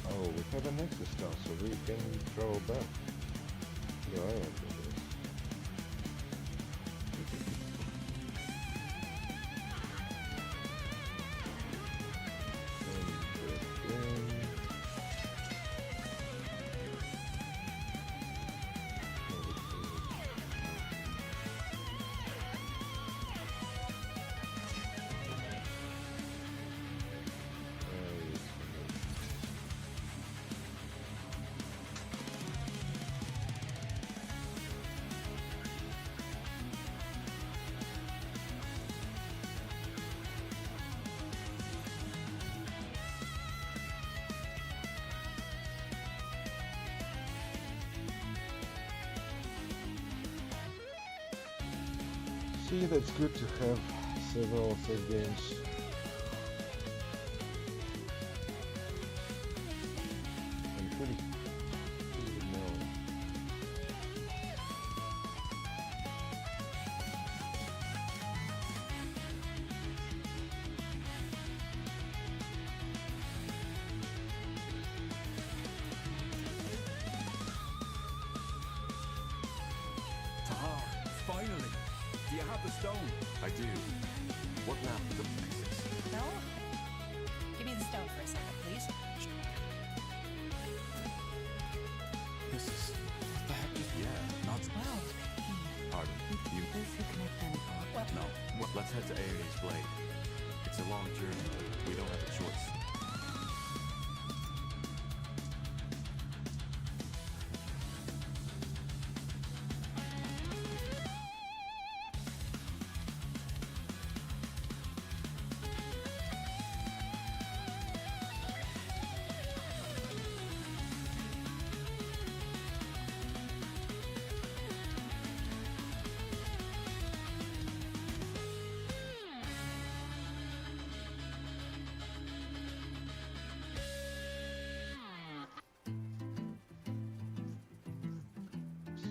Oh, we have a Nexus now, so we can throw back. Yeah, I remember this. See, that's good to have several save games. I'm pretty no. Tahar, finally! Do you have the stone? I do. What now? The No? Give me the stone for a second, please. This is... What the heck is... Yeah, not... Wow. Pardon. You... Well, No. Let's head to Aene's Blade. It's a long journey. We don't have a choice.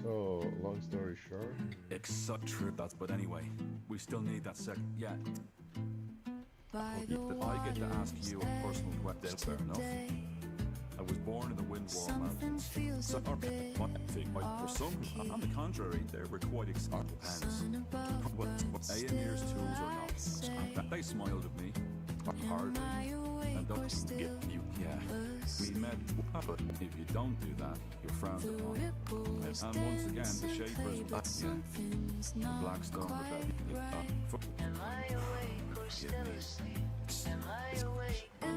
So, long story short, It's so true, that's... But anyway, we still need that second... Yeah. I get to ask you a personal question, fair enough. I was born in the Windwall Mountains. So, for some, on the contrary, they were quite excited pants. But Aemir's tools or not, they smiled at me, hardly, and don't get you. Yeah, we met, but if you don't do that, you're frowned upon. And once again, the Shapers, the Blackstone Rebellion, forgive me. In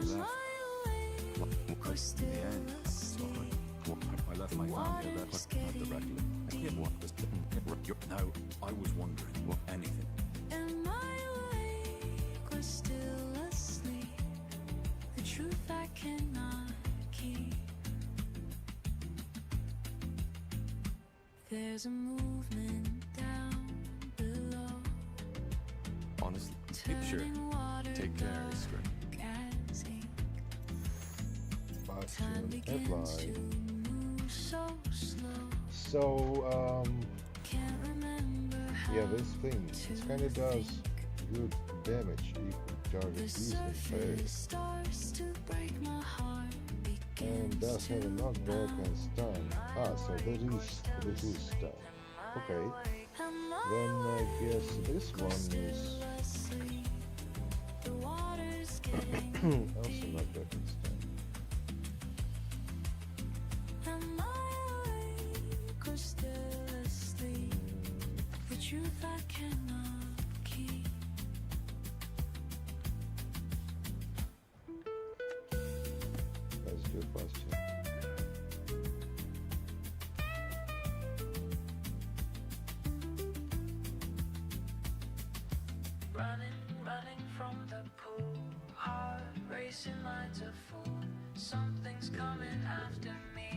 the end, I left my family, I left directly. Now, I was wondering, what anything? And my awake was still asleep. The truth I cannot keep. There's a movement down below. Honestly, sure. Take care, Scrap. Bastion headline. So, yeah, this thing, it kind of does good damage if you target these things, and does have a knockback and stun. Ah, so this is stun. Okay, then I guess this one is also knockback and stun. Truth I cannot keep. That's a good question. Running from the pool, heart racing like a fool. Something's coming after me,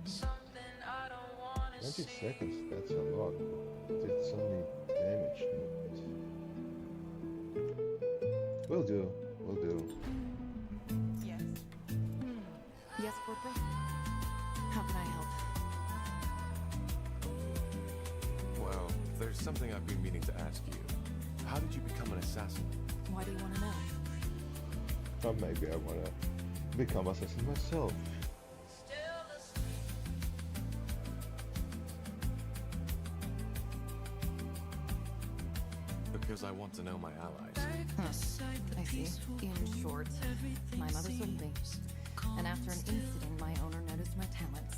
something I don't wanna 20 see. seconds, that's a lot. Did so many damage. Will do. Will do. Yes. Yes, Corporal? How can I help? Well, there's something I've been meaning to ask you. How did you become an assassin? Why do you want to know? Or maybe I wanna become assassin myself. Because I want to know my allies. I see. In short, my mother sold me. And after an incident, my owner noticed my talents.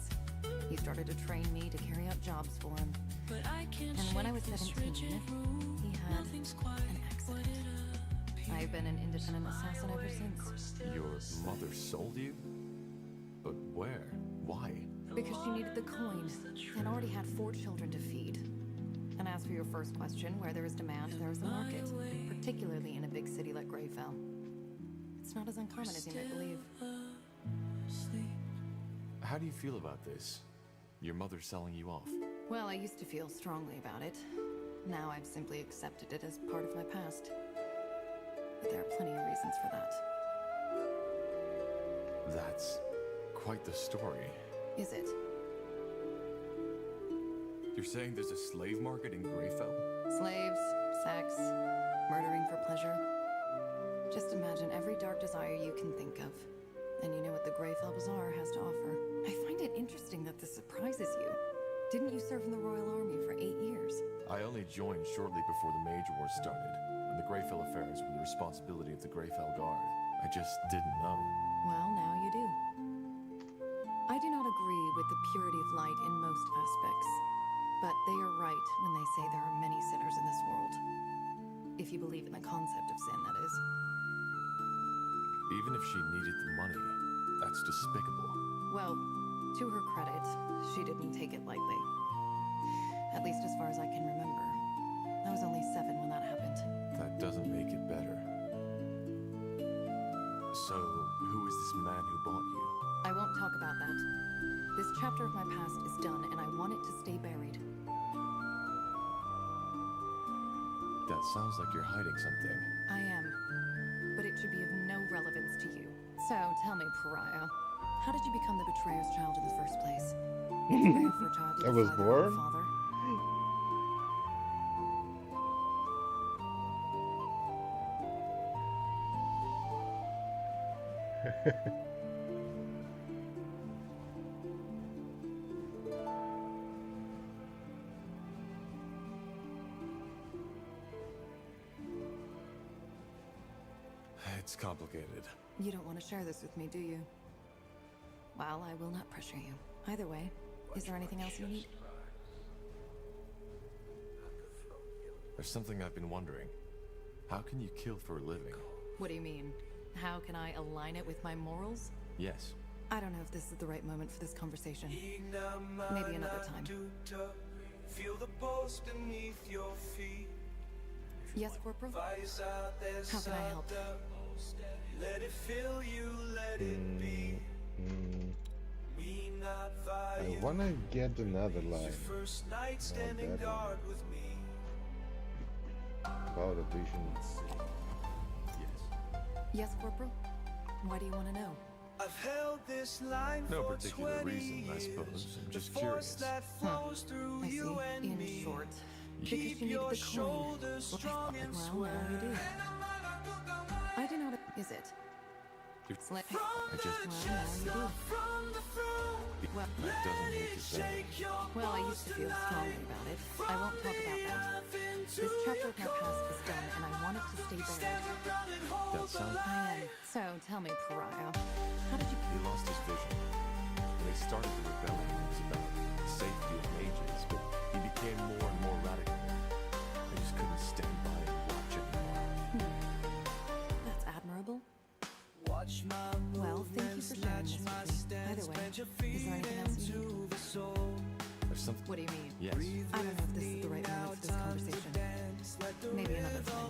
He started to train me to carry out jobs for him. And when I was 17, he had an accident. I've been an independent assassin ever since. Your mother sold you? But where? Why? Because she needed the coin, and already had 4 children to feed. And as for your first question, where there is demand, there is a market, particularly in a big city like Greyfell. It's not as uncommon as you might believe. How do you feel about this? Your mother selling you off? Well, I used to feel strongly about it. Now I've simply accepted it as part of my past. But there are plenty of reasons for that. That's quite the story. Is it? You're saying there's a slave market in Greyfell? Slaves, sex, murdering for pleasure. Just imagine every dark desire you can think of. And you know what the Greyfell Bazaar has to offer. I find it interesting that this surprises you. Didn't you serve in the Royal Army for 8 years? I only joined shortly before the Mage Wars started, and the Greyfell affairs were the responsibility of the Greyfell Guard. I just didn't know. Well, now you do. I do not agree with the purity of light in most aspects, but they are right when they say there are many sinners in this world. If you believe in the concept of sin, that is. Even if she needed the money, that's despicable. Well, to her credit, she didn't take it lightly. At least as far as I can remember. I was only 7 when that happened. That doesn't make it better. So, who is this man who bought you? I won't talk about that. This chapter of my past is done, and I want it to stay buried. That sounds like you're hiding something. I am. But it should be of no relevance to you. So, tell me, Pariah, how did you become the betrayer's child in the first place? It's rare for a child to I was defy their born? own father. It's complicated. You don't want to share this with me, do you? Well, I will not pressure you. Either way, is there anything else you need? There's something I've been wondering. How can you kill for a living? What do you mean? How can I align it with my morals? Yes. I don't know if this is the right moment for this conversation. Maybe another time. Feel the pulse beneath your feet. Yes, Corporal? How can I help? Let it fill you, let it be. Me not I wanna get another line. First night standing guard with me. About a vision. Yes, Corporal? Why do you want to know? I've held this line No for particular 20 reason, I years. suppose. I'm just The force curious. that flows through I see. you and In me. short, because Keep you needed your the coin. shoulders strong and Well, now you do. I do not. Is it? You're- Slip. I just... Well, now you do. Well, That doesn't make it better. well, I used to feel strongly about it. I won't talk about that. This chapter of my past is done, and I want it to stay buried. That sounds... I am. So, tell me, Pariah, how did you... He lost his vision. When he started the rebellion, it was about the safety of mages, but he became more and more radical. I just couldn't stand by and watch anymore. That's admirable. Watch my Well, thank you for sharing this with me. Either way, is there anything else you need? There's something... What do you mean? Yes. I don't know if this is the right moment for this conversation. Maybe another time.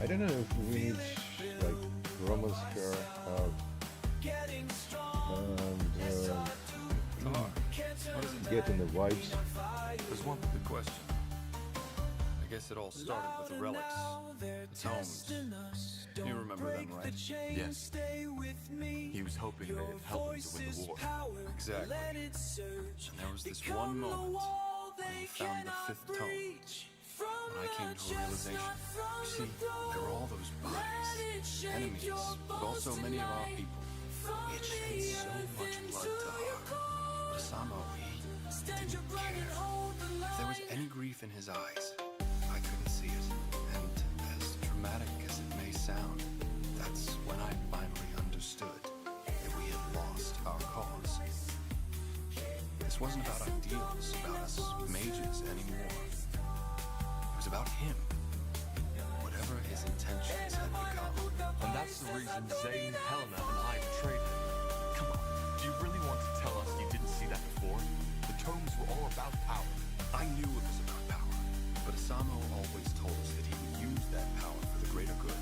I don't know if we need like Roman's hair out and get in the vibes. There's one big question. I guess it all started with the relics, the tomes. You remember them, right? Yes. He was hoping they'd help him to win the war. Exactly. And there was this one moment when he found the 5th tome. When I came to a realization, you see, there were all those bodies, enemies, but also many of our people. We had shed so much blood to Har. But Asamo, he didn't care. If there was any grief in his eyes, I couldn't see it. And as dramatic as it may sound, that's when I finally understood that we had lost our cause. This wasn't about ideals, about us mages anymore. It was about him. Whatever his intentions had become. And that's the reason Zane, Helena, and I betrayed him. Come on, do you really want to tell us you didn't see that before? The tomes were all about power. I knew it was about power. But Asamo always told us that he would use that power for the greater good.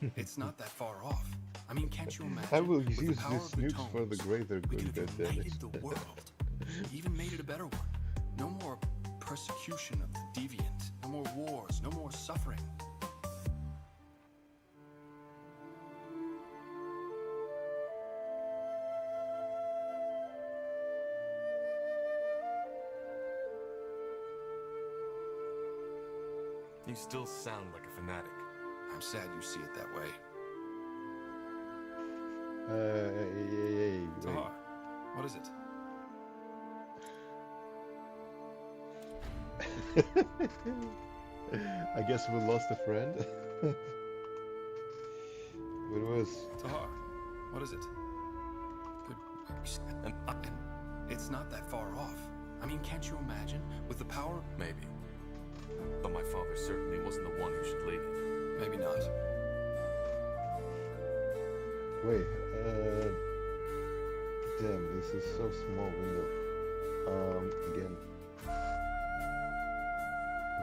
And it's not that far off. I mean, can't you imagine? I will use with the this power of the nukes for the tomes, greater we good, could have goddammit. united the world. Even made it a better one. No more persecution of the deviant. No more wars. No more suffering. You still sound like a fanatic. I'm sad you see it that way. Hey, Tahar, what is it? I guess we lost a friend. What was? Tahar, what is it? Good. And it's not that far off. I mean, can't you imagine? With the power... Maybe. But my father certainly wasn't the one who should lead it. Maybe not. Wait, damn, this is so small window. Again.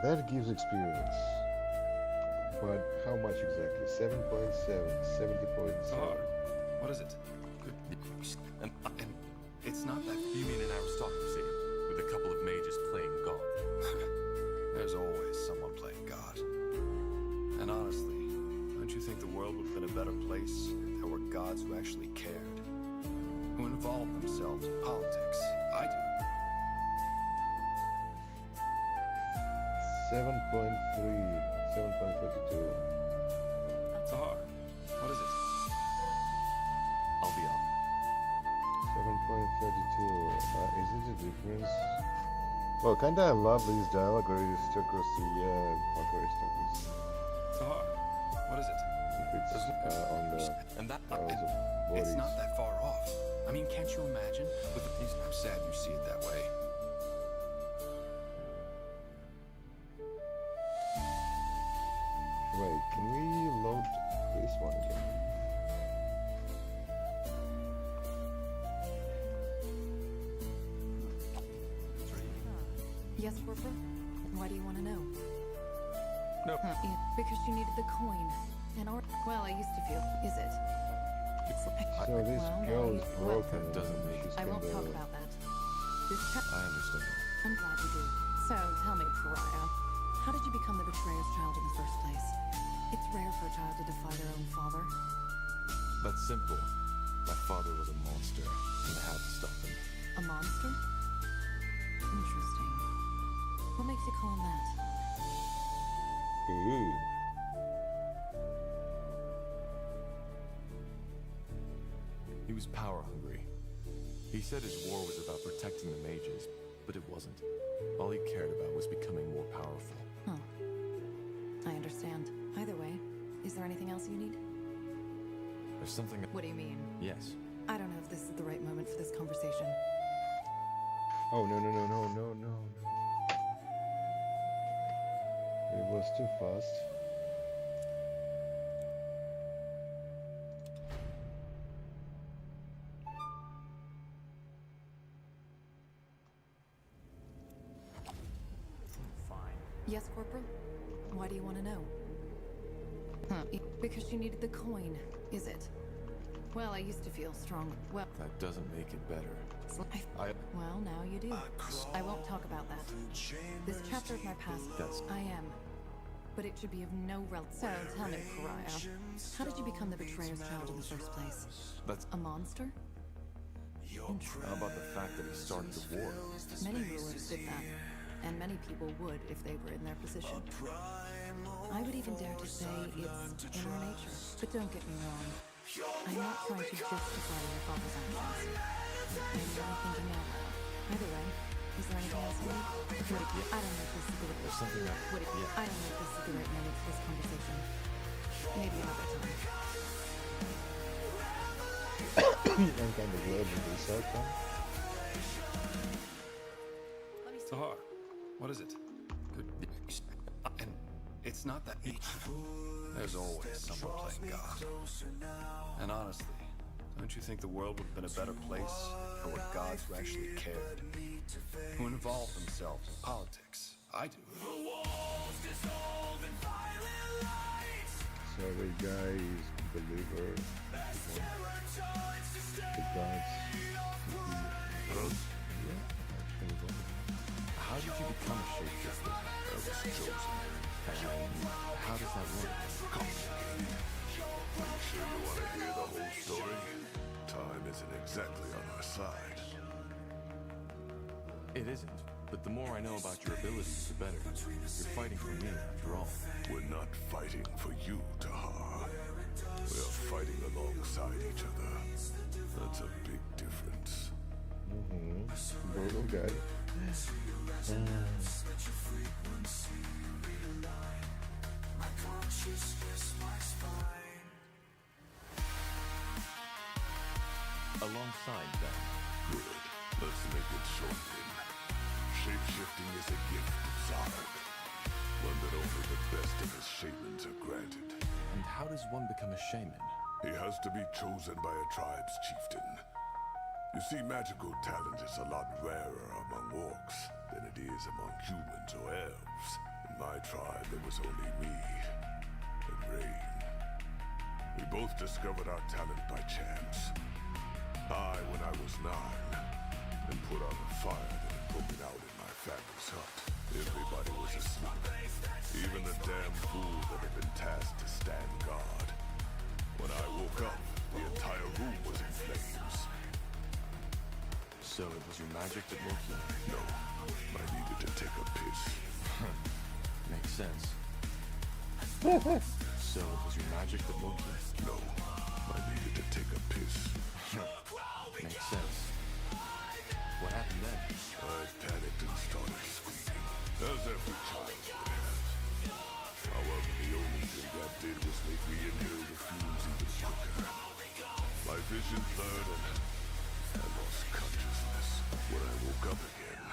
That gives experience. But how much exactly? 7.7, 70.7. Tahar, what is it? Good. And it's not that... You mean an aristocracy, with a couple of mages playing God? There's always someone playing God. And honestly, don't you think the world would have been a better place if there were gods who actually cared? Who involved themselves in politics? I do. 7.3, 7.32. Tahar, what is it? I'll be up. 7.32. Is it a difference? Well, kinda lovely is dialogue aristocracy, like aristocracy. Tahar, what is it? If it's on the And that... piles of It's bodies. not that far off. I mean, can't you imagine? With the... I'm sad you see it that way. Wait, can we load this one again? Yes, Corporal? Why do you want to know? No. Because you needed the coin. And well, I used to feel. Is it? So this girl is broken. That doesn't make she's I won't kinda- talk about that. This I understand. I'm glad you do. So, tell me, Pariah, how did you become the betrayer's child in the first place? It's rare for a child to defy their own father. That's simple. My father was a monster, and I had to stop him. A monster? Interesting. What makes you call him that? Ooh. He was power hungry. He said his war was about protecting the mages, but it wasn't. All he cared about was becoming more powerful. Huh. I understand. Either way, is there anything else you need? There's something... What do you mean? Yes. I don't know if this is the right moment for this conversation. Oh, no. It was too fast. Yes, Corporal? Why do you want to know? Because you needed the coin, is it? Well, I used to feel strong. Well, That doesn't make it better. Well, now you do. I won't talk about that. This chapter of my past, I am. But it should be of no relevance. So, tell me, Pariah, how did you become the betrayer's child in the first place? That's... A monster? How about the fact that he started the war? Many rulers did that, and many people would if they were in their position. I would even dare to say it's in our nature. But don't get me wrong. I'm not trying to justify your father's actions. I'm really thinking out loud. Either way, is there anything else you need? I don't know if this is the right... There's something that... I don't know if this is the right moment for this conversation. Maybe another time. I'm kind of glad with this outcome. Sahar, what is it? And it's not that easy. There's always someone playing God. And honestly, don't you think the world would have been a better place for what gods who actually cared, who involved themselves in politics? I do. Sorry guys, believer. The gods. How did you become a shapeshifter? I was chosen. And how does that work? Complicated. Are you sure you want to hear the whole story? Time isn't exactly on our side. It isn't. But the more I know about your abilities, the better. You're fighting for me, after all. We're not fighting for you, Tahar. We're fighting alongside each other. That's a big difference. Brutal guy. Alongside that. Good. Let's make it short then. Shapeshifting is a gift of Zarg. One that only the best of his shamans are granted. And how does one become a shaman? He has to be chosen by a tribe's chieftain. You see, magical talent is a lot rarer among orcs than it is among humans or elves. In my tribe, there was only me and Rain. We both discovered our talent by chance. I, when I was 9, and put out a fire that had broken out in my family's hut. Everybody was asleep. Even the damn fool that had been tasked to stand guard. When I woke up, the entire room was in flames. So it was your magic that woke you? No, I needed to take a piss. Makes sense. So it was your magic that woke you? No, I needed to take a piss. Makes sense. What happened then? I panicked and started screaming, as every child would have. However, the only thing that did was make me inhale the fumes even quicker. My vision blurred and I lost consciousness. When I woke up again,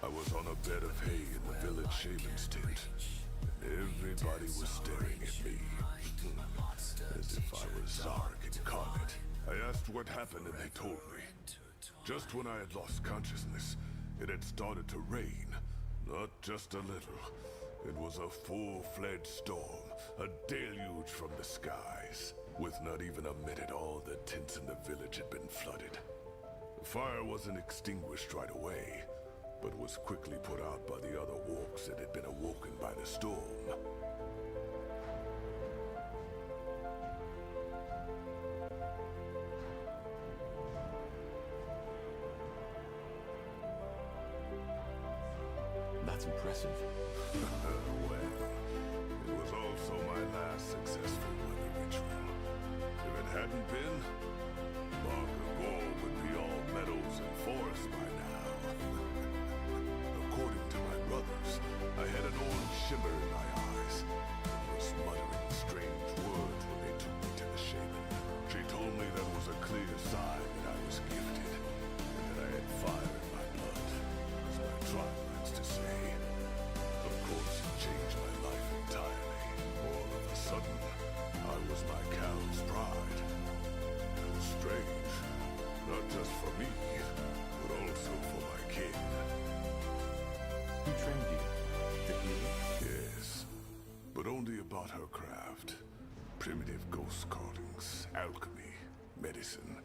I was on a bed of hay in the village shaman's tent, and everybody was staring at me, as if I was Zarg incarnate. I asked what happened and they told me. Just when I had lost consciousness, it had started to rain. Not just a little. It was a full-fledged storm, a deluge from the skies. With not even a minute, all the tents in the village had been flooded. The fire wasn't extinguished right away, but was quickly put out by the other orcs that had been awoken by the storm. That's impressive. Well, it was also my last successful money ritual. If it hadn't been, Mark would be all meadows and forests by now. According to my brothers, I had an orange shimmer in my eyes and was muttering strange words when they took me to the shaman. She told me that was a clear sign that I was gifted and that I had fire in my blood, as my tribe likes to say. Of course, it changed my life entirely. All of a sudden, I was my cow's pride. It was strange, not just for me, but also for my king. Who trained you? The healer? Yes, but only about her craft. Primitive ghost callings, alchemy, medicine.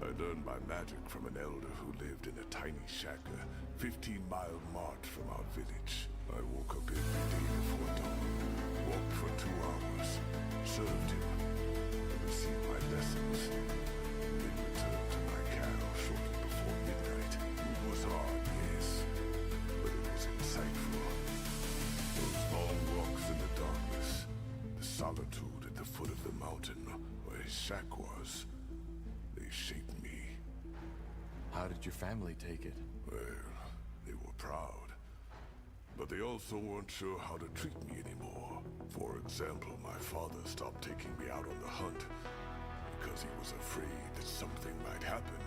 I learned my magic from an elder who lived in a tiny shack a 15-mile march from our village. I woke up every day before dawn, walked for 2 hours, served him, and received my lessons, then returned to my cow shortly before midnight. It was hard, yes, but it was insightful. Those long walks in the darkness, the solitude at the foot of the mountain where his shack was, they shaped me. How did your family take it? Well, they were proud. But they also weren't sure how to treat me anymore. For example, my father stopped taking me out on the hunt because he was afraid that something might happen,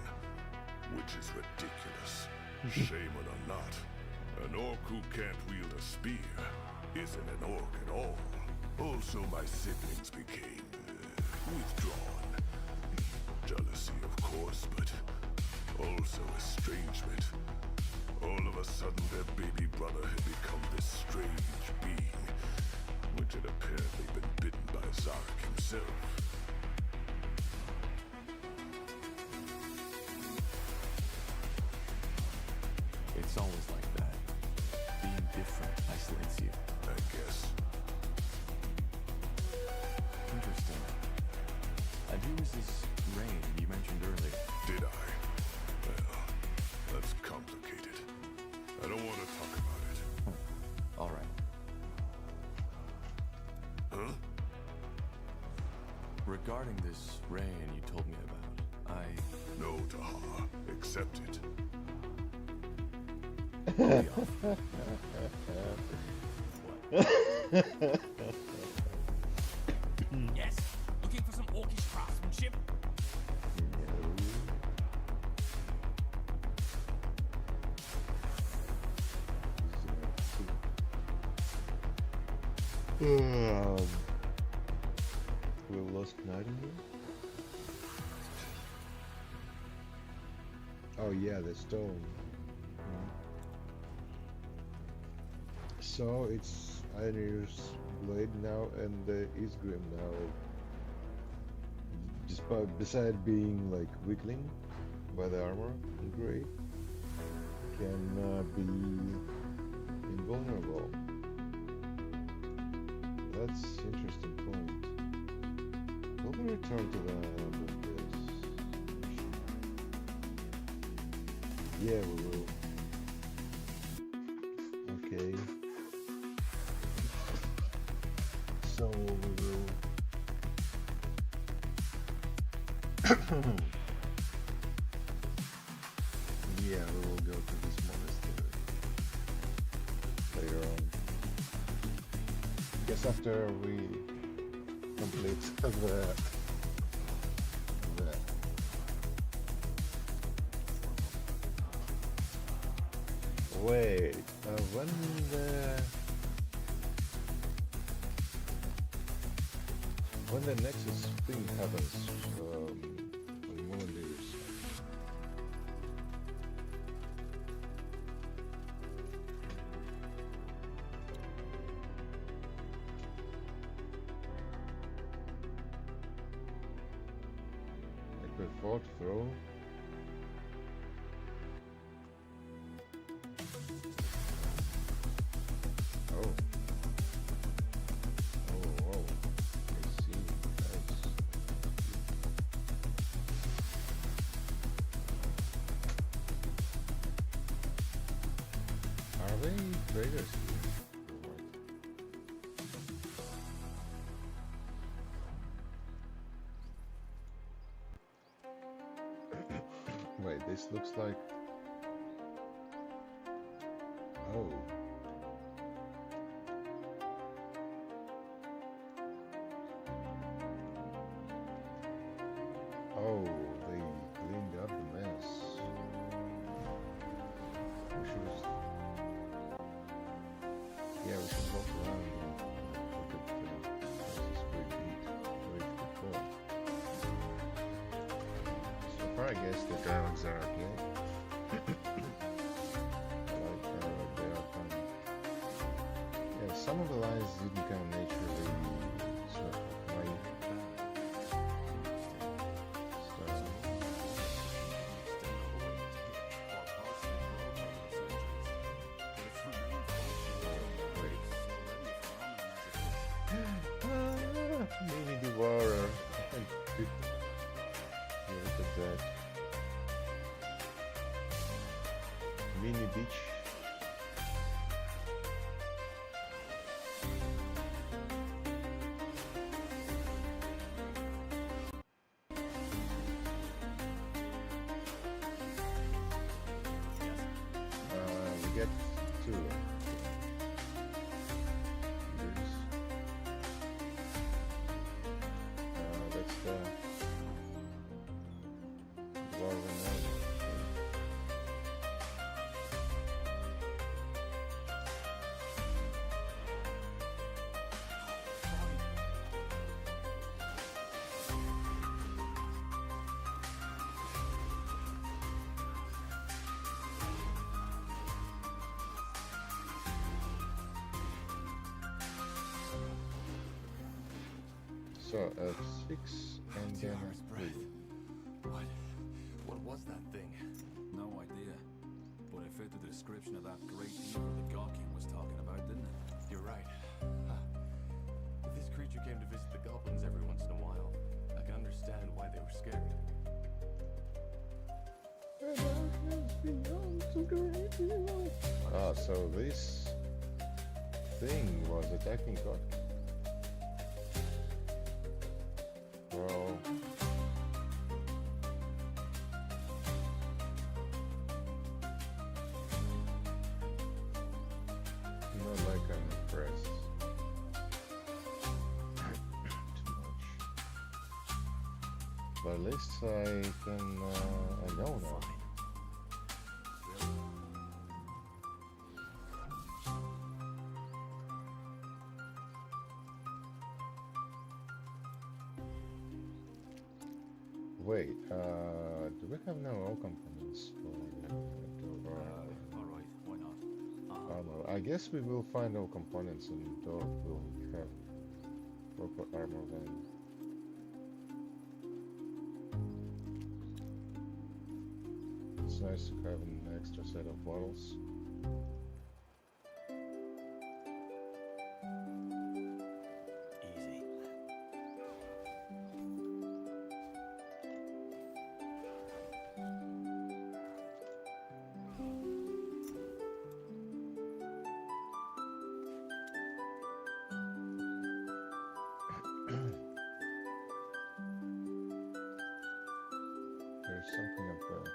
which is ridiculous. Shame it or not, an orc who can't wield a spear isn't an orc at all. Also, my siblings became withdrawn. Jealousy, of course, but also estrangement. All of a sudden, their baby brother had become this strange being, which had apparently been bitten by Zarek himself. It's always like that. Being different isolates you. I guess. Interesting. And who was this Rain you mentioned earlier? Did I? Well, that's complicated. I don't want to talk about it. All right. Huh? Regarding this Rain you told me about, No, Taha. Accept it. Yes, looking for some orcish craftsmanship? We've lost Nightingale. Oh yeah, the stone. So it's Einir's blade now and the Isgrim now. Despite beside being like weakling by the armor in grey, can be invulnerable. That's interesting point. Will we return to the end of this? Yeah, we will. Okay. So we will. Yeah, we will go to this monastery later on. Guess after we complete the wait, when the Nexus thing happens, on Moondeers. Like the fourth throw. Wait, this looks like... Oh. Oh, they cleaned up the mess. We should... Yeah, we should walk around and look at the houses we've before. So far, I guess the dialogues are okay. I like how they are fun. Yeah, some of the lines didn't come naturally sort of my style. Mini Devourer. Look at that. Mini Beach. We get two. That's the Dwarven Elf. So F6 and then F3. What was that thing? No idea. But it fit the description of that great evil the God King was talking about, didn't it? You're right. If this creature came to visit the goblins every once in a while, I can understand why they were scared. Ah, so this thing was attacking God. Well, not like I'm impressed. Too much. But at least I can, I know now. Wait, do we have no all components for Alright, why not? armor? I guess we will find all components and dog will have proper armor then. It's nice to have an extra set of bottles. Easy. There's something up there.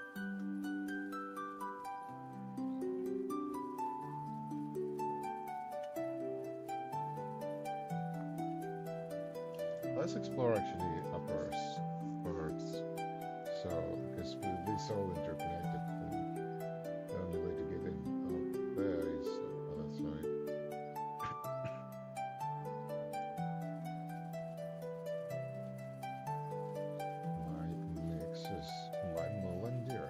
Let's explore actually upper Earths. So, because this all interconnected, the only way to get in up there is on that side. My mixes, my Melindir.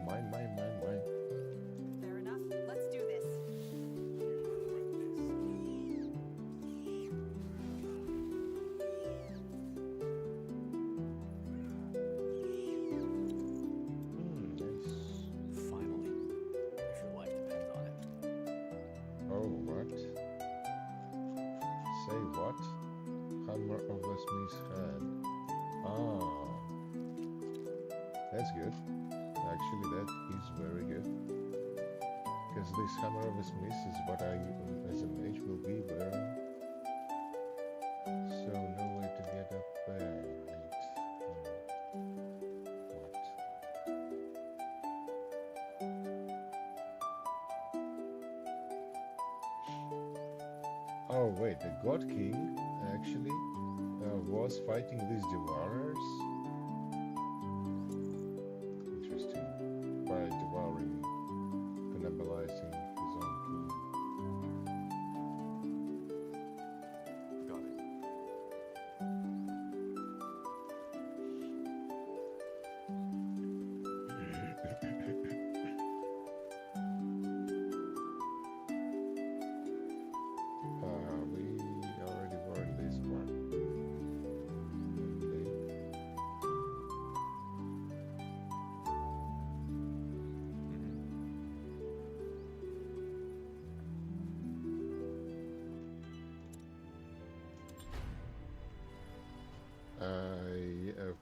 Mine. Fair enough. Let's do this. Nice. Finally. If your life depends on it. Oh, what? Say what? Hammer of the Smith's hand. Ah. That's good. Actually, that is very good. Because this Hammer of the Smith is what I, as a mage, will be wearing. So, no way to get up there. Wait. What? Oh wait, the God King actually was fighting these devourers. Interesting. By devouring, cannibalizing his own king. Got it. We already were in this one. Okay.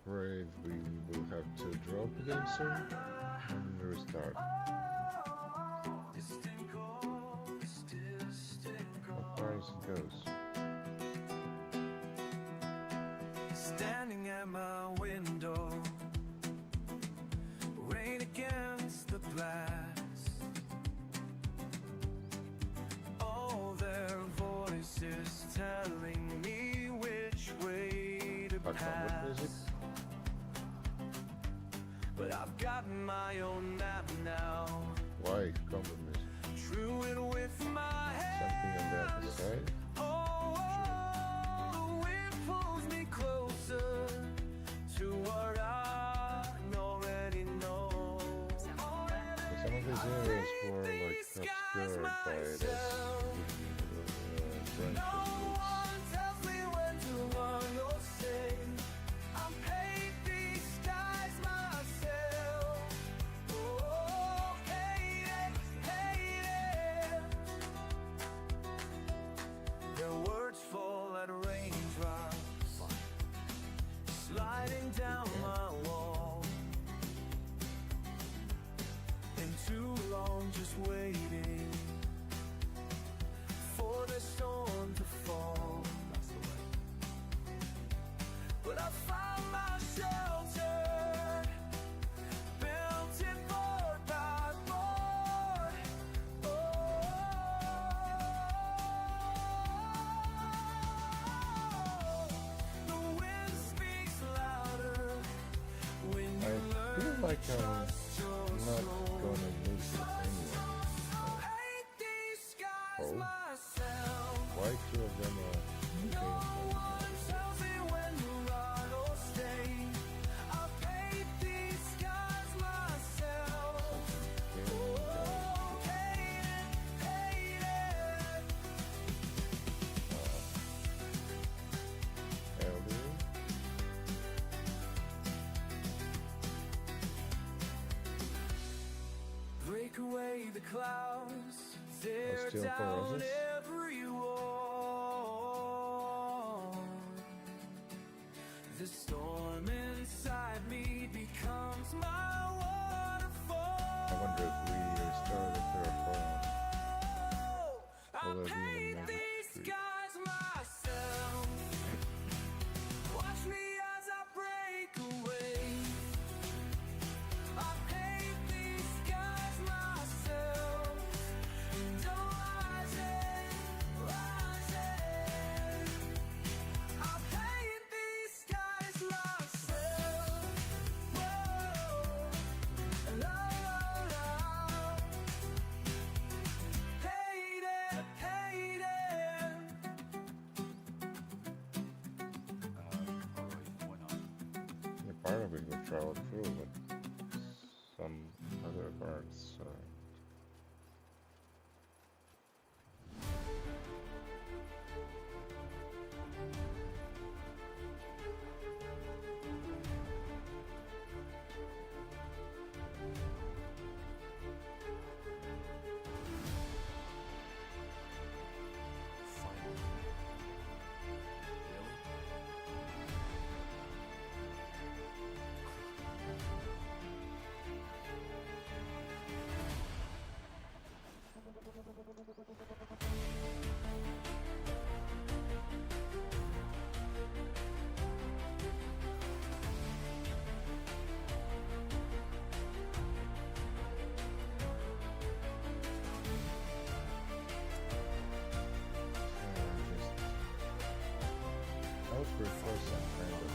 afraid we will have to drop again soon and restart. How far as it goes? Standing at my window, rain against the glass. All their voices telling me which way to pass. But I've got my own map now. Why compromise? Drew it with my Something on the other side? Oh, the wind pulls me closer to what I already know. Some of these areas were like obscured by this branches. No one tells me when to run or stay. I'm paid these skies myself. Oh, hate it, hate it. Their words fall like raindrops, sliding down my wall. Been too long just waiting for the storm to fall. But I found my shelter, built it board by board. Oh, the wind speaks louder when you I feel like I'm not gonna lose it anyway. Oh? Why two of them are tells me when to run or stay. I paint these skies myself. Oh, hate it, hate it. elder? Break away the clouds, tear Still down Roses? every wall. The storm inside me becomes my waterfall. I wonder if we restart the Terraform. I Will there be paint even Mage these 3? skies myself. Watch me as I break away. I paint these skies myself. And rising, rising. I paint these skies myself. Whoa, la la la. Hate it, hate it. Yeah, part of it we traveled through, but some other parts. I would prefer some kind of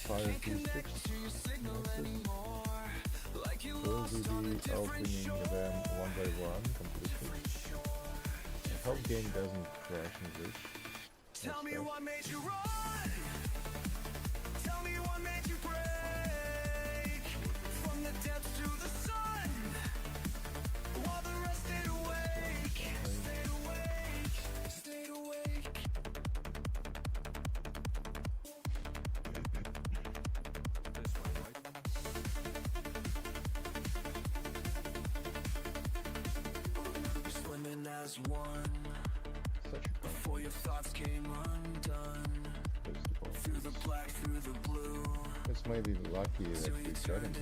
fire districts. Will we be opening them one by one completely? I hope game doesn't crash in this. Tell me what made you run. Tell me what made you break. From the depths to the sun. While the rest stayed awake. Stayed awake. Stayed awake. You're swimming as one. Before your thoughts came undone. Through the black, through the blue. This may be lucky that we got him.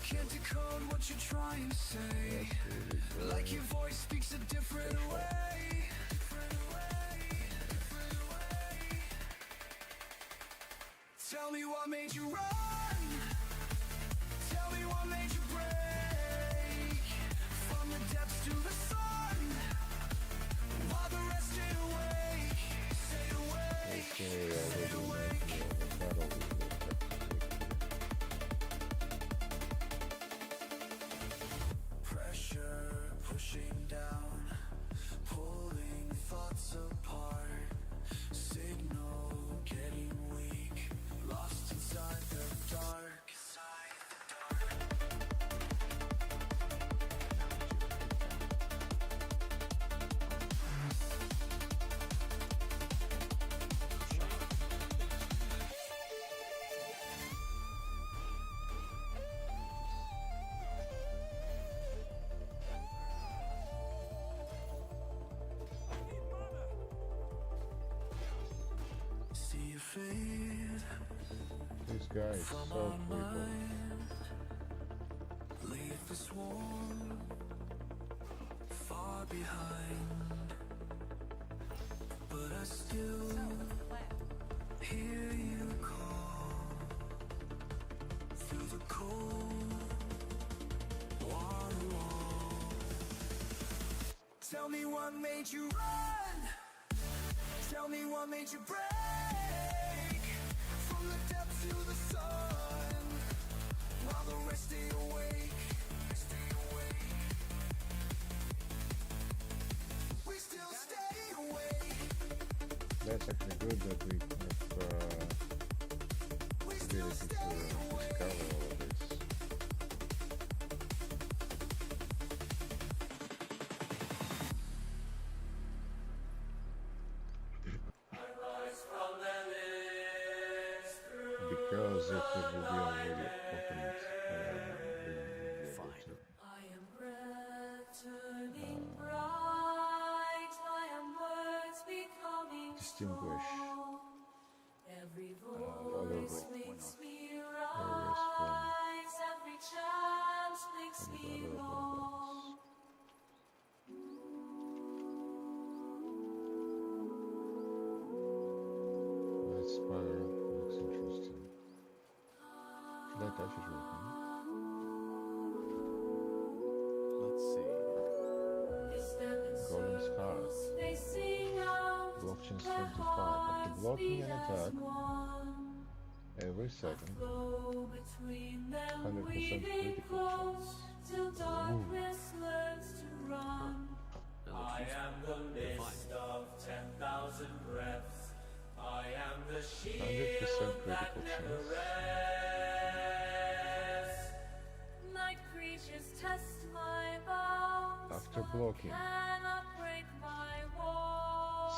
Can't decode what you're trying to say. Like your voice speaks a different way. Tell me what made you run. Tell me what made you break. From the depths to the sun. While the rest stayed awake. Stayed awake. Stayed awake. Pressure pushing down, pulling thoughts apart. Signal getting weak, lost inside the dark. See you fade. This guy is so brutal. Leave the swarm far behind, but I still hear you call through the cold water wall. Tell me what made you run. Tell me what made you break. From the depths to the sun. While the rest stayed awake. Stayed awake. We still stay awake. That's actually good that we have ability to discover all of this. Because if it will be already opened, Fine. I am breath turning bright. I am words becoming distinguish strong. Every other voice makes me rise. Every chance makes me long. that spiral looks interesting. Should I touch it right now? Let's see. Golem's Heart. Blockchain 25. After blocking an attack every second, 100% critical chance. Ooh. I am the mist of 10,000 breaths. I am the shield that never rests. Night creatures test my bounds. After blocking. Cannot break my walls.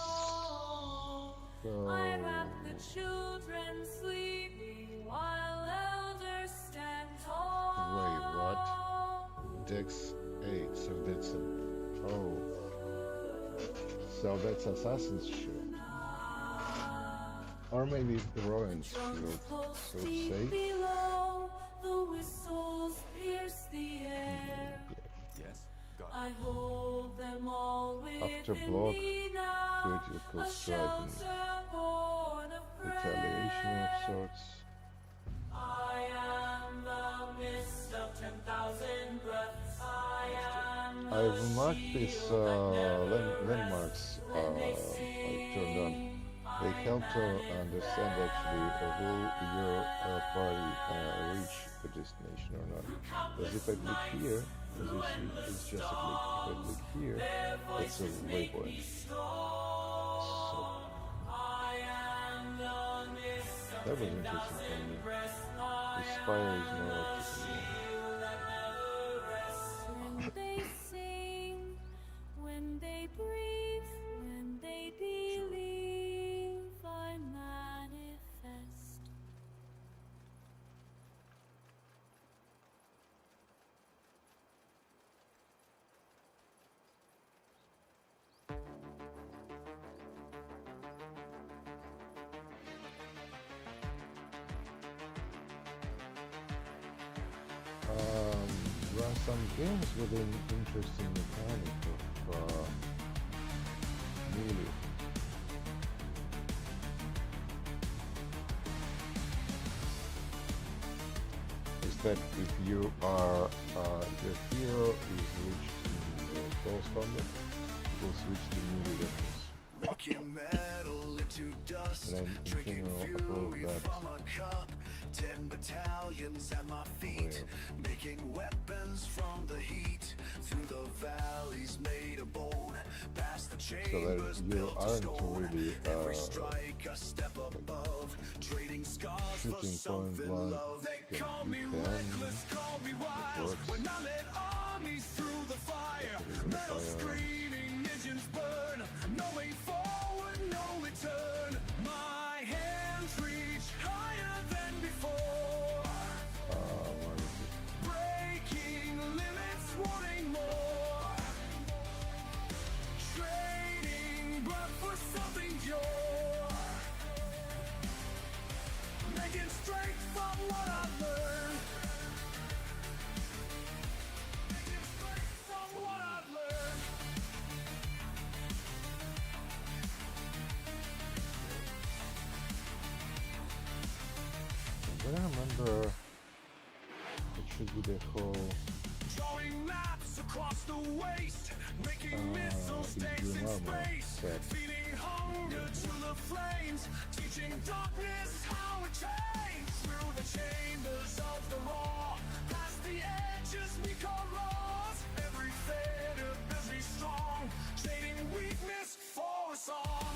So... I wrap the children sleeping while elders stand tall. Wait, what? Dex 8, so that's a... Oh. So that's Assassin's Shield. Or maybe Rowan's Shield, so it's safe. Below, the whistles pierce the air. Yes, got it. I hold them all After within block, me now. critical A striking. shelter born of Retaliation of prayer. sorts. I am the mist of 10,000 breaths. I am I've marked these landmarks I turned on. They help to understand actually will your party reach the destination or not. Because if I click here, as you see, it's just a click. If I click here, it's a waypoint. So that was interesting for me. The spire is now active anymore. When they sing, when they breathe, when they believe, I manifest. There are some games with an interesting mechanic of melee. Is that if you are your hero is reached in close combat, it will switch to melee weapons. And I'm in general above that. 10 battalions at my feet, making weapons from the heat, through the valleys made of bone, past the chambers built of stone, every strike a step above, trading scars for something love. They call me reckless, call me wild, when I led armies through the fire, metal screaming engines burn, no way forward, no return, my hands reach higher than before. Breaking limits, wanting more. Trading blood for something pure. Making strength from what I've learned. Making strength from what I've learned. But I remember it should be the whole Drawing maps across the waste, making missiles stays in space, feeding hunger to the flames, teaching darkness how it changed through the chambers of the raw, past the edges we call laws, every theater busy strong, trading weakness for a song.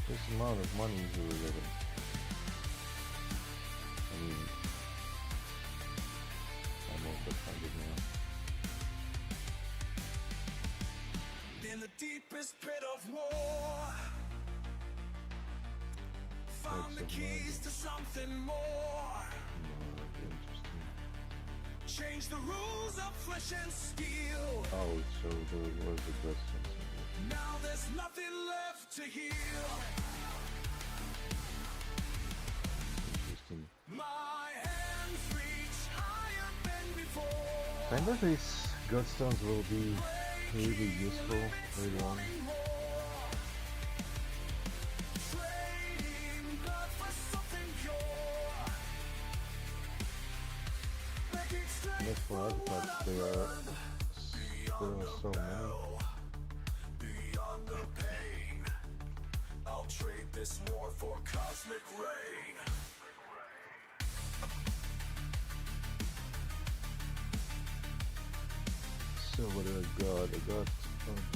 This amount of money is really living. I mean, I'm over 100 now. In the deepest pit of war, found the keys to something more. Change the rules of flesh and steel. Oh, so there was a question. Now there's nothing left to heal. Interesting. My hands reach higher than before. Kind of these godstones will be really useful later on. Trading blood for something pure. Making strength And as for artifacts, there are so many. beyond the pain. I'll trade this war for cosmic rain. So what do I got? I got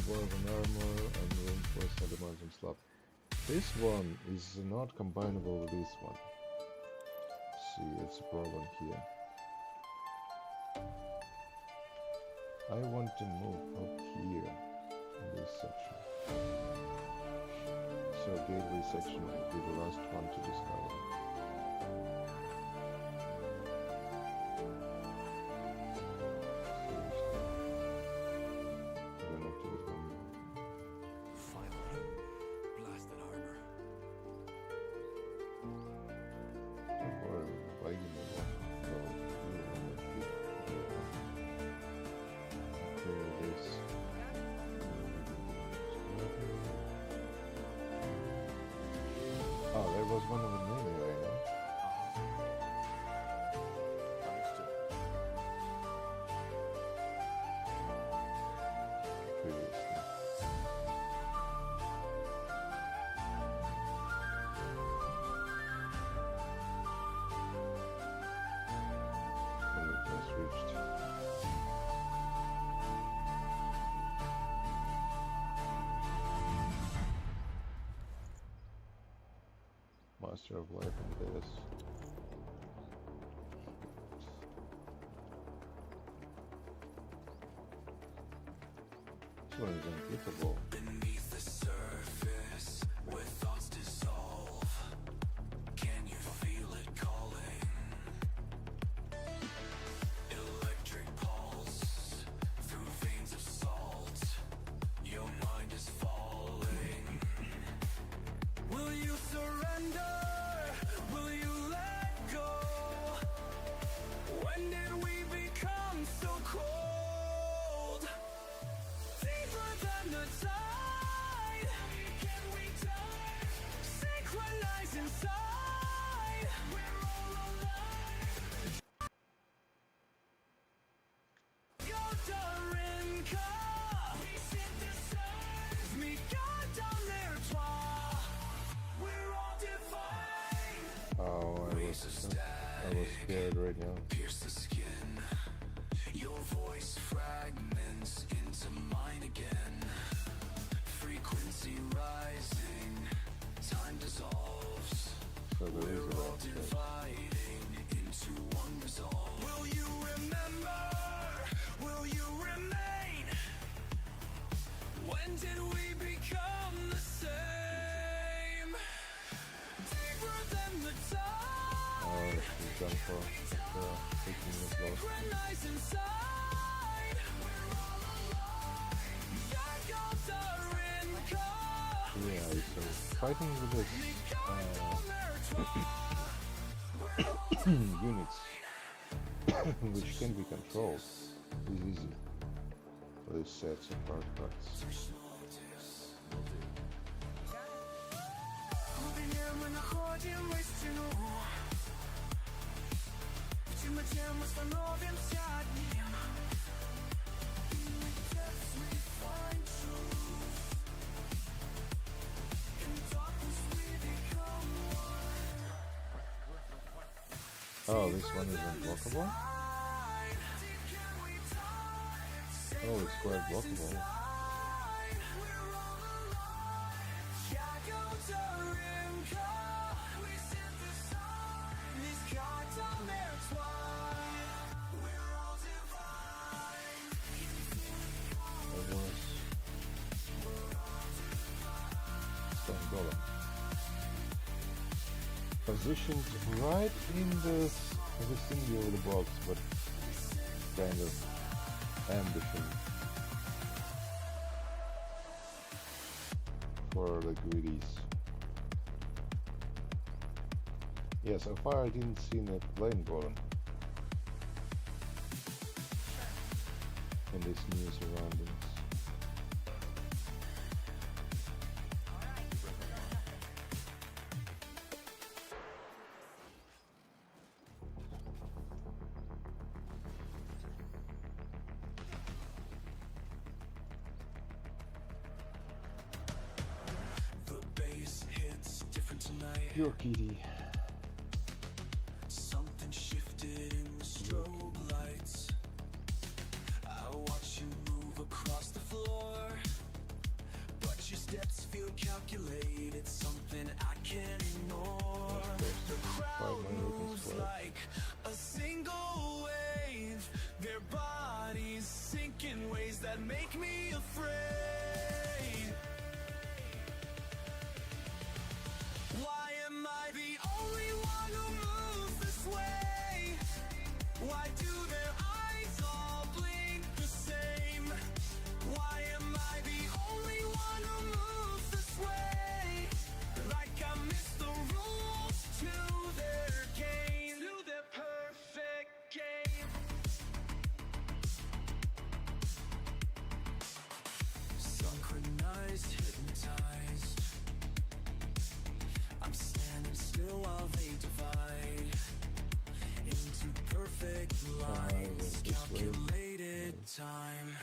dwarven armor and reinforced adamantium slab. This one is not combinable with this one. See, it's a problem here. I want to move up here in this section. So gateway section will be the last one to discover. Blasted armor. Oh, there was one of the melee, I know. Master of Life and Death. This one is unclickable. Beneath the surface, where thoughts dissolve, can you feel it calling? Electric pulse through veins of salt. Your mind is falling. Will you surrender? Will you let go? When did we become so cold? Deeper than the tide. Can we dive? Synchronize inside. We're all alive. Yodarinka. We synthesize. Me goddamn their toi. We're all divine. Oh, I was scared right now. Pierce the skin. Your voice fragments into mine again. Frequency rising. Time dissolves. So there is a We're all lot. dividing into one resolve. Will you remember? Will you remain? When did we become the same? Deeper than the tide. Oh, she's done for taking this loss. Synchronize inside. We're all alive. Yodarinka. Yeah, so fighting with this units which can be controlled is easy for these sets of artifacts. В глубине мы находим истину. В темноте мы становимся одним. In the depths we find truth. In darkness we become one. Oh, this one is unblockable? Oh, it's quite blockable. Positioned right in the vicinity of the box, but kind of ambition for the greedies. Yeah, so far I didn't see a plane golem in this new surroundings. Your kitty. Something shifted in the strobe lights. I watch you move across the floor, but your steps feel calculated, something I can't ignore. The crowd moves like a single wave, their bodies sink in ways that make me afraid. Why am I the only one who moves this way? Why do their eyes all blink the same? Why am I the only one who moves this way? Like I missed the rules to their game, to their perfect game. Synchronized, hypnotized. I'm standing still while they divide into perfect lines, calculated time.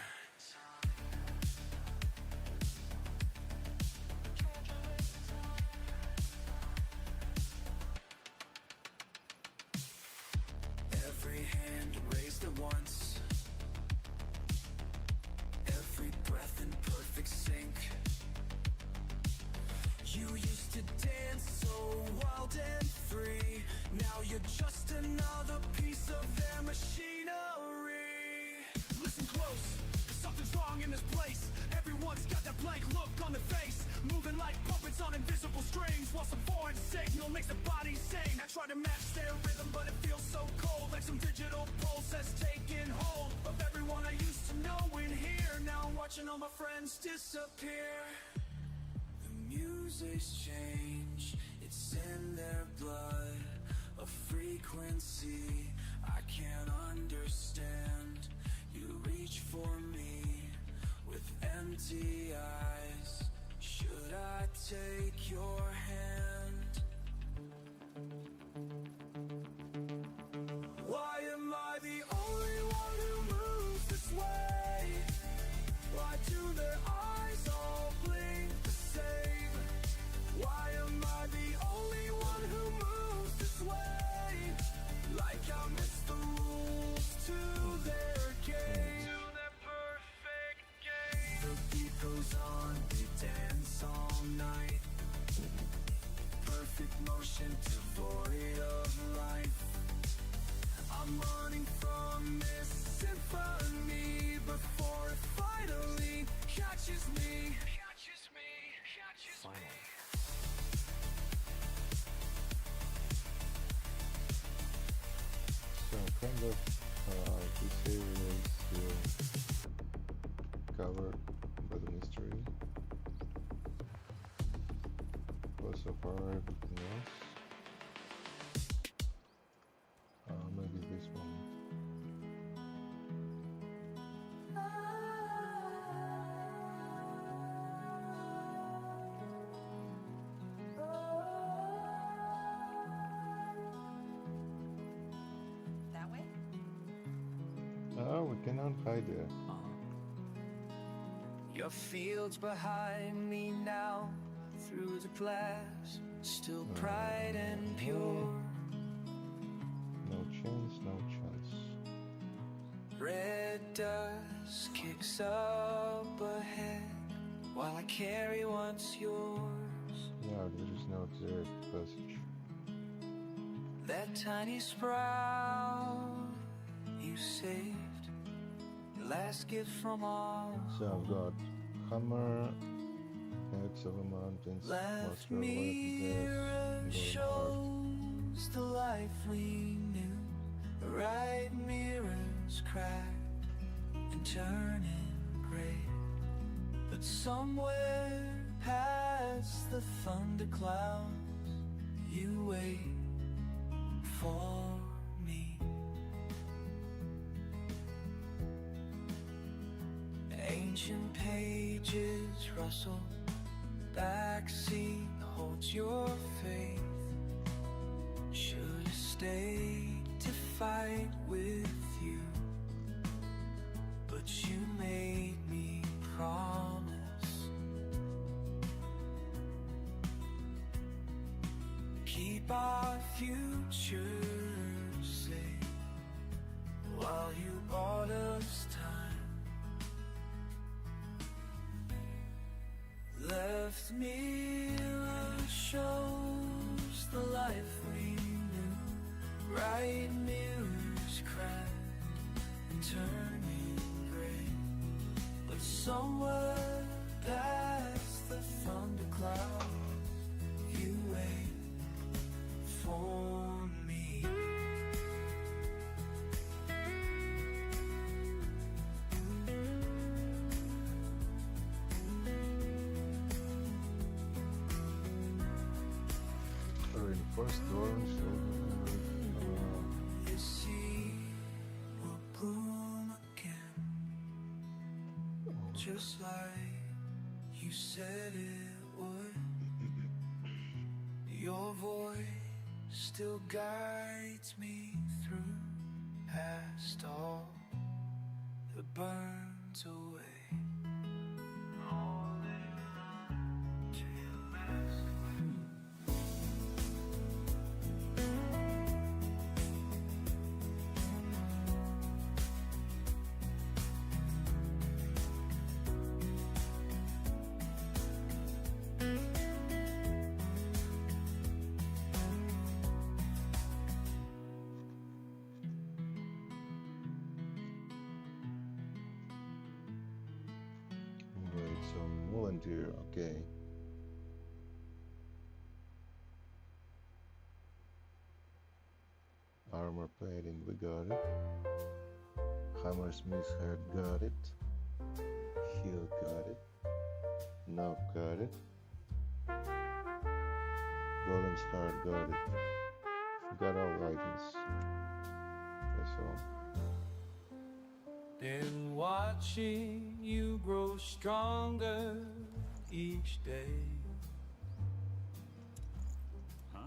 Every hand raised at once, every breath in perfect sync. You used to dance so wild Try to match their rhythm, but it feels so cold, like some digital pulse has taken hold of everyone I used to know in here. Now I'm watching all my friends disappear. The music's changed, it's in their blood, a frequency I can't understand. You reach for me with empty eyes. Should I take your hand? Why am I the only one who moves this way? Why do their eyes all blink the same? Why am I the only one who moves this way? Like I missed the rules to their game, to their perfect game. The beat goes on, they dance all night. Perfect motion devoid of life. I'm running from this symphony before it finally catches me. Catches me, catches me. So kind of this area is still covered by the mystery. But so far everything else. Maybe this one. That way? Oh, we cannot hide there. Your fields behind me now, through the glass, still bright and pure. No chance, no chance. Red dust kicks up ahead while I carry what's yours. No, there is no direct passage. That tiny sprout you saved, your last gift from all. So I've got hammer, heads over mountains, Left master of life and mirror death, shows the life we knew. The right mirror's cracked and turning gray. But somewhere past the thunderclouds, you wait for me. Ancient pages rustle, backseat holds your faith. Should've stayed to fight with you, but you made me promise. Keep our future safe while you bought us time. Left mirror shows the life we knew. Right mirrors cracked and turning gray. But somewhere past the thundercloud, you wait for me. Reinforced doors. You see, we'll bloom again, just like you said it would. Your voice still guides me through past all that burns away. Holding on to your last. Wait, so volunteer, okay. Armor plating, we got it. Hammersmith's head, got it. Heel, got it. Knob, got it. Golem's heart, got it. Got all items. That's all. Been watching you grow stronger each day.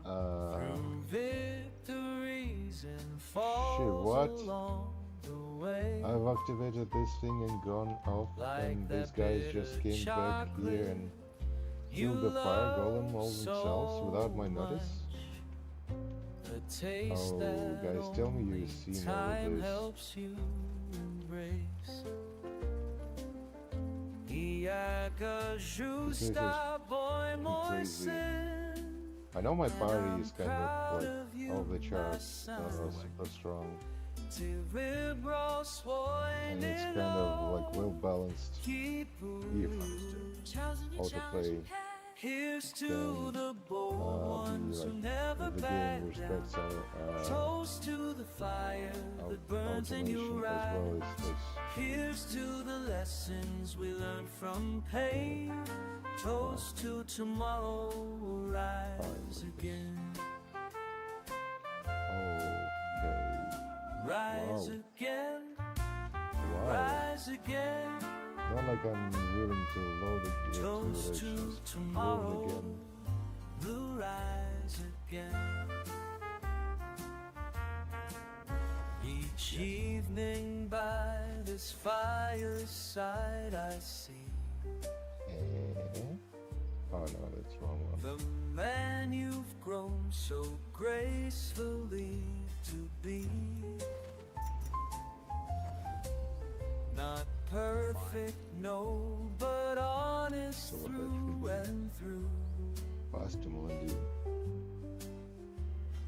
Through victories and falls along the way. I've activated this thing and gone off, and these guys just came back here and killed the fire golem all themselves without my notice. Oh, guys, tell me you've seen all this. This is crazy. I know my party is kind of like off the charts, super strong, and it's kind of like well balanced. If autoplay Here's to can the bold ones who never the back game respects down. our Toast to the fire that burns in your automation as eyes. well as this. Here's to the lessons we learned from pain. Toast to tomorrow, we'll rise again. Okay. Rise Wow. again. Wow. Rise again. Not like I'm willing to load it yet, Toast so to let's just tomorrow, load again. we'll rise again. Each evening by this fireside I see Oh no, that's wrong one. the man you've grown so gracefully to be. Not perfect, no, but honest through and through. Fast to Melindy.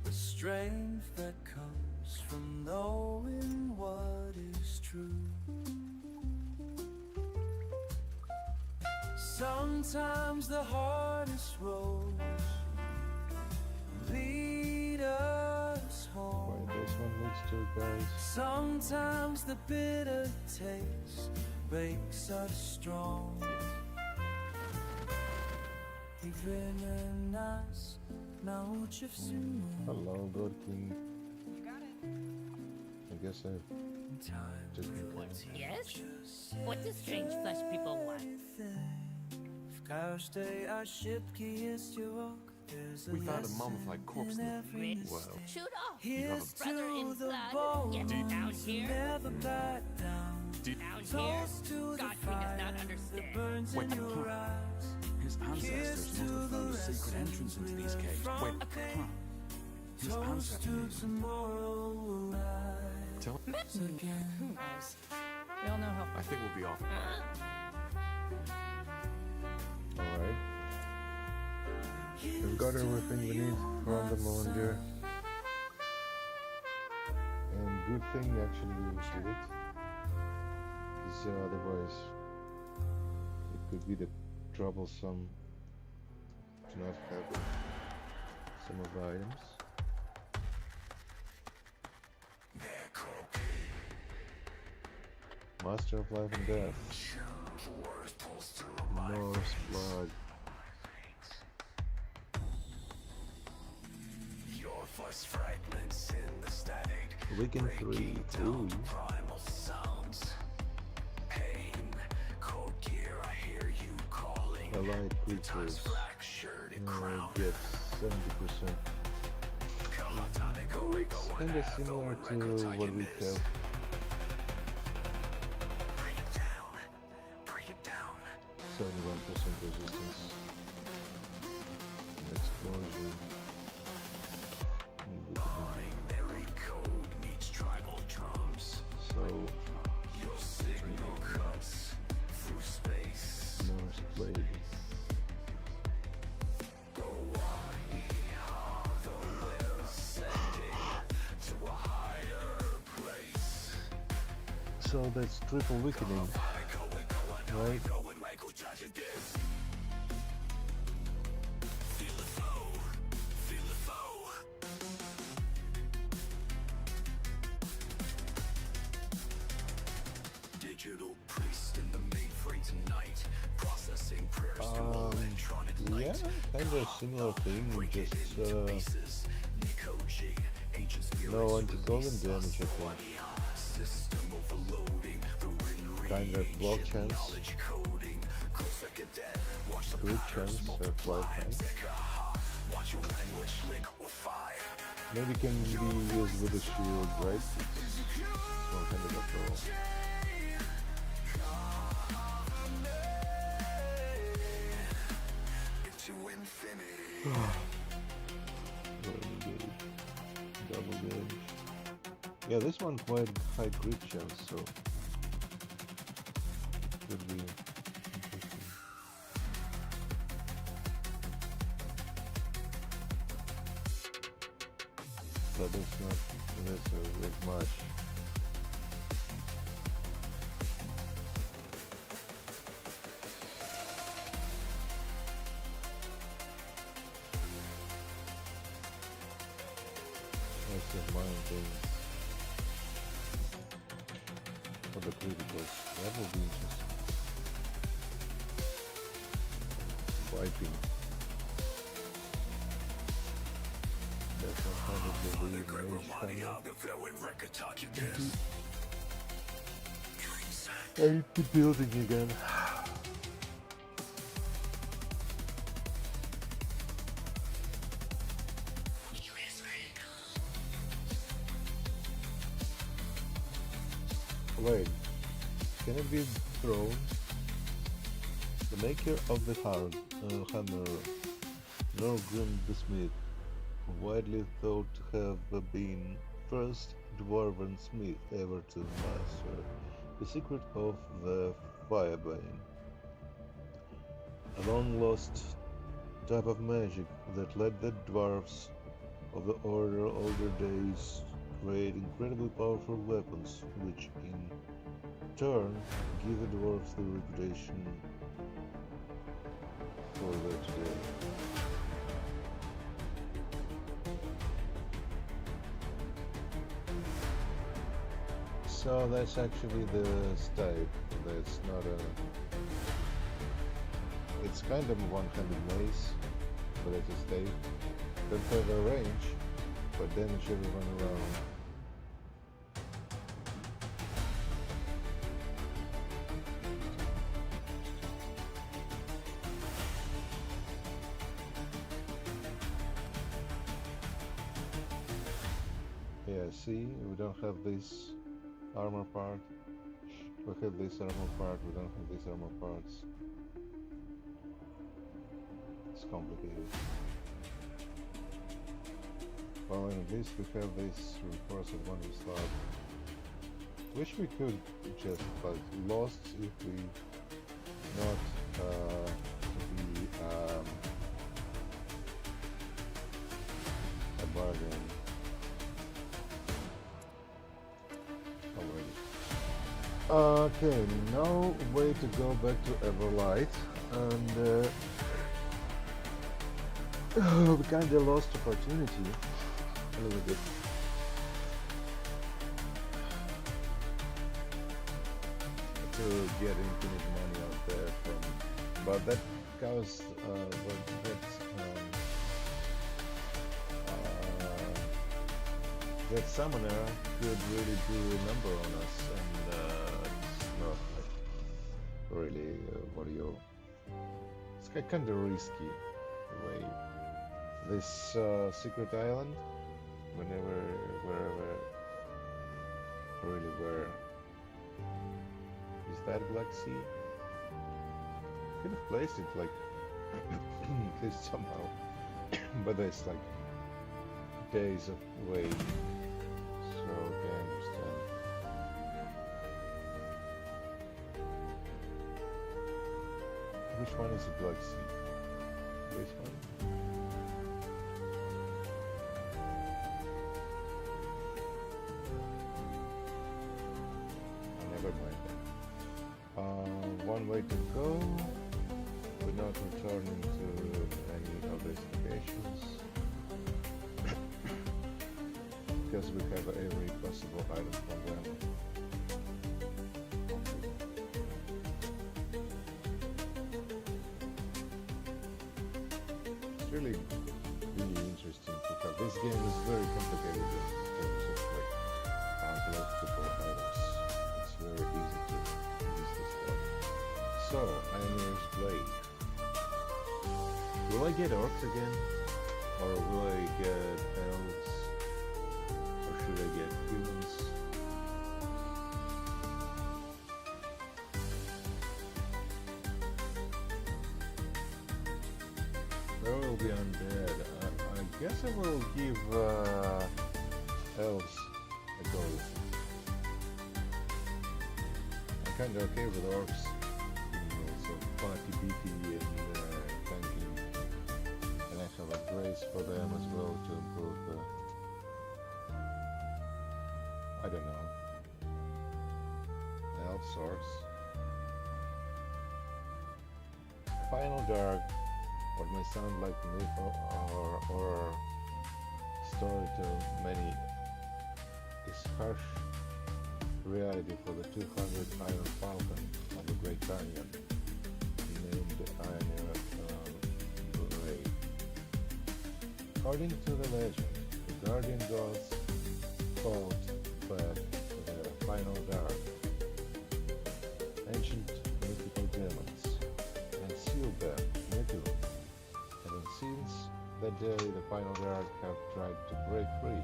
The strength that comes from knowing what is true. Sometimes the hardest roads lead us home. Wait, this one needs to, guys. Sometimes the bitter taste makes us strong. Even us now Hello, God King. I guess I just Yes? What do strange flesh people want? We found a mummified corpse in the... Well, Shoot off! you have a... Brother in blood! Get down here! Down here? Godfrey does not understand. Wait, his ancestors must have found a secret entrance into these caves. Wait, his ancestors. Tell Who knows? We all know how. I think we'll be off. Alright. We've got everything we need from the Monger. And good thing actually we did it. Because otherwise it could be the troublesome to not have some of the items. Master of Life and Death. Norse Blood. Your voice fragments in the static. Weekend 3. Ooh. Primal sounds. Pain. Cold gear, I hear you calling. Allied creatures. Get 70%. It's kind of similar to what we have. Break it down. 71% resistance. Explosion. Binary code meets tribal drums. So, Your signal cuts through space. Norse Blade. So that's triple weakening, right? Yeah, kind of similar thing, just no anti-golden damage, I think. Kind of block chance, crit chance, flight chance. Maybe can be used with a shield, right? It's one-handed after all. Double damage. Yeah, this one quite high crit chance, so could be interesting. But it's not necessarily much. That's the mind thing. For the criticals, that will be interesting. Wiping. That's 100 the Mage family. I hate the building again. Wait, can it be thrown? The maker of the hammer, Norgrim the Smith, widely thought to have been first dwarven smith ever to master the secret of the firebane, a long-lost type of magic that led the dwarves of the Order older days create incredibly powerful weapons, which in turn give the dwarves the reputation for their today. So that's actually the type. That's not a... It's kind of one-handed mace, but it's a stave. Don't have a range, but damage everyone around. Yeah, see, we don't have this armor part. We have this armor part, we don't have these armor parts. It's complicated. Well, at least we have this ReForced 18z slot, which we could just like lost if we not be a bargain already. Okay, no way to go back to Everlight, and we kinda lost opportunity. A little bit. To get infinite money out there from, but that goes that summoner could really do a number on us, and it's not like really what do you? It's kind of risky way. This secret island. Wherever, really where is that Black Sea? Could have placed it like this somehow, but there's like days of wait, so okay, I understand. Which one is the Black Sea? This one? Never mind that. One way to go without returning to any of these locations, because we have every possible item from them. game is very complicated in terms of like uncollectible items. It's very easy to use this one. So, Iron's Blade. Will I get orcs again? Or will I get elves? Or should I get humans? There will be undead. I guess I will give elves a go. I'm kinda okay with orcs. So party beaty and tanking. And I have upgrades for them as well to improve the... I don't know. Elf swords. Final Dark. What may sound like myth or story to many is harsh reality for the 200 Iron Falcon of the Great Canyon, named Iron Ray. According to the legend, the guardian gods fought back the Final Dark, ancient mythical demons, and sealed them in a tomb. Since that day, the Final Dark have tried to break free,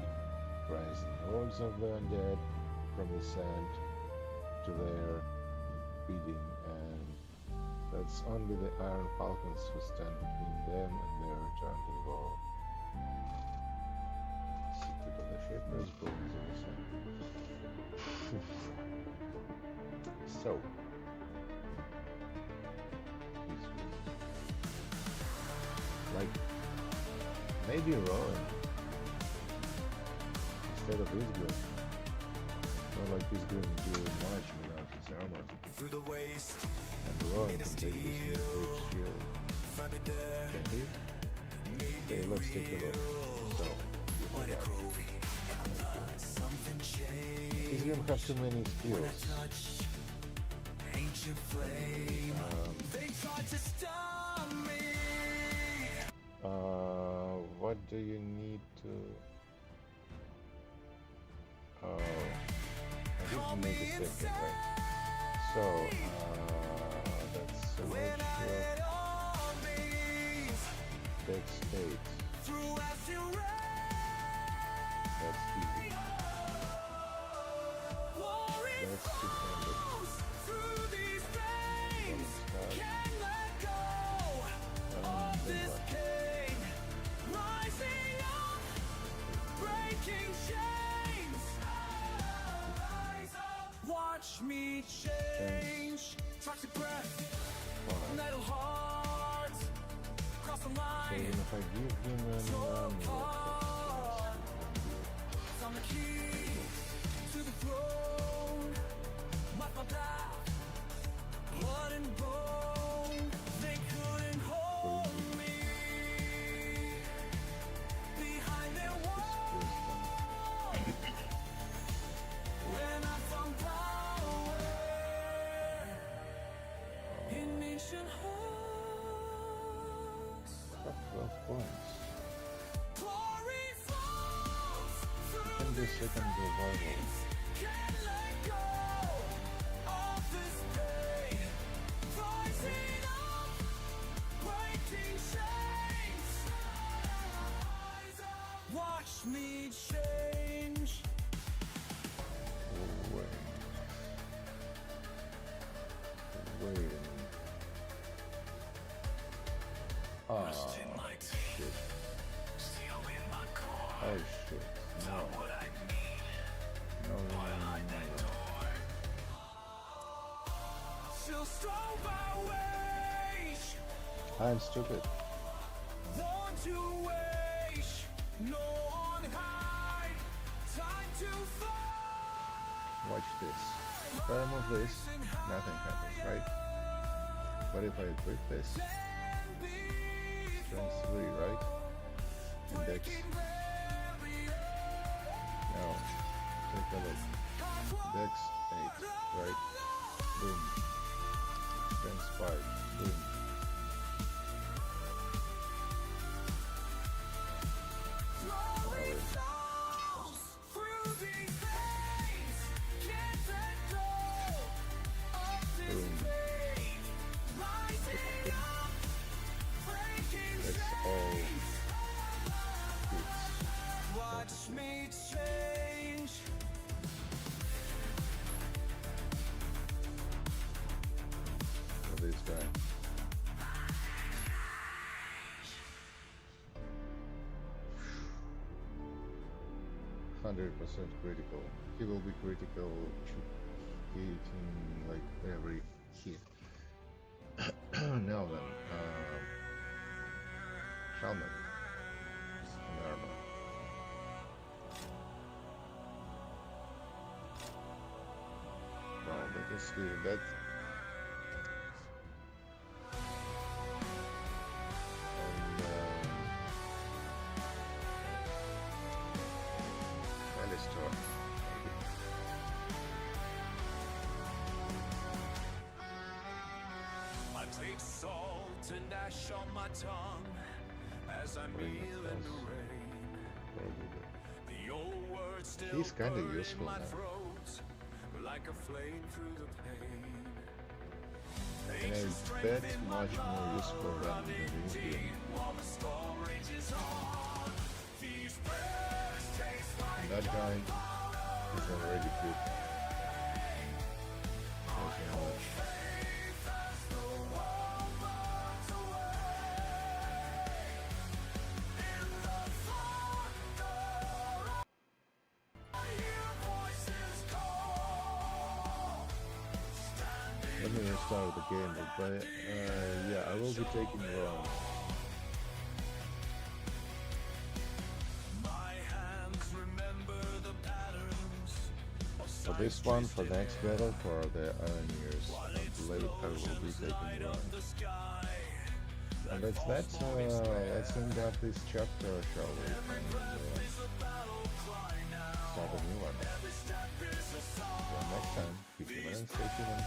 rising hordes of the undead from the sand to their bidding, and that's only the Iron Falcons who stand between them and their return to the world. Secret of the Shapeless Bones of the Sun. So, like, maybe Rowan instead of Isgrim. Not like Isgrim do much without his armor. Through the waste, and Rowan can take this huge shield. Can he? Okay, let's take a look. So, Isgrim has too many skills. They tried to stop me. What do you need to... Oh, I didn't make a second, right? So, that's so much Dex 8. That's easy. That's 200. Watch me change. Toxic breath. Metal hearts. Cross the line. So even if I give him an I'm the key to the throne. My path. Blood and bone. They couldn't hold me. Behind their wall. When I found power in ancient halls. 12 points. Glory falls And the second revival. can't let go of this pain. Rising up, breaking chains. Watch me change. Wait a minute. Oh, shit. Oh, shit. No. No. Still strong by way. I'm stupid. Born to wage. No on high. Time to fight. Watch this. If I remove this, nothing happens, right? But if I equip this, strength 3, right? Index. Now, take a look. Dex 8, right? Boom. Strength 5, boom. Now 100% critical. He will be critical hitting like every hit. Now then, helmet and armor. Well, that is good. That Alistair. I take salt and ash on my tongue as I kneel in the rain. The old words still He's kind of burn in useful my now. throat like a flame through the pain. And it's that much more useful than the Indian. And that guy is already good. Let me restart the game, but yeah, I will be taking rounds. For this one, for next battle, for the Ironers, I believe I will be taking rounds. And that's that. Let's end up this chapter, shall we? And start a new one. Until next time, keep your mind, stay tuned.